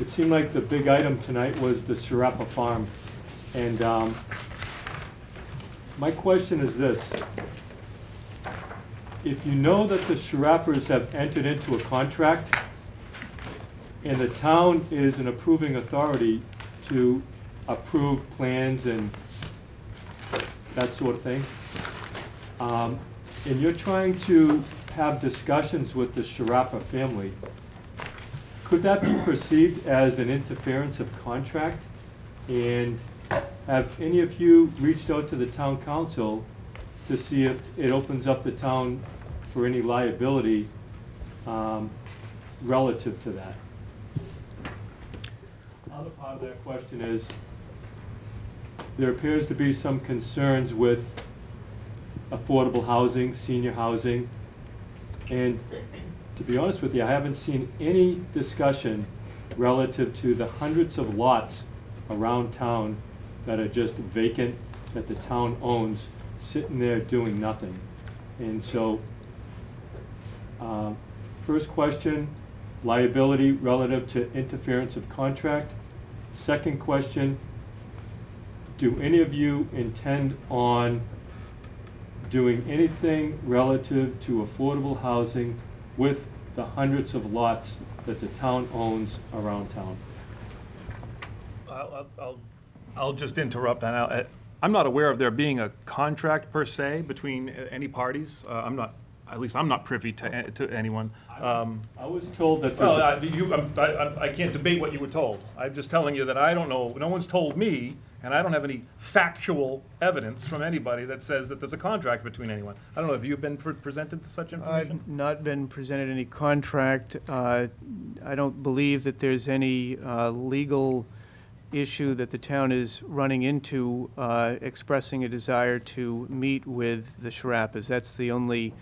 it seemed like the big item tonight was the Sharapa Farm. And my question is this. If you know that the Sharappers have entered into a contract and the town is an approving authority to approve plans and that sort of thing, and you're trying to have discussions with the Sharapa family, could that be perceived as an interference of contract? And have any of you reached out to the town council to see if it opens up the town for any liability relative to that? Other part of that question is, there appears to be some concerns with affordable housing, senior housing, and to be honest with you, I haven't seen any discussion relative to the hundreds of lots around town that are just vacant, that the town owns, sitting there doing nothing. And so, first question, liability relative to interference of contract. Second question, do any of you intend on doing anything relative to affordable housing with the hundreds of lots that the town owns around town?
I'll just interrupt. I'm not aware of there being a contract per se between any parties. At least I'm not privy to anyone.
I was told that there's
I can't debate what you were told. I'm just telling you that I don't know. No one's told me, and I don't have any factual evidence from anybody that says that there's a contract between anyone. I don't know. Have you been presented such information?
I've not been presented any contract. I don't believe that there's any legal issue that the town is running into expressing a desire to meet with the Sharappas. That's the only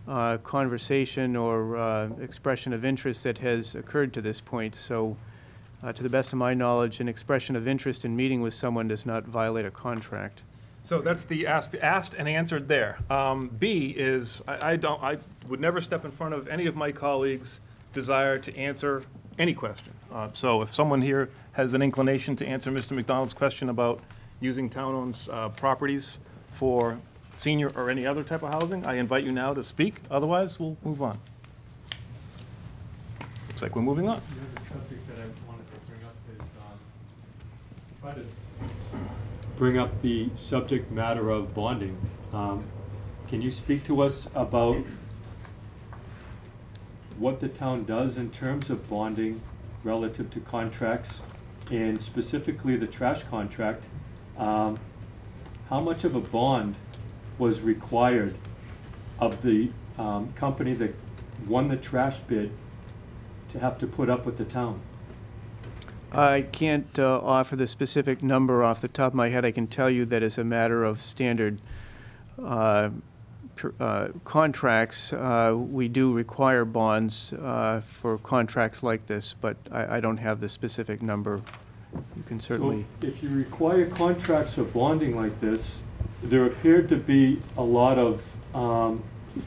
conversation or expression of interest that has occurred to this point. So, to the best of my knowledge, an expression of interest in meeting with someone does not violate a contract.
So that's the asked and answered there. B is, I would never step in front of any of my colleagues' desire to answer any question. So if someone here has an inclination to answer Mr. McDonald's question about using town-owned properties for senior or any other type of housing, I invite you now to speak. Otherwise, we'll move on. Looks like we're moving on.
The other subject that I wanted to bring up is try to bring up the subject matter of bonding. Can you speak to us about what the town does in terms of bonding relative to contracts, and specifically the trash contract? How much of a bond was required of the company that won the trash bid to have to put up with the town?
I can't offer the specific number off the top of my head. I can tell you that as a matter of standard contracts, we do require bonds for contracts like this, but I don't have the specific number. You can certainly.
So if you require contracts or bonding like this, there appeared to be a lot of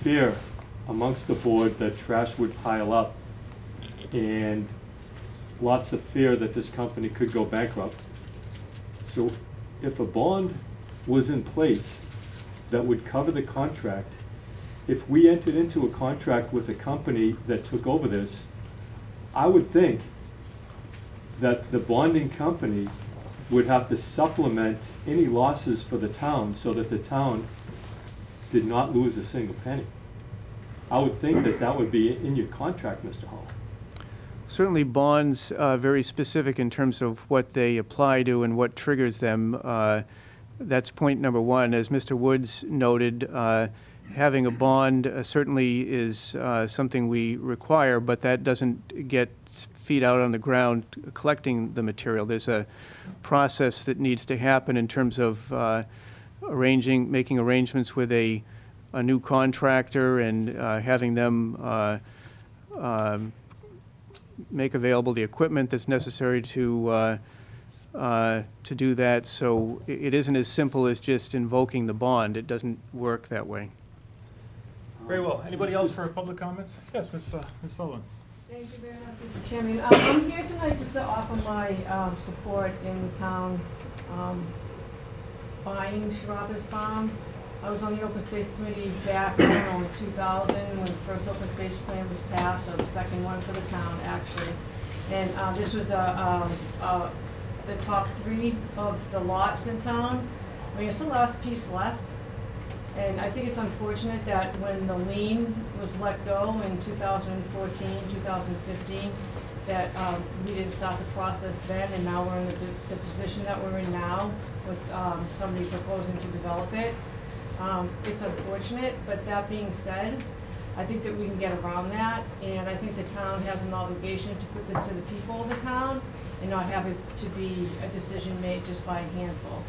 fear amongst the board that trash would pile up, and lots of fear that this company could go bankrupt. So if a bond was in place that would cover the contract, if we entered into a contract with a company that took over this, I would think that the bonding company would have to supplement any losses for the town so that the town did not lose a single penny. I would think that that would be in your contract, Mr. Hall.
Certainly bonds very specific in terms of what they apply to and what triggers them. That's point number one. As Mr. Woods noted, having a bond certainly is something we require, but that doesn't get feet out on the ground collecting the material. There's a process that needs to happen in terms of making arrangements with a new contractor and having them make available the equipment that's necessary to do that. So it isn't as simple as just invoking the bond. It doesn't work that way.
Very well. Anybody else for public comments? Yes, Ms. Sullivan.
Thank you very much, Mr. Chairman. I'm here tonight just to offer my support in the town buying Sharaba's farm. I was on the Open Space Committee back in 2000 when the first Open Space Plan was passed, or the second one for the town, actually. And this was the top 3 of the lots in town. I mean, it's the last piece left. And I think it's unfortunate that when the lien was let go in 2014, 2015, that we didn't start the process then, and now we're in the position that we're in now with somebody proposing to develop it. It's unfortunate, but that being said, I think that we can get around that, and I think the town has an obligation to put this to the people of the town and not have it to be a decision made just by a handful.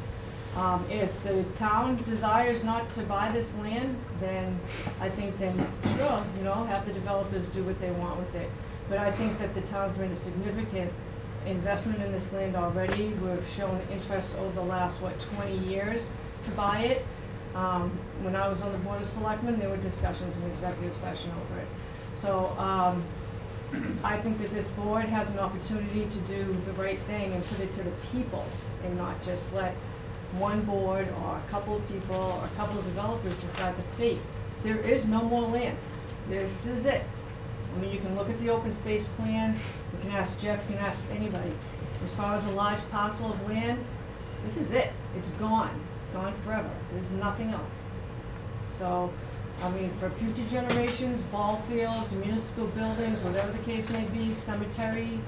If the town desires not to buy this land, then I think sure, have the developers do what they want with it. But I think that the town's made a significant investment in this land already. We've shown interest over the last, 20 years to buy it. When I was on the Board of Selectmen, there were discussions in executive session over it. So I think that this board has an opportunity to do the right thing and put it to the people and not just let one board or a couple of people or a couple of developers decide the fate. There is no more land. This is it. I mean, you can look at the open space plan. You can ask Jeff, you can ask anybody. As far as a large parcel of land, this is it. It's gone forever. There's nothing else. So, I mean, for future generations, ball fields, municipal buildings, whatever the case may be, cemetery,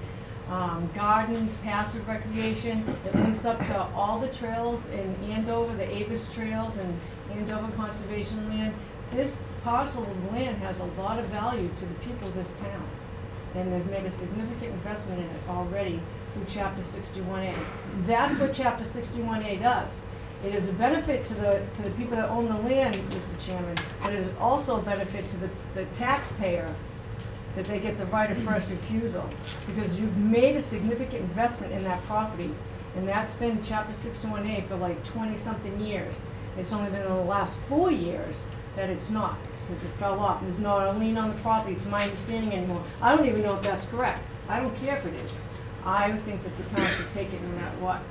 gardens, passive recreation. It links up to all the trails in Andover, the Avis trails and Andover Conservation Land. This parcel of land has a lot of value to the people of this town. And they've made a significant investment in it already through Chapter 61A. That's what Chapter 61A does. It is a benefit to the people that own the land, Mr. Chairman, but it is also a benefit to the taxpayer, that they get the right of first refusal, because you've made a significant investment in that property, and that's been Chapter 61A for like 20-something years. It's only been in the last 4 years that it's not, because it fell off. There's not a lien on the property, to my understanding, anymore. I don't even know if that's correct. I don't care if it is. I think that the town should take it no matter what.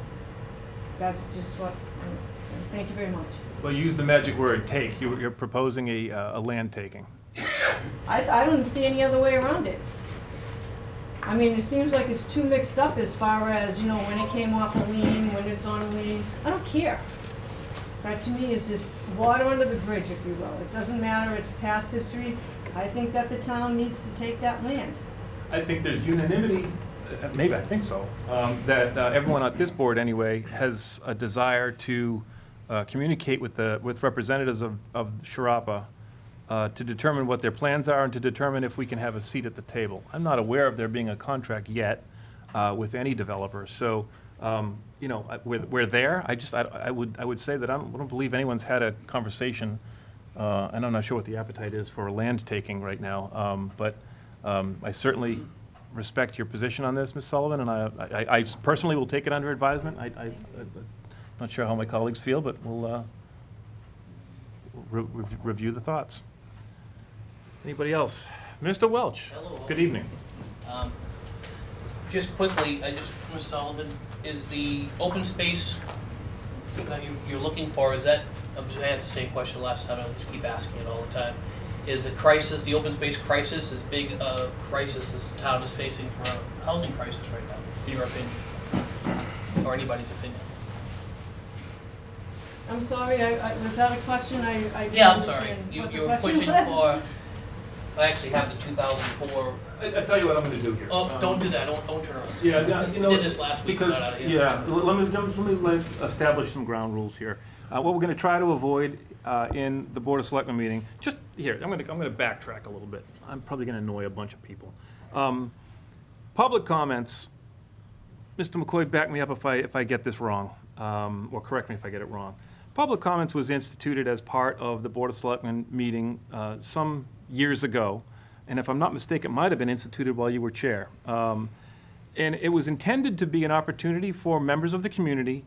That's just what I'm saying. Thank you very much.
Well, you use the magic word, take. You're proposing a land taking.
I don't see any other way around it. I mean, it seems like it's too mixed up as far as, when it came off a lien, when it's on a lien. I don't care. That to me is just water under the bridge, if you will. It doesn't matter, it's past history. I think that the town needs to take that land.
I think there's unanimity, maybe I think so, that everyone at this board anyway has a desire to communicate with representatives of Sharapa to determine what their plans are and to determine if we can have a seat at the table. I'm not aware of there being a contract yet with any developer. So, we're there. I would say that I don't believe anyone's had a conversation and I'm not sure what the appetite is for land taking right now, but I certainly respect your position on this, Ms. Sullivan, and I personally will take it under advisement. I'm not sure how my colleagues feel, but we'll review the thoughts. Anybody else? Mr. Welch.
Hello.
Good evening.
Just quickly, Ms. Sullivan, is the open space that you're looking for, is that, I had the same question last time, I'll just keep asking it all the time. Is the crisis, the open space crisis, as big a crisis as the town is facing for a housing crisis right now, in your opinion, or anybody's opinion?
I'm sorry, was that a question? I didn't
Yeah, I'm sorry.
understand
You
what the
were
question
pushing
was.
for, I actually have the 2004.
I'll tell you what I'm going to do here.
Oh, don't do that, don't turn around.
Yeah, you know,
We did this last week.
because,
got out of here.
yeah, let me establish some ground rules here. What we're going to try to avoid in the Board of Selectmen meeting, just here, I'm going to backtrack a little bit. I'm probably going to annoy a bunch of people. Public comments, Mr. McCoy, back me up if I get this wrong, or correct me if I get it wrong. Public comments was instituted as part of the Board of Selectmen meeting some years ago, and if I'm not mistaken, it might have been instituted while you were chair. And it was intended to be an opportunity for members of the community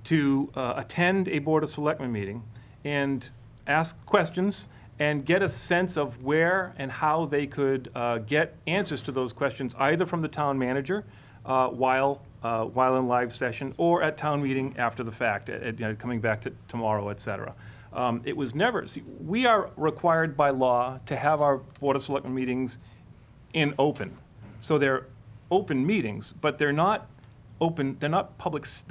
to attend a Board of Selectmen meeting and ask questions and get a sense of where and how they could get answers to those questions, either from the town manager while in live session, or at town meeting after the fact, coming back to tomorrow, et cetera. It was never, see, we are required by law to have our Board of Selectmen meetings in open. So they're open meetings, but they're not open, they're not public, what's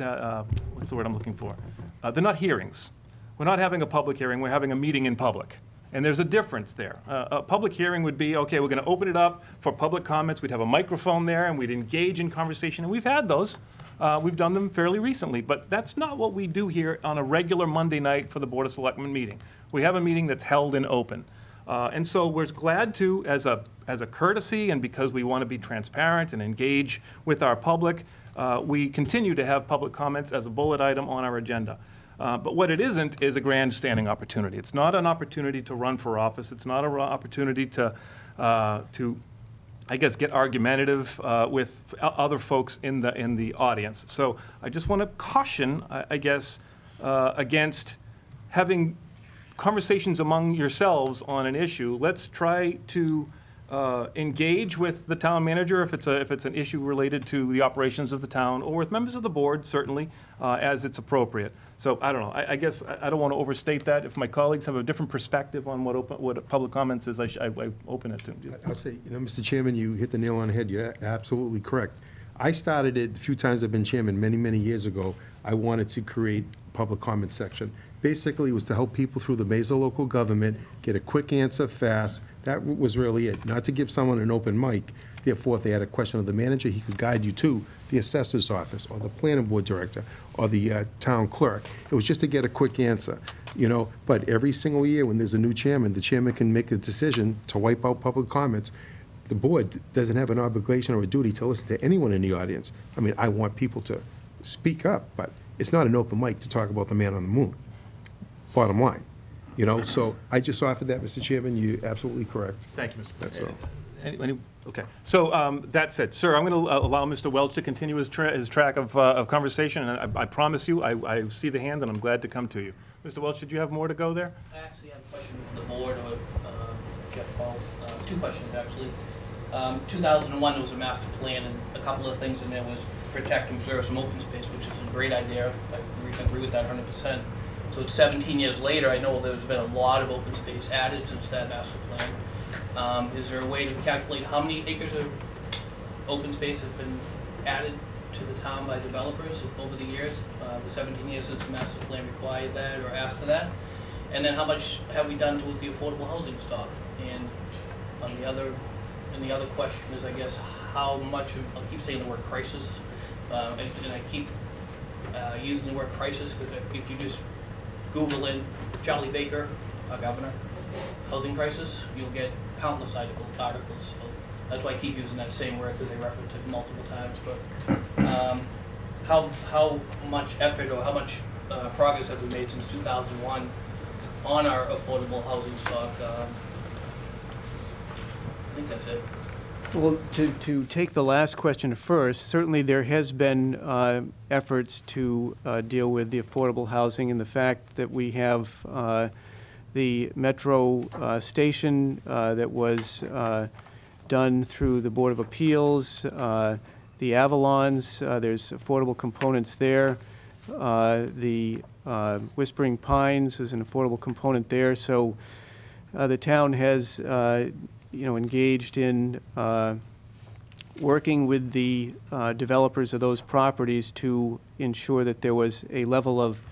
the word I'm looking for? They're not hearings. We're not having a public hearing, we're having a meeting in public. And there's a difference there. A public hearing would be, okay, we're going to open it up for public comments. We'd have a microphone there, and we'd engage in conversation. And we've had those. We've done them fairly recently. But that's not what we do here on a regular Monday night for the Board of Selectmen meeting. We have a meeting that's held in open. And so we're glad to, as a courtesy and because we want to be transparent and engage with our public, we continue to have public comments as a bullet item on our agenda. But what it isn't is a grandstanding opportunity. It's not an opportunity to run for office. It's not an opportunity to I guess, get argumentative with other folks in the audience. So I just want to caution, I guess, against having conversations among yourselves on an issue. Let's try to engage with the town manager if it's an issue related to the operations of the town, or with members of the board, certainly, as it's appropriate. So I don't know. I guess I don't want to overstate that. If my colleagues have a different perspective on what public comments is, I open it to them.
I'll say, Mr. Chairman, you hit the nail on the head. You're absolutely correct. I started it the few times I've been chairman many, many years ago. I wanted to create a public comment section. Basically, it was to help people through the maze of local government get a quick answer fast. That was really it, not to give someone an open mic. Therefore, if they had a question of the manager, he could guide you to the assessor's office or the planning board director or the town clerk. It was just to get a quick answer, But every single year when there's a new chairman, the chairman can make a decision to wipe out public comments. The board doesn't have an obligation or a duty to listen to anyone in the audience. I mean, I want people to speak up, but it's not an open mic to talk about the man on the moon. Bottom line, So I just offered that, Mr. Chairman. You're absolutely correct.
Thank you, Mr.
That's all.
Okay. So that said, sir, I'm going to allow Mr. Welch to continue his track of conversation, and I promise you, I see the hand, and I'm glad to come to you. Mr. Welch, did you have more to go there?
I actually have a question for the board, or Jeff Paul. Two questions, actually. 2001, there was a master plan, and a couple of things in there was protect and preserve some open space, which is a great idea. I agree with that 100%. So it's 17 years later. I know there's been a lot of open space added since that master plan. Is there a way to calculate how many acres of open space have been added to the town by developers over the years, the 17 years since the master plan required that or asked for that? And then how much have we done towards the affordable housing stock? And the other question is, I guess, how much I'll keep saying the word crisis, and I keep using the word crisis because if you just Google in Charlie Baker, our governor, housing crisis, you'll get countless articles. So that's why I keep using that same word, because they reference it multiple times. But how much effort or how much progress have we made since 2001 on our affordable housing stock. I think that's it.
Well, to take the last question first, certainly there has been efforts to deal with the affordable housing, and the fact that we have the metro station that was done through the Board of Appeals, the Avalons, there's affordable components there. The Whispering Pines was an affordable component there. So the town has engaged in working with the developers of those properties to ensure that there was a level of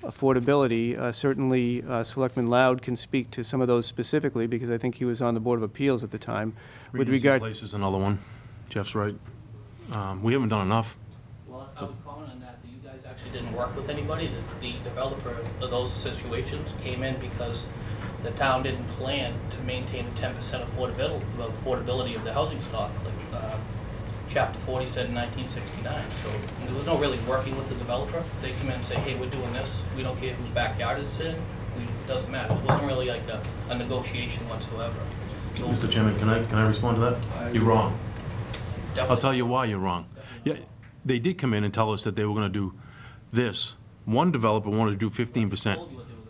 affordability. Certainly, Selectman Loud can speak to some of those specifically, because I think he was on the Board of Appeals at the time. With regard,
Place is another one. Jeff's right. We haven't done enough.
Well, I would comment on that you guys actually didn't work with anybody. The developer of those situations came in because the town didn't plan to maintain a 10% affordability of the housing stock, like Chapter 40 said in 1969. So there was no really working with the developer. They come in and say, hey, we're doing this. We don't care whose backyard it's in. It doesn't matter. It wasn't really like a negotiation whatsoever. So,
Mr. Chairman, can I respond to that? You're wrong.
definitely-
I'll tell you why you're wrong. Yeah, they did come in and tell us that they were going to do this. One developer wanted to do 15%.
told you what they were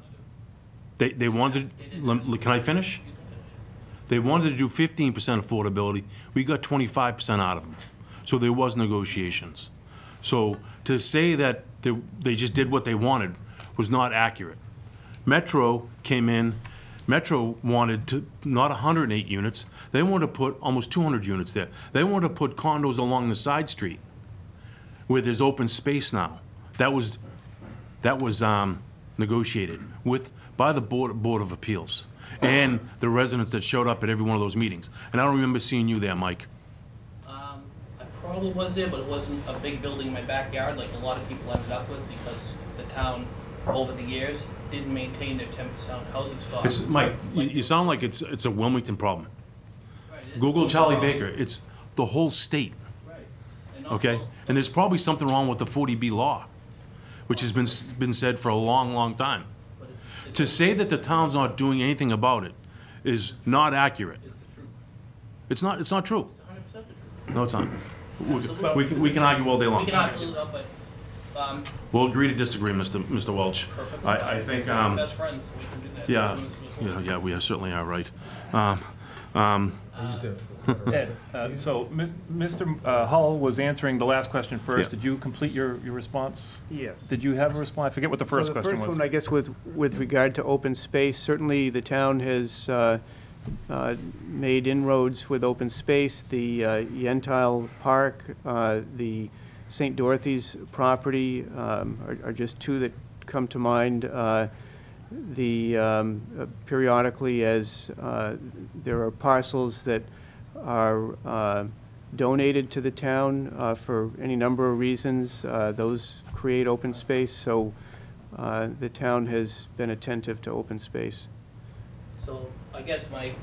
gonna do.
They wanted, can I finish?
You can finish.
They wanted to do 15% affordability. We got 25% out of them. So there was negotiations. So to say that they just did what they wanted was not accurate. Metro came in, Metro wanted to, not 108 units, they wanted to put almost 200 units there. They wanted to put condos along the side street where there's open space now. That was negotiated by the Board of Appeals and the residents that showed up at every one of those meetings. And I don't remember seeing you there, Mike.
I probably was there, but it wasn't a big building in my backyard like a lot of people ended up with, because the town, over the years, didn't maintain their 10% housing stock.
Mike, you sound like it's a Wilmington problem.
Right, it is.
Google Charlie Baker. It's the whole state,
Right. And also-
okay? And there's probably something wrong with the 40B law, which has been said for a long, long time.
but it's
To say that the town's not doing anything about it is not accurate.
the truth.
It's not true.
It's 100% the truth.
No, it's not. We can argue all day
We
long.
can argue it up, but,
We'll agree to disagree, Mr. Welch.
perfectly
I
fine.
think,
We're best friends, so we can do that.
yeah,
We're doing this for the
we certainly are right.
Ed, so Mr. Hull was answering the last question first.
Yeah.
Did you complete your response?
yes.
Did you have a response? I forget what the first question
So the first
was.
one, I guess, with regard to open space, certainly the town has made inroads with open space. The Yentile Park, the St. Dorothy's property are just two that come to mind. Periodically, as there are parcels that are donated to the town for any number of reasons, those create open space. So the town has been attentive to open space.
So I guess my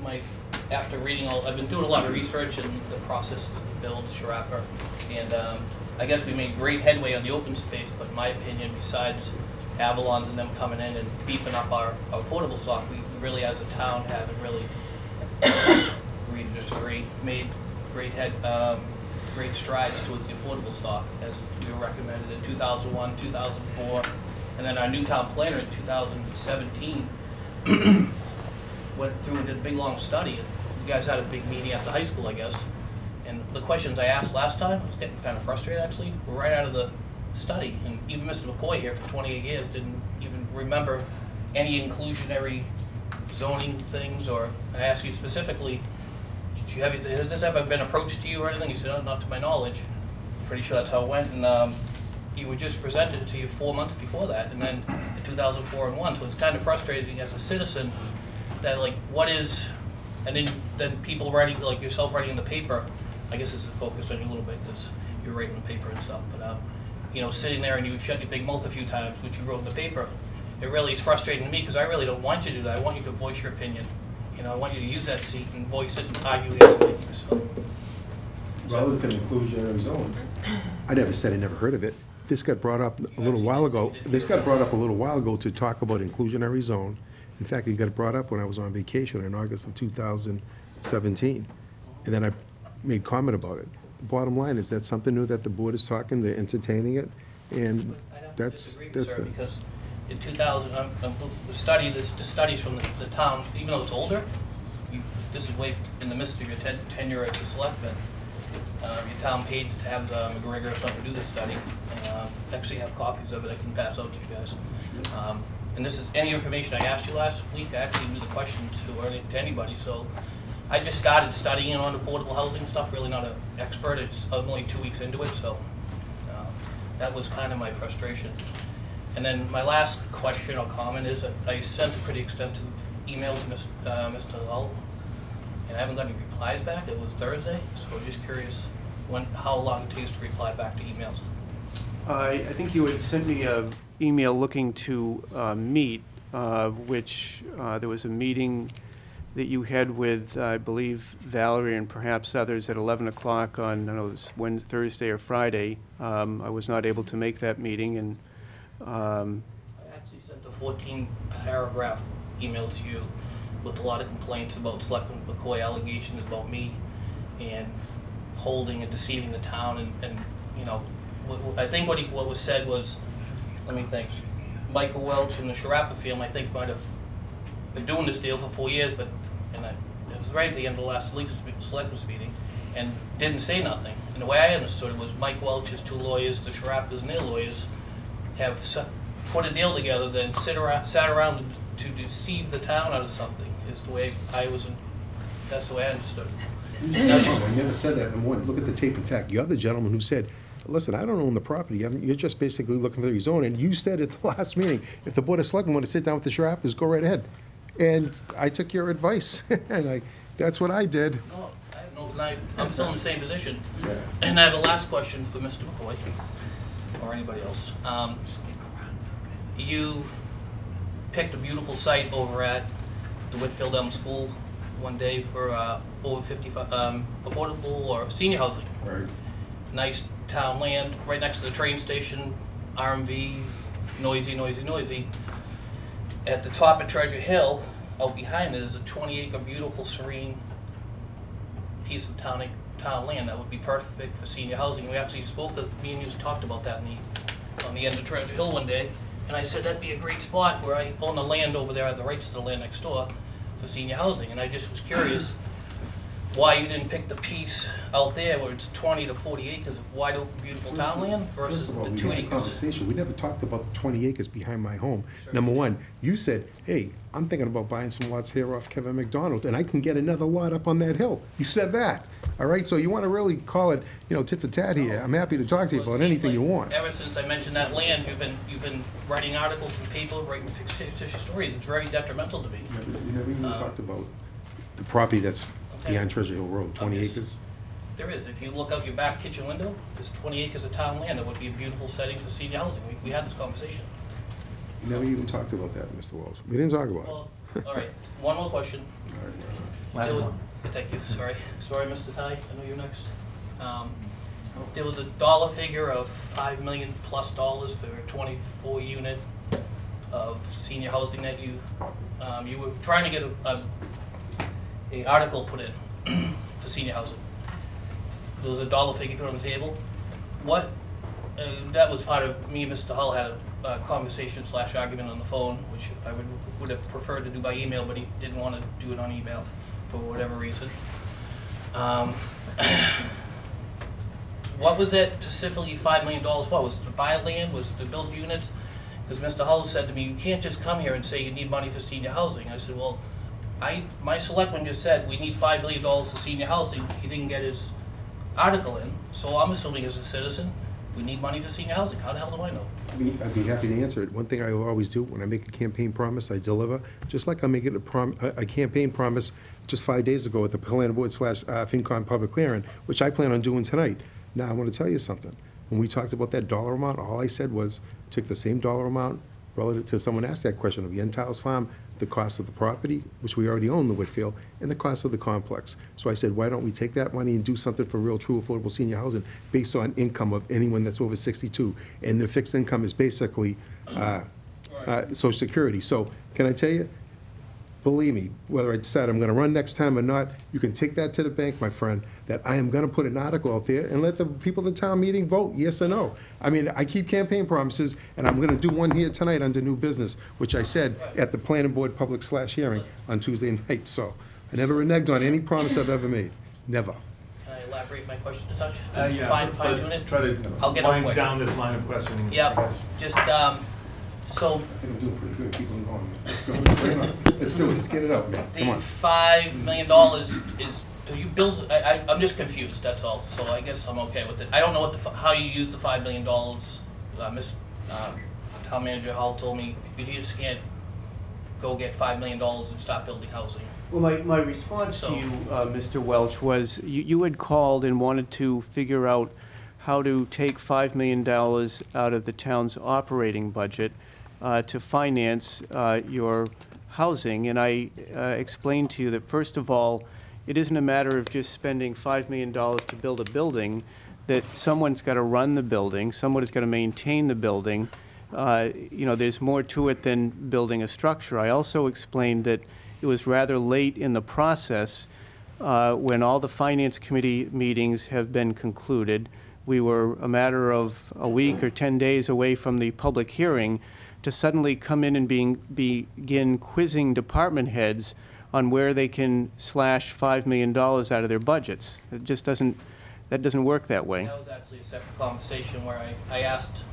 after reading I've been doing a lot of research in the process to build Sharappa, and I guess we made great headway on the open space, but in my opinion, besides Avalons and them coming in and beefing up our affordable stock, we really as a town haven't really, agree to disagree, made great strides towards the affordable stock as we were recommended in 2001, 2004, and then our new town planner in 2017 went through and did a big long study. And you guys had a big meeting at the high school, I guess. And the questions I asked last time, I was getting kind of frustrated actually, were right out of the study. And even Mr. McCoy here for 28 years didn't even remember any inclusionary zoning things. Or I asked you specifically, has this ever been approached to you or anything? You said, oh, not to my knowledge. Pretty sure that's how it went. And you were just presented to you 4 months before that, and then in 2004 and 1. So it's kind of frustrating as a citizen that, like, what is, and then people writing, like yourself writing in the paper, I guess it's a focus on you a little bit because you're writing the paper and stuff, but you know, sitting there and you shut your big mouth a few times, which you wrote in the paper, it really is frustrating to me because I really don't want you to do that. I want you to voice your opinion. You know, I want you to use that seat and voice it and argue against me. So.
Relative inclusionary zone, I never said I never heard of it. This got brought up a little while ago. To talk about inclusionary zone, In fact, it got brought up when I was on vacation in August of 2017, and then I made comment about it. The bottom line is that's something new that the board is talking, they're entertaining it, and
I'd have to
that's,
disagree with
that's
sir,
it.
because in 2000, the studies from the town, even though it's older, this is way in the midst of your tenure as a selectman. Your town paid to have McGregor or something do this study. Actually have copies of it I can pass out to you guys. And this is any information I asked you last week. I actually knew the questions to anybody, so I just started studying on affordable housing stuff, really not an expert. I'm only 2 weeks into it, so that was kind of my frustration. And then my last question or comment is that I sent a pretty extensive email to Mr. Hull, and I haven't got any replies back. It was Thursday, so I'm just curious how long it takes to reply back to emails.
I think you had sent me an email looking to meet, which there was a meeting that you had with, I believe, Valerie and perhaps others at 11 o'clock on, I don't know, it was Wednesday, Thursday or Friday. I was not able to make that meeting, and
I actually sent a 14-paragraph email to you with a lot of complaints about Selectman McCoy, allegations about me and holding and deceiving the town, and you know, I think what was said was, let me think, Michael Welch and the Sharapa firm, I think, might have been doing this deal for 4 years, but it was right at the end of the last selectmen's meeting, and didn't say nothing. And the way I understood it was Mike Welch's 2 lawyers, the Sharapas and their lawyers, have put a deal together, then sat around to deceive the town out of something. Is the way that's the way I understood it.
I never said that. Number one, look at the tape. In fact, you're the gentleman who said, listen, I don't own the property. You're just basically looking for the zone. And you said at the last meeting, if the Board of Selectmen want to sit down with the Sharapas, go right ahead. And I took your advice, and that's what I did.
No, I have no, I'm still in the same position. Yeah. And I have a last question for Mr. McCoy, or anybody else. You picked a beautiful site over at the Whitfield Elm School one day for over 55 affordable or senior housing.
Right.
Nice town land, right next to the train station, RMV, noisy, noisy, noisy. At the top of Treasure Hill, out behind it, is a 20-acre beautiful, serene piece of town land that would be perfect for senior housing. We actually me and you talked about that on the end of Treasure Hill one day, and I said that'd be a great spot where I own the land over there, I have the rights to the land next door for senior housing, and I just was curious why you didn't pick the piece out there where it's 20 to 40 acres of wide open, beautiful town land versus the 2 acres.
Conversation. We never talked about the 20 acres behind my home. Sure. Number one, you said, hey, I'm thinking about buying some lots here off Kevin McDonald, and I can get another lot up on that hill. You said that. All right, so you want to really call it, tit for tat here. I'm happy to talk to you about anything you want.
Ever since I mentioned that land, you've been writing articles in the paper, writing fictitious stories. It's very detrimental to me.
You never even talked about the property that's behind Treasure Hill Road, 20 acres?
There is. If you look out your back kitchen window, there's 20 acres of town land that would be a beautiful setting for senior housing. We had this conversation.
You never even talked about that, Mr. Walsh. We didn't talk about
it. All right. One more question.
Last one.
Thank you. Sorry, Mr. Ty. I know you're next. There was a dollar figure of $5 million+ for a 24-unit of senior housing that you were trying to get an article put in for senior housing. There was a dollar figure put on the table. That was part of me and Mr. Hull had a conversation / argument on the phone, which I would have preferred to do by email, but he didn't want to do it on email for whatever reason. What was that specifically $5 million for? Was it to buy land? Was it to build units? Because Mr. Hull said to me, you can't just come here and say you need money for senior housing. I said, well, my selectman just said we need $5 million for senior housing. He didn't get his article in, so I'm assuming as a citizen, we need money for senior housing. How the hell do I know?
I'd be happy to answer it. One thing I always do, when I make a campaign promise, I deliver. Just like I'm making a campaign promise just 5 days ago at the Plan Board / FinCon public hearing, which I plan on doing tonight. Now, I want to tell you something. When we talked about that dollar amount, all I said was, took the same dollar amount relative to, someone asked that question of Yentiles Farm, the cost of the property, which we already own, the Whitfield, and the cost of the complex. So I said, why don't we take that money and do something for real, true, affordable senior housing based on income of anyone that's over 62, and the fixed income is basically Social Security. So can I tell you, believe me, whether I decide I'm going to run next time or not, you can take that to the bank, my friend, that I am going to put an article out there and let the people at the town meeting vote, yes or no. I mean, I keep campaign promises, and I'm going to do one here tonight under new business, which I said at the planning board public/hearing on Tuesday night. So I never reneged on any promise I've ever made. Never.
Can I elaborate my question a touch?
Yeah,
Fine
but
tune it?
try to
I'll get it
wind
quick.
down this line of questioning.
Yeah,
I guess.
just, so
I'm doing pretty good. Keep on going. Let's go. Let's do it. Let's get it out, man.
the
Come on.
$5 million is, do you build, I'm just confused, that's all, so I guess I'm okay with it. I don't know what how you use the $5 million. Town Manager Hall told me you just can't go get $5 million and start building housing.
Well, my response to you, Mr. Welch, was you had called and wanted to figure out how to take $5 million out of the town's operating budget to finance your housing. And I explained to you that, first of all, it isn't a matter of just spending $5 million to build a building, that someone's got to run the building, someone's got to maintain the building. You know, there's more to it than building a structure. I also explained that it was rather late in the process when all the Finance Committee meetings have been concluded. We were a matter of a week or 10 days away from the public hearing to suddenly come in and begin quizzing department heads on where they can slash $5 million out of their budgets. It just doesn't, that doesn't work that way.
That was actually a separate conversation where I asked,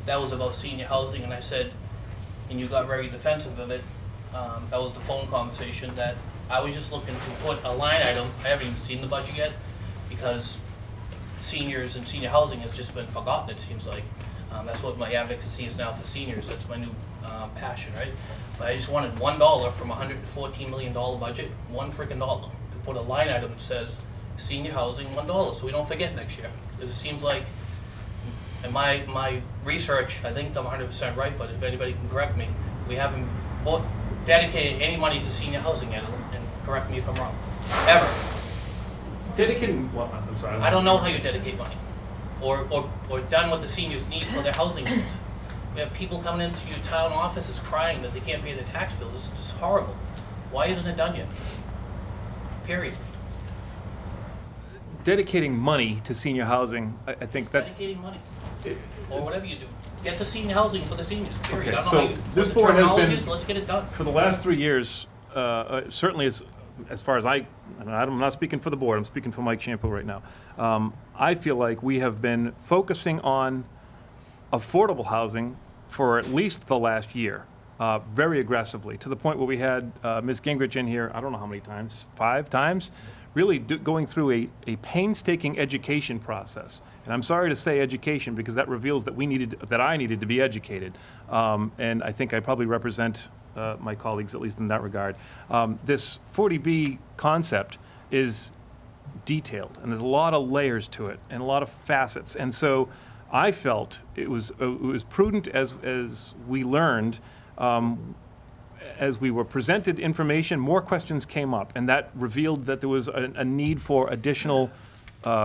that was about senior housing, and I said, and you got very defensive of it, that was the phone conversation, that I was just looking to put a line item, I haven't even seen the budget yet, because seniors and senior housing has just been forgotten, it seems like. That's what my advocacy is now for seniors, that's my new passion, right? But I just wanted $1 from a $114 million budget, $1 freaking dollar, to put a line item that says senior housing, $1, so we don't forget next year. Because it seems like, in my research, I think I'm 100% right, but if anybody can correct me, we haven't dedicated any money to senior housing yet, and correct me if I'm wrong, ever.
Dedicating, well, I'm sorry.
I don't know how you dedicate money, or done what the seniors need for their housing needs. We have people coming into your town offices crying that they can't pay their tax bill. This is horrible. Why isn't it done yet? Period.
Dedicating money to senior housing, I think
It's
that...
dedicating money, or whatever you do. Get the senior housing for the seniors, period.
Okay,
I don't
so
know
this
what the
board has
terminology
been-
is, let's get it done.
For the last 3 years, certainly as far as I'm not speaking for the board, I'm speaking for Mike Shampoo right now. I feel like we have been focusing on affordable housing for at least the last year, very aggressively, to the point where we had Ms. Gingrich in here, I don't know how many times, 5 times, really going through a painstaking education process. And I'm sorry to say education because that reveals that I needed to be educated. And I think I probably represent my colleagues, at least in that regard. This 40B concept is detailed, and there's a lot of layers to it, and a lot of facets. And so I felt it was prudent as we learned, as we were presented information, more questions came up, and that revealed that there was a need for additional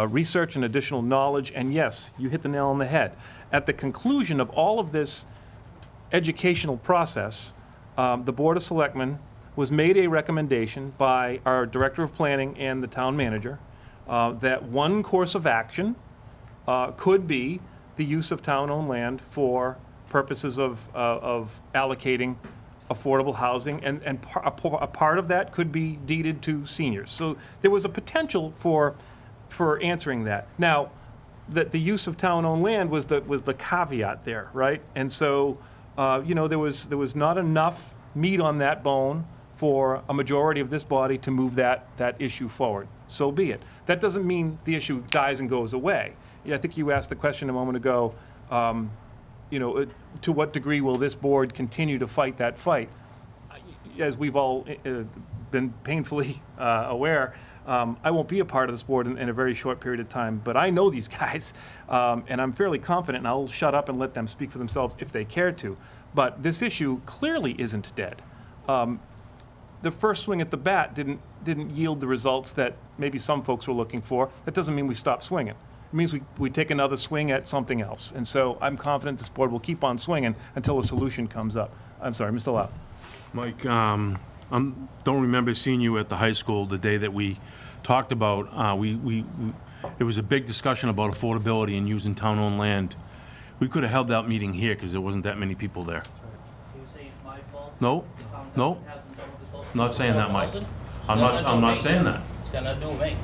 research and additional knowledge. And yes, you hit the nail on the head. At the conclusion of all of this educational process, the Board of Selectmen was made a recommendation by our Director of Planning and the Town Manager that one course of action could be the use of town-owned land for purposes of allocating affordable housing, and a part of that could be deeded to seniors. So there was a potential for answering that. Now, that the use of town-owned land was the caveat there, right? And so, you know, there was not enough meat on that bone for a majority of this body to move that issue forward. So be it. That doesn't mean the issue dies and goes away. Yeah, I think you asked the question a moment ago, you know, to what degree will this board continue to fight that fight? As we've all been painfully aware, I won't be a part of this board in a very short period of time, but I know these guys, and I'm fairly confident, and I'll shut up and let them speak for themselves if they care to. But this issue clearly isn't dead. The first swing at the bat didn't yield the results that maybe some folks were looking for. That doesn't mean we stop swinging. It means we take another swing at something else. And so I'm confident this board will keep on swinging until a solution comes up. I'm sorry, Mr. Lau.
Mike, don't remember seeing you at the high school the day that we talked about, it was a big discussion about affordability and using town-owned land. We could have held that meeting here because there wasn't that many people there.
Can you say it's my fault?
No, no, not saying that, Mike. I'm not saying that.
It's got nothing to do with me.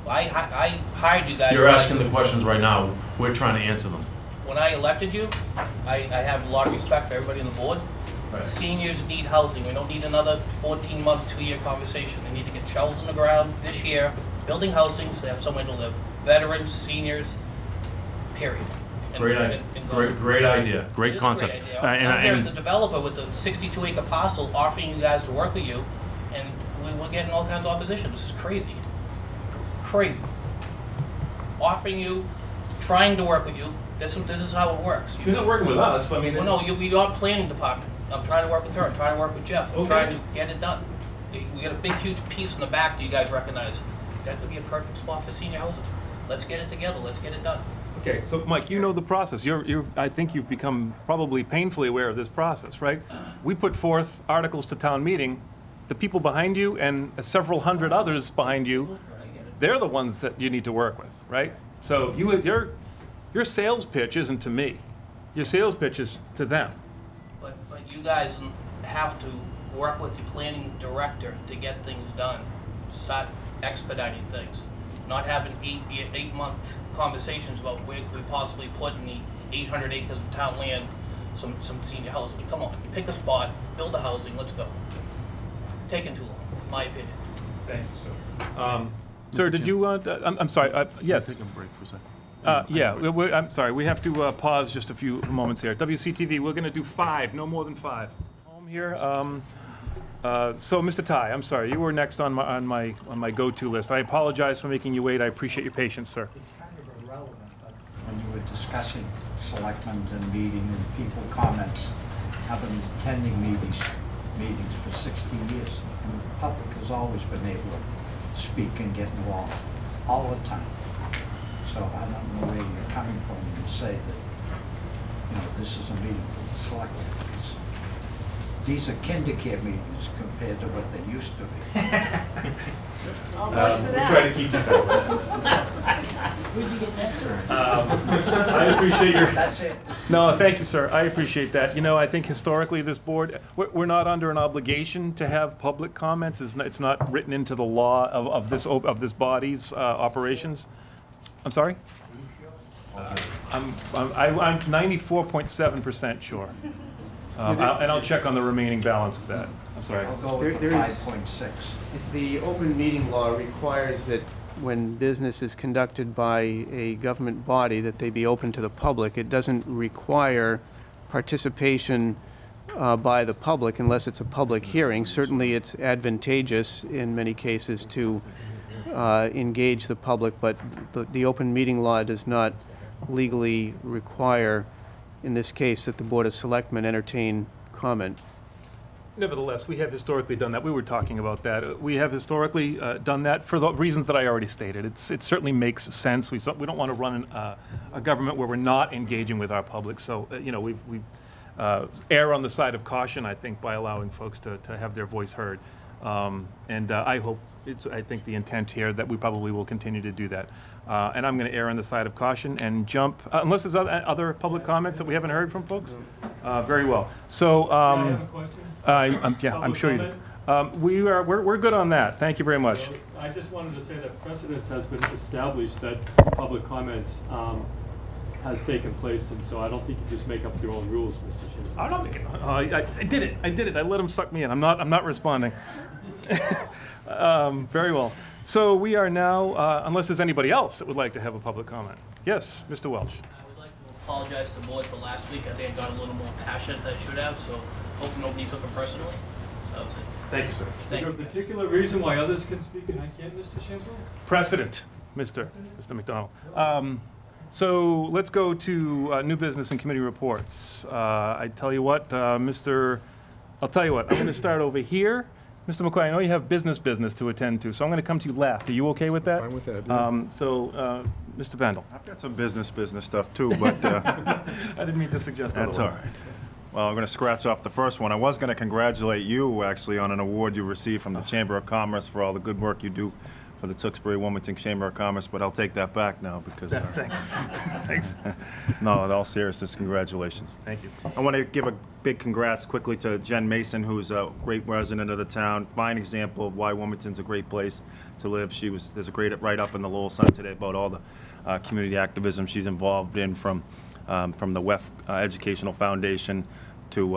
I hired you guys.
You're asking the questions right now. We're trying to answer them.
When I elected you, I have a lot of respect for everybody on the board.
Right.
Seniors need housing. We don't need another 14-month, 2-year conversation. They need to get shovels in the ground this year, building housing so they have somewhere to live. Veterans, seniors, period.
Great idea. Great concept.
I'm here as a developer with a 62-acre parcel offering you guys to work with you, and we're getting all kinds of opposition. This is crazy. Crazy. Offering you, trying to work with you. This is how it works.
You're not working with us. I mean,
well, no, you're planning department. I'm trying to work with her. I'm trying to work with Jeff. I'm trying to get it done. We got a big, huge piece in the back that you guys recognize. That could be a perfect spot for senior housing. Let's get it together. Let's get it done.
Okay, so Mike, you know the process. I think you've become probably painfully aware of this process, right? We put forth articles to town meeting. The people behind you and several hundred others behind you, they're the ones that you need to work with, right? So your sales pitch isn't to me. Your sales pitch is to them.
But you guys have to work with your planning director to get things done. Start expediting things. Not having 8-month conversations about where could we possibly put in the 800 acres of town land some senior housing. Come on, you pick a spot, build the housing, let's go. Taking too long, in my opinion.
Thank you, sir. Sir, did you want, I'm sorry, yes.
Take a break for a second.
Yeah, I'm sorry, we have to pause just a few moments here. WCTV, we're going to do 5, no more than 5. Home here. So, Mr. Ty, I'm sorry, you were next on my go-to list. I apologize for making you wait. I appreciate your patience, sir.
It's kind of irrelevant, but when you were discussing selectmen and meeting and people comments, I've been attending meetings for 60 years, and the public has always been able to speak and get involved all the time. So I don't know where you're coming from when you say that, this is a meeting for the selectmen. These are kindergarten meetings compared to what they used to be.
I'll vote for that.
We'll try to keep it
Where'd you get that from?
I appreciate your...
That's it.
No, thank you, sir. I appreciate that. I think historically this board, we're not under an obligation to have public comments. It's not written into the law of this body's operations. I'm sorry? I'm 94.7% sure. And I'll check on the remaining balance of that. I'm sorry.
I'll go with 5.6.
The open meeting law requires that when business is conducted by a government body, that they be open to the public. It doesn't require participation by the public unless it's a public hearing. Certainly it's advantageous in many cases to engage the public, but the open meeting law does not legally require, in this case, that the Board of Selectmen entertain comment.
Nevertheless, we have historically done that. We were talking about that. We have historically done that for the reasons that I already stated. It certainly makes sense. We don't want to run a government where we're not engaging with our public. So, we err on the side of caution, I think, by allowing folks to have their voice heard. And I hope I think the intent here that we probably will continue to do that. And I'm going to err on the side of caution and jump, unless there's other public comments that we haven't heard from folks. Very well. So, I'm sure you do. We're good on that. Thank you very much.
Well, I just wanted to say that precedence has been established that public comments has taken place, and so I don't think you just make up your own rules, Mr. Chairman.
I'm not making. I did it. I let him suck me in. I'm not responding. Very well. So we are now, unless there's anybody else that would like to have a public comment. Yes, Mr. Welch.
I would like to apologize to the board for last week. I think I got a little more passionate than I should have, so hope nobody took it personally. So that's it.
Thank you, sir.
Is there a particular reason why others can speak and I can't, Mr. Chamberlain?
Precedent, Mr. McDonald. So let's go to new business and committee reports. I tell you what, I'll tell you what, I'm going to start over here. Mr. McCoy, I know you have business to attend to, so I'm going to come to you last. Are you okay with that?
Fine with that. Yeah.
Mr. Bendel.
I've got some business stuff too, but
I didn't mean to suggest
that's
otherwise.
all Well, I'm going to scratch off the first one. I was going to congratulate you, actually, on an award you received from the Chamber of Commerce for all the good work you do for the Tewksbury-Wilmington Chamber of Commerce, but I'll take that back now because...
Thanks. Thanks.
No, in all seriousness, congratulations.
Thank you.
I want to give a big congrats quickly to Jen Mason, who's a great resident of the town, fine example of why Wilmington's a great place to live. There's a great write-up in the Lowell Sun today about all the community activism she's involved in, from the WEF Educational Foundation to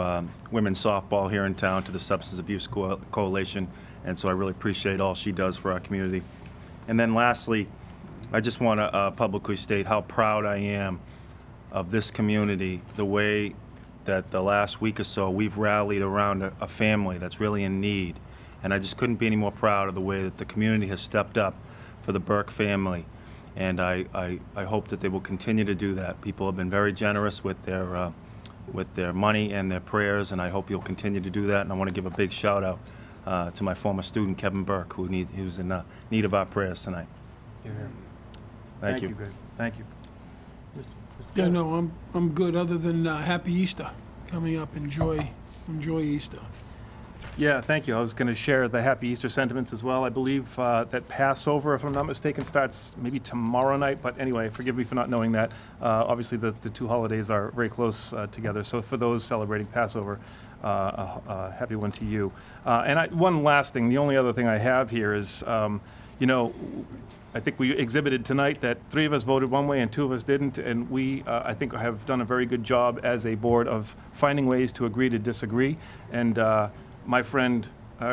women's softball here in town to the Substance Abuse Coalition, and so I really appreciate all she does for our community. And then lastly, I just want to publicly state how proud I am of this community, the way that the last week or so we've rallied around a family that's really in need, and I just couldn't be any more proud of the way that the community has stepped up for the Burke family. And I hope that they will continue to do that. People have been very generous with their money and their prayers, and I hope you'll continue to do that. And I want to give a big shout out to my former student, Kevin Burke, who's in need of our prayers tonight. Thank you.
Greg. Thank you.
Yeah, no, I'm good, other than Happy Easter coming up. Enjoy Easter.
Yeah, thank you. I was going to share the Happy Easter sentiments as well. I believe that Passover, if I'm not mistaken, starts maybe tomorrow night. But anyway, forgive me for not knowing that. Obviously, the two holidays are very close together. So for those celebrating Passover, a happy one to you. And one last thing. The only other thing I have here is, you know, I think we exhibited tonight that 3 of us voted one way and 2 of us didn't, and we, I think, have done a very good job as a board of finding ways to agree to disagree. And my friend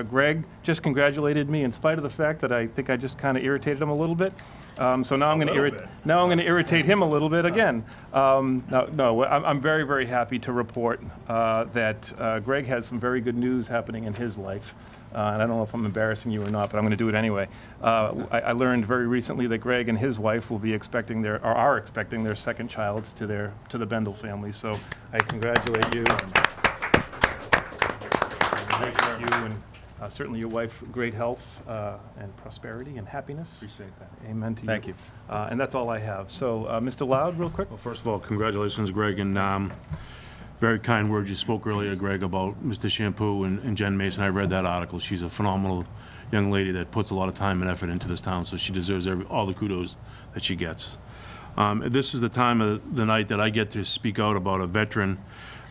Greg just congratulated me in spite of the fact that I think I just kind of irritated him a little bit. So now I'm going to irritate him a little bit again. I'm very, very happy to report that Greg has some very good news happening in his life. And I don't know if I'm embarrassing you or not, but I'm going to do it anyway. I learned very recently that Greg and his wife will be expecting are expecting their second child to the Bendel family. So I congratulate you. And you and certainly your wife, great health and prosperity and happiness.
Appreciate that.
Amen to you.
Thank you.
And that's all I have. So, Mr. Loud, real quick.
Well, first of all, congratulations, Greg, and very kind words you spoke earlier, Greg, about Mr. Shampoo and Jen Mason. I read that article. She's a phenomenal young lady that puts a lot of time and effort into this town, so she deserves all the kudos that she gets. This is the time of the night that I get to speak out about a veteran,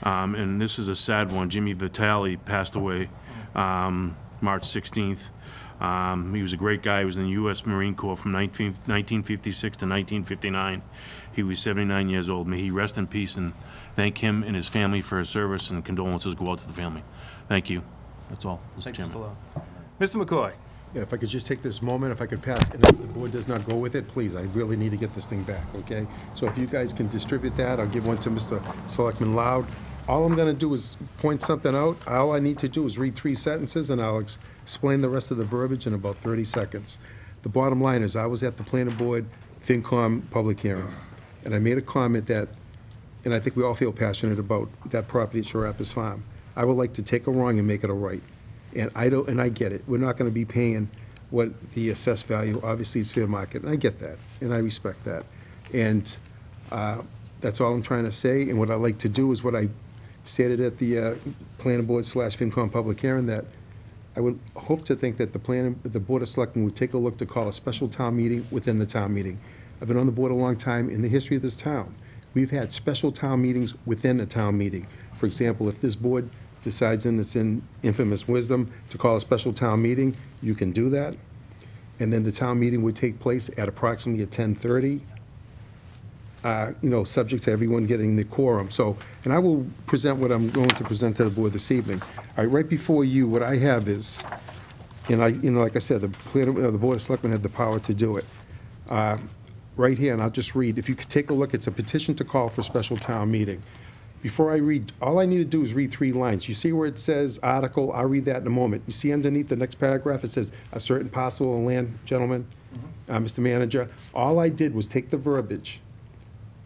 and this is a sad one. Jimmy Vitale passed away March 16th. He was a great guy. He was in the U.S. Marine Corps from 1956 to 1959. He was 79 years old. May he rest in peace, and thank him and his family for his service, and condolences go out to the family. Thank you. That's all, Mr. Chairman.
Mr. McCoy.
Yeah, if I could just take this moment, if I could pass, and if the board does not go with it, please, I really need to get this thing back, okay? So if you guys can distribute that, I'll give one to Mr. Selectman Loud. All I'm gonna do is point something out. All I need to do is read 3 sentences, and I'll explain the rest of the verbiage in about 30 seconds. The bottom line is, I was at the planning board FinCom public hearing, and I made a comment that, and I think we all feel passionate about that property at Sharappis Farm. I would like to take a wrong and make it a right. And I get it. We're not gonna be paying what the assessed value, obviously, is fair market, and I get that, and I respect that. And that's all I'm trying to say, and what I like to do is what I stated at the planning board / FinCom public hearing, that I would hope to think that the Board of Selectmen would take a look to call a special town meeting within the town meeting. I've been on the board a long time. In the history of this town, we've had special town meetings within the town meeting. For example, if this board decides, and it's in infamous wisdom, to call a special town meeting, you can do that. And then the town meeting would take place at approximately at 10:30. You know, subject to everyone getting the quorum. So, and I will present what I'm going to present to the board this evening. All right, right before you, what I have is, and like I said, the Board of Selectmen had the power to do it. Right here, and I'll just read. If you could take a look, it's a petition to call for a special town meeting. Before I read, all I need to do is read 3 lines. You see where it says article? I'll read that in a moment. You see underneath the next paragraph, it says a certain parcel of land, gentlemen, Mr. Manager. All I did was take the verbiage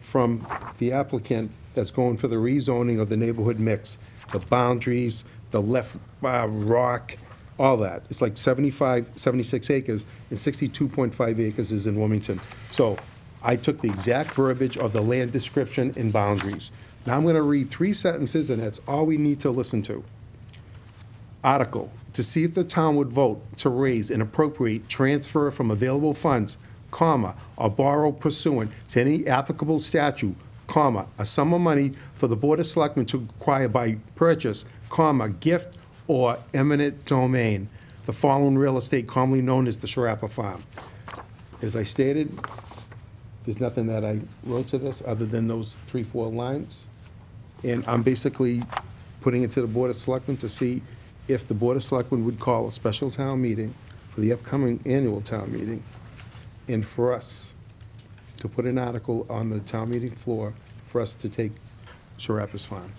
from the applicant that's going for the rezoning of the neighborhood mix, the boundaries, the left rock, all that. It's like 76 acres, and 62.5 acres is in Wilmington. So I took the exact verbiage of the land description and boundaries. Now I'm gonna read 3 sentences, and that's all we need to listen to. Article, to see if the town would vote to raise and appropriate transfer from available funds, comma, or borrow pursuant to any applicable statute, comma, a sum of money for the Board of Selectmen to acquire by purchase, comma, gift or eminent domain, the following real estate commonly known as the Sharapa Farm. As I stated, there's nothing that I wrote to this other than those 3-4 lines. And I'm basically putting it to the Board of Selectmen to see if the Board of Selectmen would call a special town meeting for the upcoming annual town meeting, and for us to put an article on the town meeting floor for us to take Sharapa's Farm.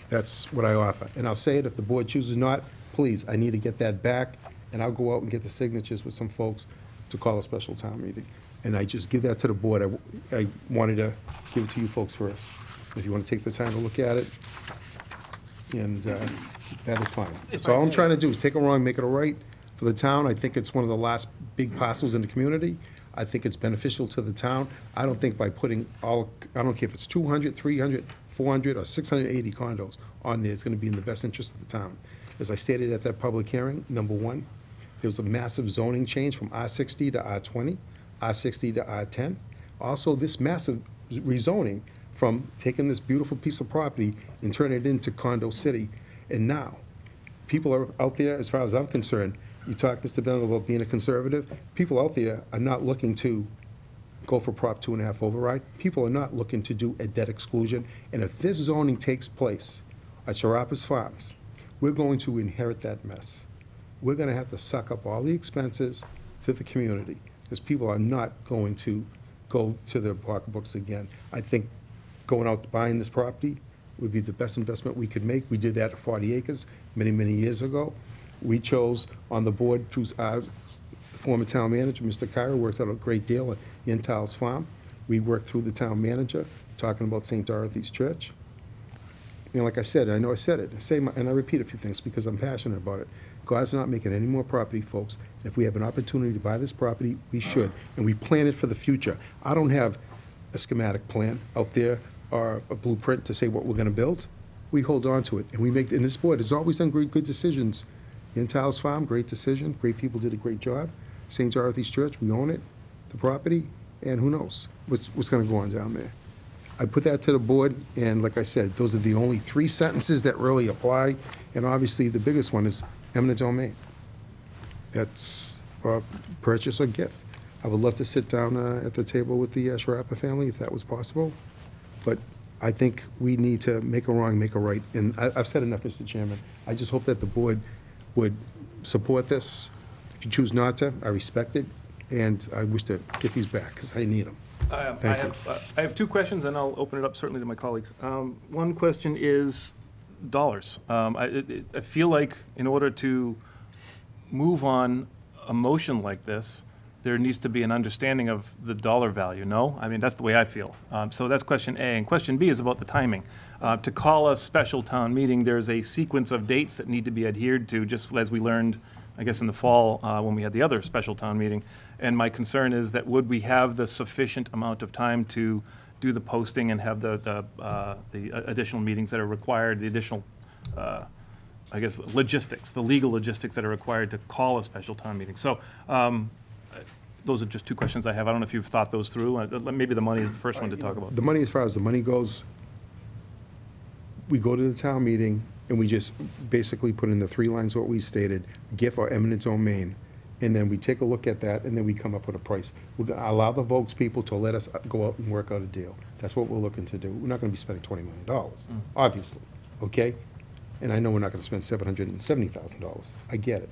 That's what I offer. And I'll say it, if the board chooses not, please, I need to get that back, and I'll go out and get the signatures with some folks to call a special town meeting. And I just give that to the board. I wanted to give it to you folks first. If you want to take the time to look at it, and that is fine. That's all I'm trying to do, is take it wrong, make it right for the town. I think it's one of the last big parcels in the community. I think it's beneficial to the town. I don't think by putting I don't care if it's 200, 300, 400, or 680 condos on there, it's going to be in the best interest of the town. As I stated at that public hearing, number one, there was a massive zoning change from R60 to R20, R60 to R10. Also, this massive rezoning from taking this beautiful piece of property and turning it into condo city. And now, people are out there, as far as I'm concerned, you talk, Mr. Bennett, about being a conservative. People out there are not looking to go for Prop 2.5 override. People are not looking to do a debt exclusion. And if this zoning takes place at Sharapa's Farms, we're going to inherit that mess. We're going to have to suck up all the expenses to the community, because people are not going to go to their pocketbooks again. I think going out buying this property would be the best investment we could make. We did that at 40 acres many, many years ago. We chose on the board through our former town manager, Mr. Kyra, worked out a great deal at Yentow's Farm. We worked through the town manager, talking about St. Dorothy's Church. And like I said, I know I said it, and I repeat a few things because I'm passionate about it. God's not making any more property, folks. If we have an opportunity to buy this property, we should, and we plan it for the future. I don't have a schematic plan out there or a blueprint to say what we're gonna build. We hold on to it, and we make, and this board has always done great, good decisions. Yentow's Farm, great decision, great people did a great job. St. Dorothy's Church, we own it, the property, and who knows what's gonna go on down there. I put that to the board, and like I said, those are the only 3 sentences that really apply, and obviously the biggest one is eminent domain. That's purchase or gift. I would love to sit down at the table with the Sharapa family if that was possible, but I think we need to make a wrong, make a right, and I've said enough, Mr. Chairman. I just hope that the board would support this. If you choose not to, I respect it, and I wish to get these back, because I need them.
I have 2 questions, and I'll open it up certainly to my colleagues. One question is dollars. I feel like in order to move on a motion like this, there needs to be an understanding of the dollar value, no? I mean, that's the way I feel. So that's question A. And question B is about the timing. To call a special town meeting, there's a sequence of dates that need to be adhered to, just as we learned, I guess, in the fall when we had the other special town meeting. And my concern is that would we have the sufficient amount of time to do the posting and have the additional meetings that are required, the additional, I guess, logistics, the legal logistics that are required to call a special town meeting. So those are just 2 questions I have. I don't know if you've thought those through. Maybe the money is the first one to talk about.
The money, as far as the money goes, we go to the town meeting and we just basically put in the 3 lines what we stated, gift or eminent domain. And then we take a look at that, and then we come up with a price. We're going to allow the Volks people to let us go out and work out a deal. That's what we're looking to do. We're not going to be spending $20 million, obviously, okay? And I know we're not going to spend $770,000. I get it.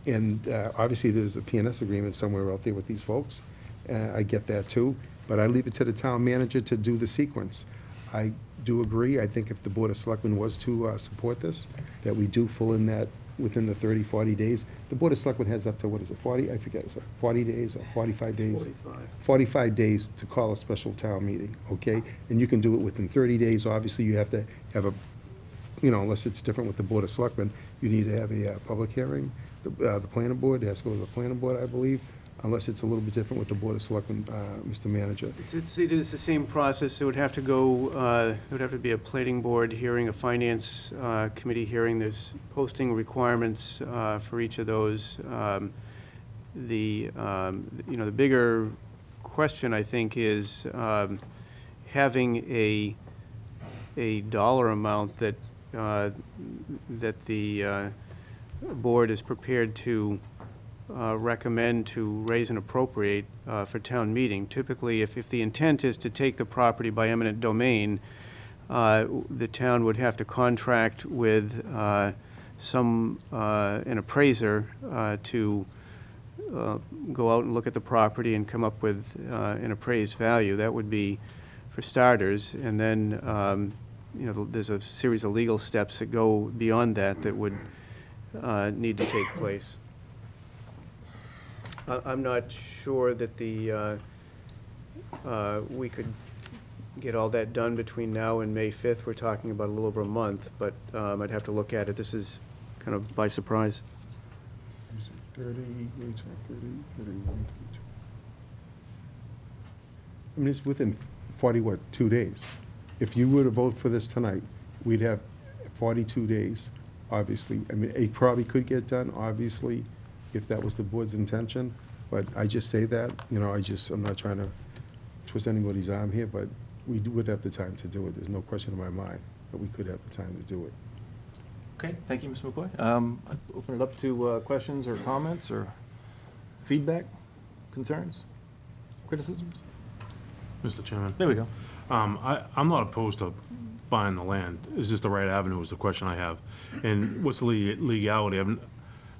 And obviously, there's a PNS agreement somewhere out there with these folks. I get that, too. But I leave it to the town manager to do the sequence. I do agree. I think if the Board of Selectmen was to support this, that we do fill in that within the 30, 40 days. The Board of Selectmen has up to, what is it, 40? I forget, it's like 40 days or 45 days? 45 days to call a special town meeting, okay? And you can do it within 30 days. Obviously, you have to have a, you know, unless it's different with the Board of Selectmen, you need to have a public hearing. The planning board has to go to the planning board, I believe. unless it's a little bit different with the Board of Selectmen, Mr. Manager.
It is the same process. It would have to go, there would have to be a planning board hearing, a finance committee hearing. There's posting requirements for each of those. The bigger question, I think, is having a dollar amount that the board is prepared to recommend to raise and appropriate for town meeting. Typically, if the intent is to take the property by eminent domain, the town would have to contract with an appraiser to go out and look at the property and come up with an appraised value. That would be for starters, and then there's a series of legal steps that go beyond that that would need to take place. I'm not sure that we could get all that done between now and May 5th. We're talking about a little over a month, but I'd have to look at it. This is kind of by surprise.
30, 31. I mean, it's within 2 days. If you were to vote for this tonight, we'd have 42 days, obviously. I mean, it probably could get done, obviously, if that was the board's intention, but I just say that, I'm not trying to twist anybody's arm here, but we would have the time to do it. There's no question in my mind that we could have the time to do it.
Okay, thank you, Mr. McCoy. I'll open it up to questions or comments or feedback, concerns, criticisms?
Mr. Chairman.
There we go.
I'm not opposed to buying the land. Is this the right avenue is the question I have. And what's the legality? I've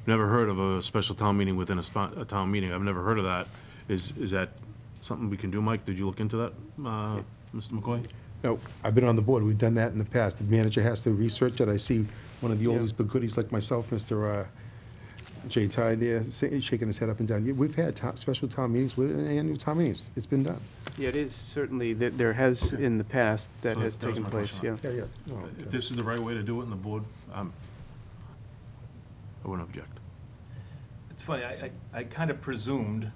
never heard of a special town meeting within a town meeting. I've never heard of that. Is that something we can do, Mike? Did you look into that, Mr. McCoy?
No, I've been on the board. We've done that in the past. The manager has to research it. I see one of the oldest but goodies like myself, Mr. J. Ty there, shaking his head up and down. Yeah, we've had special town meetings, annual town meetings. It's been done.
Yeah, it is certainly, there has in the past, that
So
has
that was
taken
my
place,
question.
yeah.
Yeah. No,
If this is the right way to do it in the board, I wouldn't object.
It's funny, I kind of presumed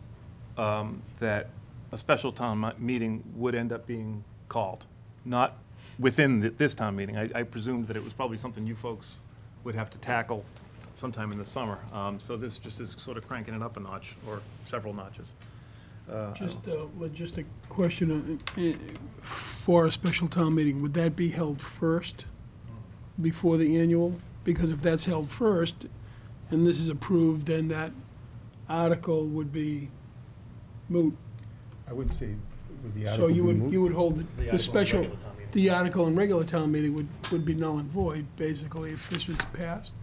that a special town meeting would end up being called, not within this town meeting. I presumed that it was probably something you folks would have to tackle sometime in the summer. So this just is sort of cranking it up a notch, or several notches.
Just a logistic question for a special town meeting. Would that be held first before the annual? Because if that's held first and this is approved, then that article would be moot.
I would say with the
So
article
you
being
would,
moved-
you would hold the special,
regular town meeting.
the article in regular town meeting would be null and void, basically, if this was passed.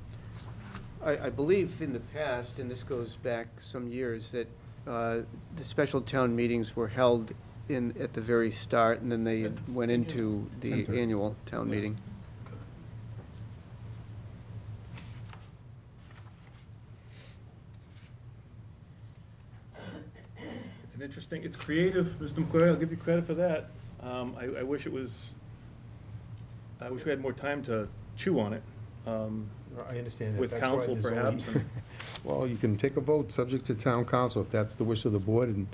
I believe in the past, and this goes back some years, that the special town meetings were held at the very start, and then they went into the
10:30.
annual town meeting.
It's an interesting, it's creative, Mr. McCoy, I'll give you credit for that. I wish we had more time to chew on it.
I understand that.
With
That's why
council,
there's only-
perhaps, and-
Well, you can take a vote subject to town council if that's the wish of the board, and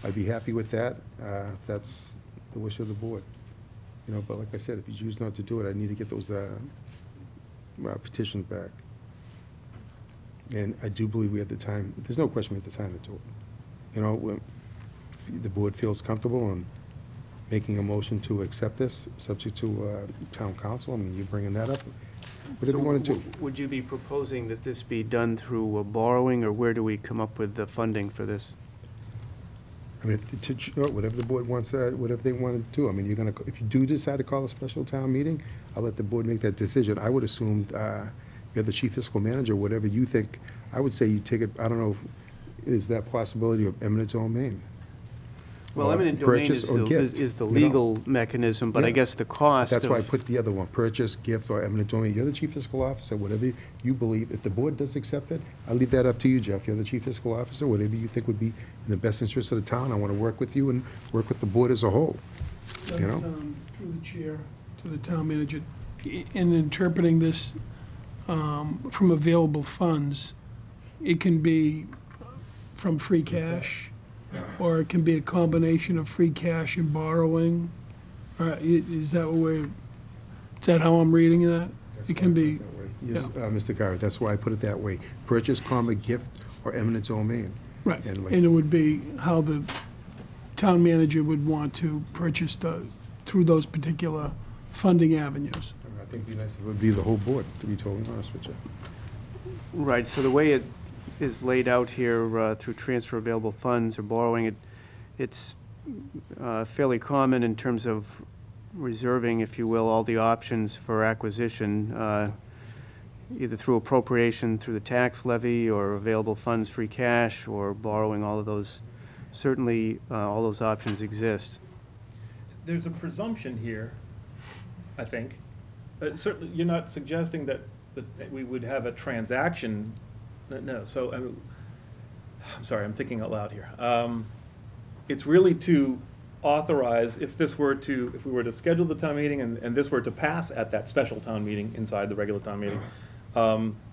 I'd be happy with that, if that's the wish of the board. But like I said, if you choose not to do it, I need to get those petitions back. And I do believe we have the time, there's no question we have the time to do it. When the board feels comfortable in making a motion to accept this, subject to town council, I mean, you're bringing that up, whatever you want to do.
Would you be proposing that this be done through borrowing, or where do we come up with the funding for this?
I mean, whatever the board wants, whatever they want to do. I mean, if you do decide to call a special town meeting, I'll let the board make that decision. I would assume you're the chief fiscal manager, whatever you think. I would say you take it, I don't know, is that possibility of eminent domain?
Well,
Or
eminent domain
purchase
is
or
the
gift,
is the
you know?
legal mechanism, but I
Yeah.
guess the cost
That's why I
of-
put the other one, purchase, gift, or eminent domain. You're the chief fiscal officer, whatever you believe. If the board does accept it, I'll leave that up to you, Jeff. You're the chief fiscal officer, whatever you think would be in the best interest of the town. I want to work with you and work with the board as a whole.
Does,
You know?
through the chair, to the town manager, in interpreting this from available funds, it can be from free cash, or it can be a combination of free cash and borrowing. Is that how I'm reading that? It can be,
Yes, Mr. Garrett, that's why I put it that way. Purchase, gift, or eminent domain.
right,
And like-
and it would be how the town manager would want to purchase through those particular funding avenues.
I think it'd be nice if it would be the whole board, to be totally honest with you.
Right, so the way it is laid out here through transfer available funds or borrowing, it's fairly common in terms of reserving, if you will, all the options for acquisition, either through appropriation through the tax levy or available funds, free cash, or borrowing. All of those, certainly all those options exist.
There's a presumption here, I think. Certainly, you're not suggesting that we would have a transaction. No, so I'm sorry, I'm thinking out loud here. It's really to authorize, if we were to schedule the town meeting and this were to pass at that special town meeting inside the regular town meeting,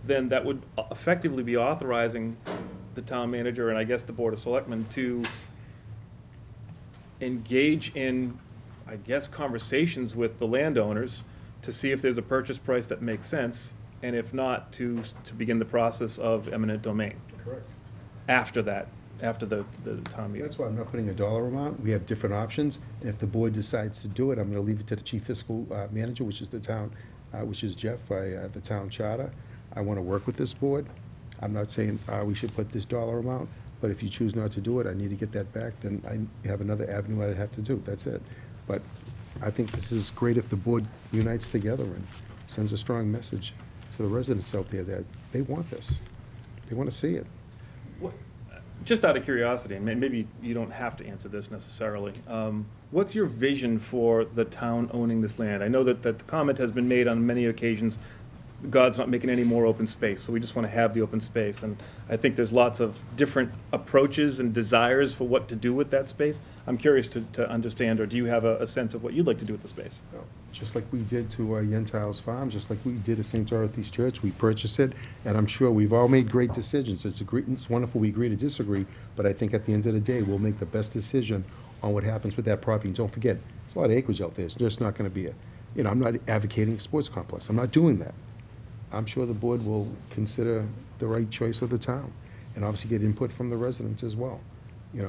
then that would effectively be authorizing the town manager and I guess the Board of Selectmen to engage in, I guess, conversations with the landowners to see if there's a purchase price that makes sense, and if not, to begin the process of eminent domain.
Correct.
After that, after the town meeting.
That's why I'm not putting a dollar amount. We have different options, and if the board decides to do it, I'm gonna leave it to the chief fiscal manager, which is the town, which is Jeff, by the town charter. I wanna work with this board. I'm not saying we should put this dollar amount, but if you choose not to do it, I need to get that back, then I have another avenue I'd have to do, that's it. But I think this is great if the board unites together and sends a strong message to the residents out there that they want this. They wanna see it.
Just out of curiosity, and maybe you don't have to answer this necessarily, what's your vision for the town owning this land? I know that the comment has been made on many occasions, God's not making any more open space, so we just want to have the open space. And I think there's lots of different approaches and desires for what to do with that space. I'm curious to understand, or do you have a sense of what you'd like to do with the space?
Just like we did to Yentiles Farm, just like we did at St. Dorothy's Church, we purchased it, and I'm sure we've all made great decisions. It's wonderful we agree to disagree, but I think at the end of the day, we'll make the best decision on what happens with that property. And don't forget, there's a lot of acreage out there. It's just not gonna be I'm not advocating a sports complex. I'm not doing that. I'm sure the board will consider the right choice of the town, and obviously get input from the residents as well.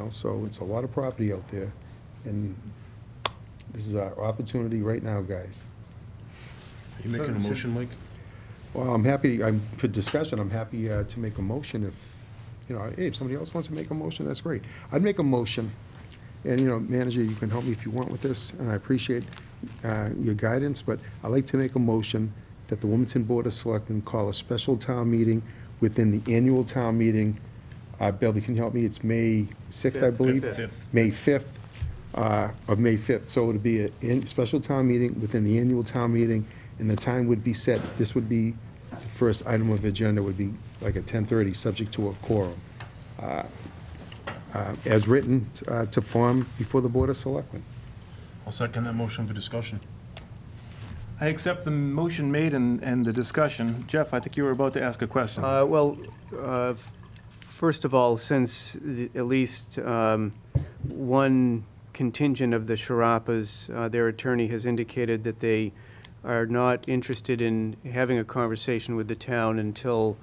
So it's a lot of property out there, and this is our opportunity right now, guys.
Are you making a motion, Mike?
Well, I'm happy, for discussion, I'm happy to make a motion if, hey, if somebody else wants to make a motion, that's great. I'd make a motion, and, manager, you can help me if you want with this, and I appreciate your guidance, but I'd like to make a motion that the Wilmington Board of Selectmen call a special town meeting within the annual town meeting. Beverly, can you help me? It's May 6th, I believe?
Fifth.
May 5th, of May 5th. So it would be a special town meeting within the annual town meeting, and the time would be set. This would be, the first item of agenda would be like at 10:30, subject to a quorum. As written to form before the Board of Selectmen.
I'll second that motion for discussion.
I accept the motion made and the discussion. Jeff, I think you were about to ask a question.
First of all, since at least one contingent of the Sharapas, their attorney has indicated that they are not interested in having a conversation with the town until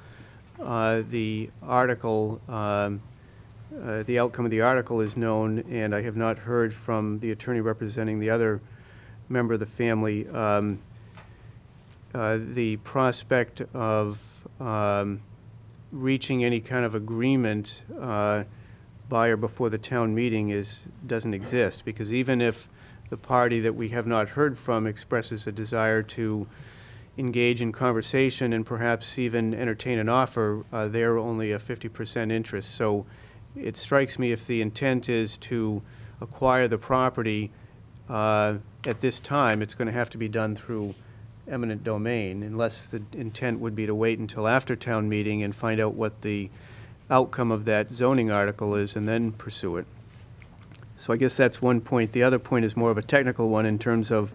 the article, the outcome of the article is known, and I have not heard from the attorney representing the other member of the family. The prospect of reaching any kind of agreement by or before the town meeting doesn't exist, because even if the party that we have not heard from expresses a desire to engage in conversation and perhaps even entertain an offer, they're only a 50% interest. So it strikes me, if the intent is to acquire the property at this time, it's going to have to be done through eminent domain, unless the intent would be to wait until after town meeting and find out what the outcome of that zoning article is and then pursue it. So I guess that's one point. The other point is more of a technical one in terms of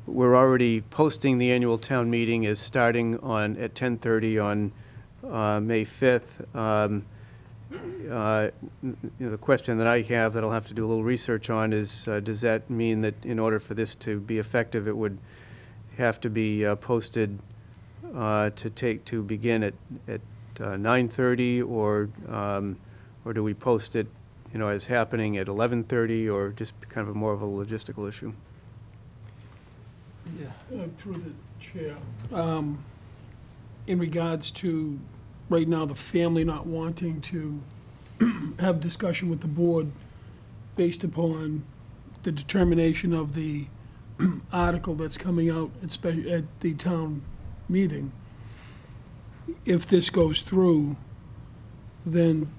we're already posting the annual town meeting as starting at 10:30 on May 5th. the question that I have that I'll have to do a little research on is, does that mean that in order for this to be effective, it would have to be posted to begin at 9:30, or do we post it, as happening at 11:30, or just kind of more of a logistical issue?
Yeah. Through the chair. In regards to, right now, the family not wanting to have discussion with the board based upon the determination of the article that's coming out at the town meeting, if this goes through, then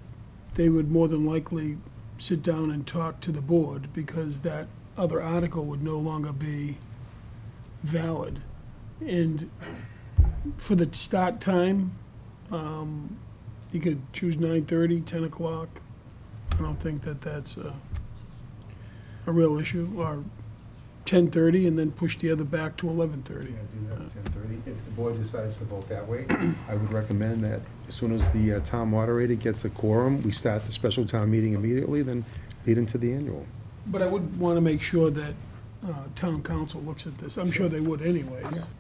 they would more than likely sit down and talk to the board, because that other article would no longer be valid. And for the start time, you could choose 9:30, 10 o'clock. I don't think that that's a real issue. Or 10:30 and then push the other back to 11:30.
Yeah, do that at 10:30. If the board decides to vote that way, I would recommend that as soon as the town moderator gets a quorum, we start the special town meeting immediately, then lead into the annual.
But I would want to make sure that town council looks at this. I'm sure they would anyways.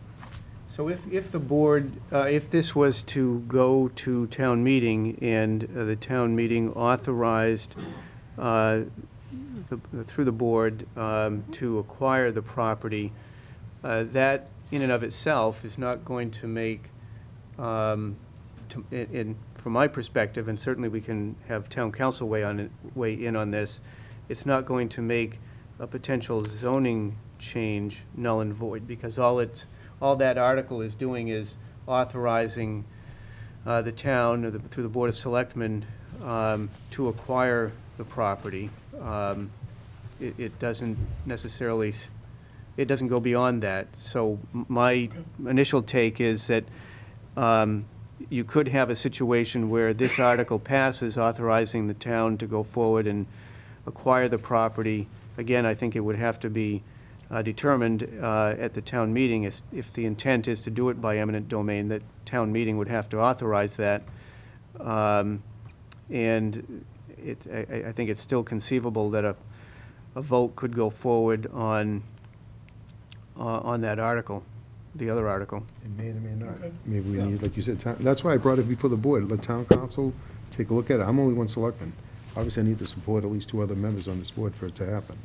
So if the board, if this was to go to town meeting and the town meeting authorized through the board to acquire the property, that in and of itself is not going to make, from my perspective, and certainly we can have town council weigh in on this, it's not going to make a potential zoning change null and void, because all that article is doing is authorizing the town, through the Board of Selectmen, to acquire the property. It doesn't necessarily, it doesn't go beyond that. So my initial take is that you could have a situation where this article passes, authorizing the town to go forward and acquire the property. Again, I think it would have to be determined at the town meeting. If the intent is to do it by eminent domain, that town meeting would have to authorize that. And I think it's still conceivable that a vote could go forward on that article, the other article.
It may or may not.
Okay.
Maybe we need, like you said, that's why I brought it before the board. Let town council take a look at it. I'm only one selectman. Obviously, I need to support at least 2 other members on this board for it to happen.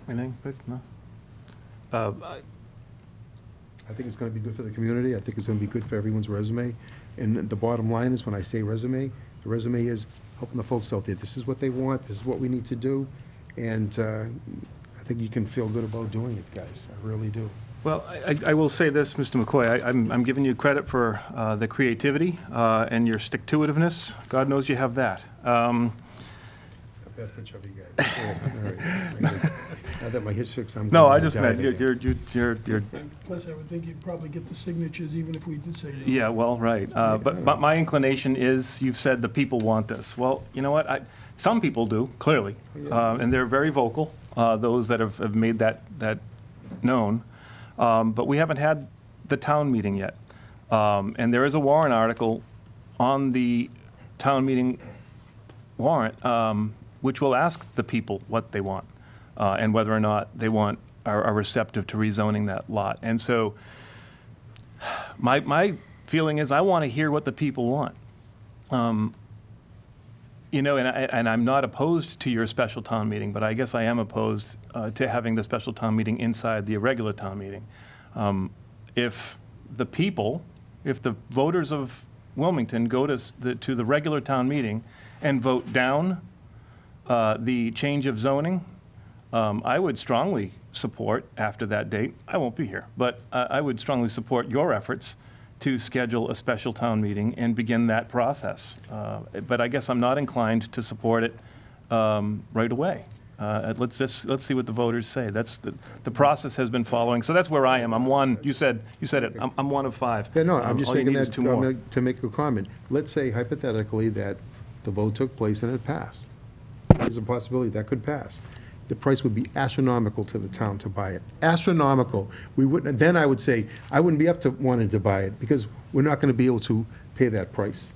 Anything, Vic? No?
I think it's going to be good for the community. I think it's going to be good for everyone's resume. And the bottom line is, when I say resume, the resume is helping the folks out there. This is what they want. This is what we need to do. And I think you can feel good about doing it, guys. I really do.
Well, I will say this, Mr. McCoy, I'm giving you credit for the creativity and your stick-to-itiveness. God knows you have that.
Not bad for chubby guy. All right. Now that my hit's fixed, I'm
No,
going
I
to
just
die
meant
again.
you're.
Plus, I would think you'd probably get the signatures even if we did say no.
Yeah, well, right. But my inclination is, you've said the people want this. Well, you know what? Some people do, clearly, and they're very vocal, those that have made that known. But we haven't had the town meeting yet. And there is a warrant article on the town meeting warrant, which will ask the people what they want, and whether or not they are receptive to rezoning that lot. And so my feeling is, I want to hear what the people want. You know, and I'm not opposed to your special town meeting, but I guess I am opposed to having the special town meeting inside the irregular town meeting. If the voters of Wilmington go to the regular town meeting and vote down the change of zoning, I would strongly support, after that date, I won't be here, but I would strongly support your efforts to schedule a special town meeting and begin that process. But I guess I'm not inclined to support it right away. Let's see what the voters say. That's the process has been following. So that's where I am. I'm one. You said it. I'm one of 5.
Yeah, no, I'm just
all you
making
need is
that
2 more.
comment to make a comment. Let's say hypothetically that the vote took place and it passed. There's a possibility that could pass. The price would be astronomical to the town to buy it. Astronomical. We wouldn't. Then I would say I wouldn't be up to wanting to buy it, because we're not going to be able to pay that price.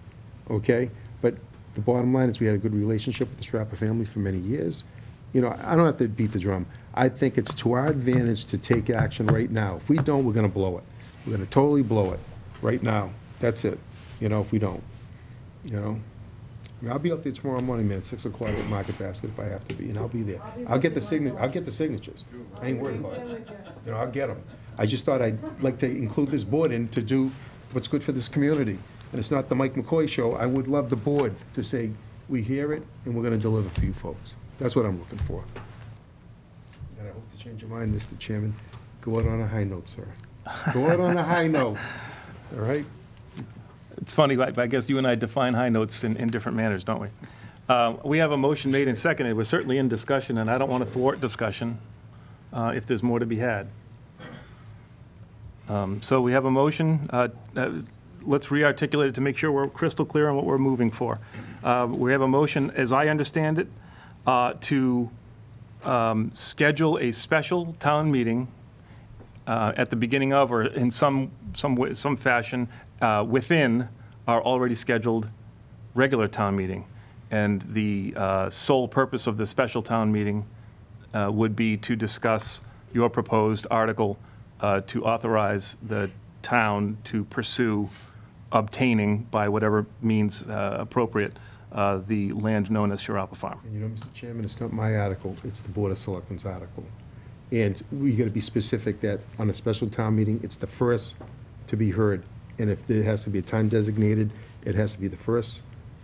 okay? But the bottom line is we had a good relationship with the Strapper family for many years. You know, I don't have to beat the drum. I think it's to our advantage to take action right now. If we don't, we're gonna blow it. We're gonna totally blow it right now. That's it, you know, if we don't, you know? I mean, I'll be up there tomorrow morning, man, 6 o'clock at Market Basket if I have to be, and I'll be there. I'll get the signatures. I ain't worried about it. You know, I'll get them. I just thought I'd like to include this board in to do what's good for this community. And it's not the Mike McCoy show. I would love the board to say, we hear it, and we're gonna deliver for you folks. That's what I'm looking for. And I hope to change your mind, Mr. Chairman. Go out on a high note, sir. Go out on a high note, all right?
It's funny, I guess you and I define high notes in different manners, don't we? We have a motion made and seconded. We're certainly in discussion, and I don't want to thwart discussion if there's more to be had. So we have a motion. Let's re-articulate it to make sure we're crystal clear on what we're moving for. We have a motion, as I understand it, to schedule a special town meeting at the beginning of, or in some fashion, within our already scheduled regular town meeting. And the sole purpose of the special town meeting would be to discuss your proposed article to authorize the town to pursue obtaining, by whatever means appropriate, the land known as Sharapa Farm.
And you know, Mr. Chairman, it's not my article, it's the Board of Selectmen's article. And we gotta be specific that on a special town meeting, it's the first to be heard. And if there has to be a time designated, it has to be the first.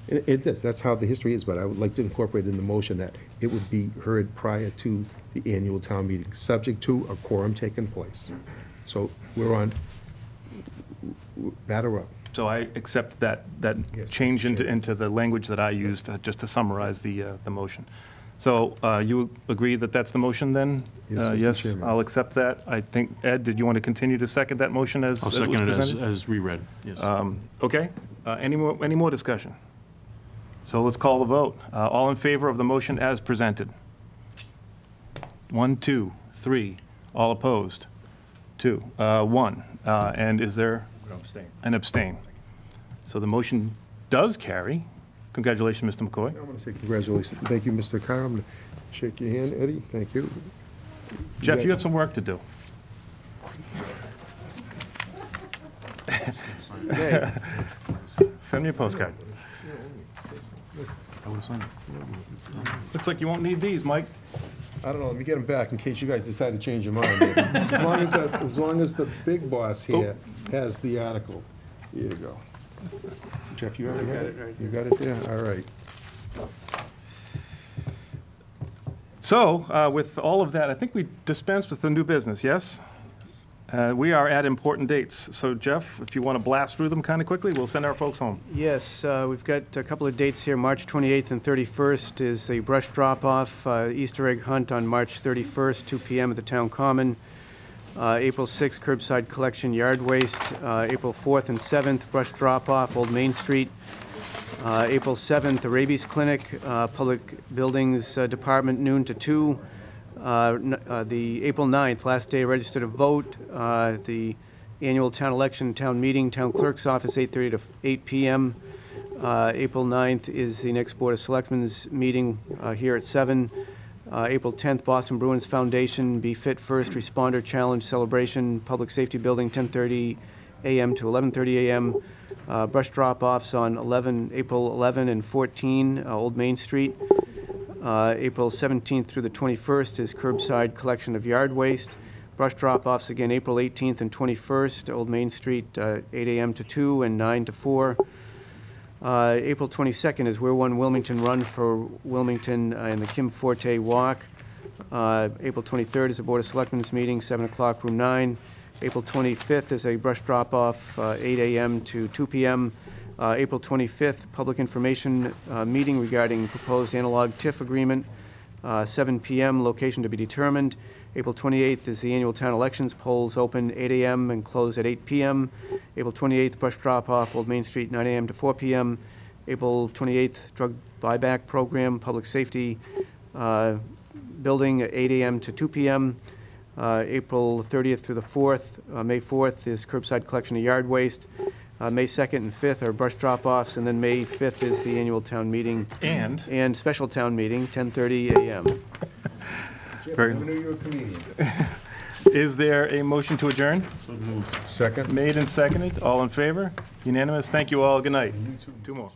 It does, that's how the history is, but I would like to incorporate in the motion that it would be heard prior to the annual town meeting, subject to a quorum taking place. So we're on, batter up.
So I accept that
Yes,
change
Mr. Chairman.
into the language that I used, just to summarize the motion. So you agree that that's the motion then?
Yes, Mr.
Yes,
Chairman.
I'll accept that. I think, Ed, did you want to continue to second that motion as
I'll
as it was
second it
presented?
as reread, yes.
Okay, any more discussion? So let's call the vote. All in favor of the motion as presented? 1, 2, 3. All opposed? 2. 1. And is there an abstain? So the motion does carry. Congratulations, Mr. McCoy.
I want to say congratulations. Thank you, Mr. Carr. I'm going to shake your hand, Eddie. Thank you.
Jeff, you have some work to do.
Okay.
Send me a postcard. Looks like you won't need these, Mike.
I don't know, let me get them back in case you guys decide to change your mind. As long as the big boss here has the article. Here you go. Jeff, you already got it?
right
You got it there? All right.
So, with all of that, I think we dispensed with the new business, yes? We are at important dates. So, Jeff, if you want to blast through them kind of quickly, we'll send our folks home.
Yes, we've got a couple of dates here. March 28th and 31st is the brush drop-off, Easter egg hunt on March 31st, 2 p.m. at the Town Common. April 6th, curbside collection, yard waste. April 4th and 7th, brush drop-off, Old Main Street. April 7th, the rabies clinic, Public Buildings Department, noon to 2. The April 9th, last day registered to vote, the annual town election, town meeting, town clerk's office, 8:30 to 8 p.m. April 9th is the next Board of Selectmen's meeting here at 7. April 10th, Boston Bruins Foundation, Be Fit First Responder Challenge Celebration, Public Safety Building, 10:30 a.m. to 11:30 a.m. Brush drop-offs on April 11 and 14, Old Main Street. April 17th through the 21st is curbside collection of yard waste. Brush drop-offs again April 18th and 21st, Old Main Street, 8 a.m. to 2 and 9 to 4. April 22nd is We're One Wilmington Run for Wilmington and the Kim Forte Walk. April 23rd is a Board of Selectmen's meeting, 7 o'clock, room 9. April 25th is a brush drop-off, 8 a.m. to 2 p.m. April 25th, public information meeting regarding proposed analog TIF agreement, 7 p.m., location to be determined. April 28th is the annual town elections, polls open 8 a.m. and close at 8 p.m. April 28th, brush drop-off, Old Main Street, 9 a.m. to 4 p.m. April 28th, drug buyback program, public safety building, 8 a.m. to 2 p.m. April 30th through the 4th, May 4th is curbside collection of yard waste. May 2nd and 5th are brush drop-offs, and then May 5th is the annual town meeting. And special town meeting, 10:30 a.m.
Very-
I knew you were a comedian.
Is there a motion to adjourn?
Second?
Made and seconded. All in favor? Unanimous. Thank you all. Good night. Two more.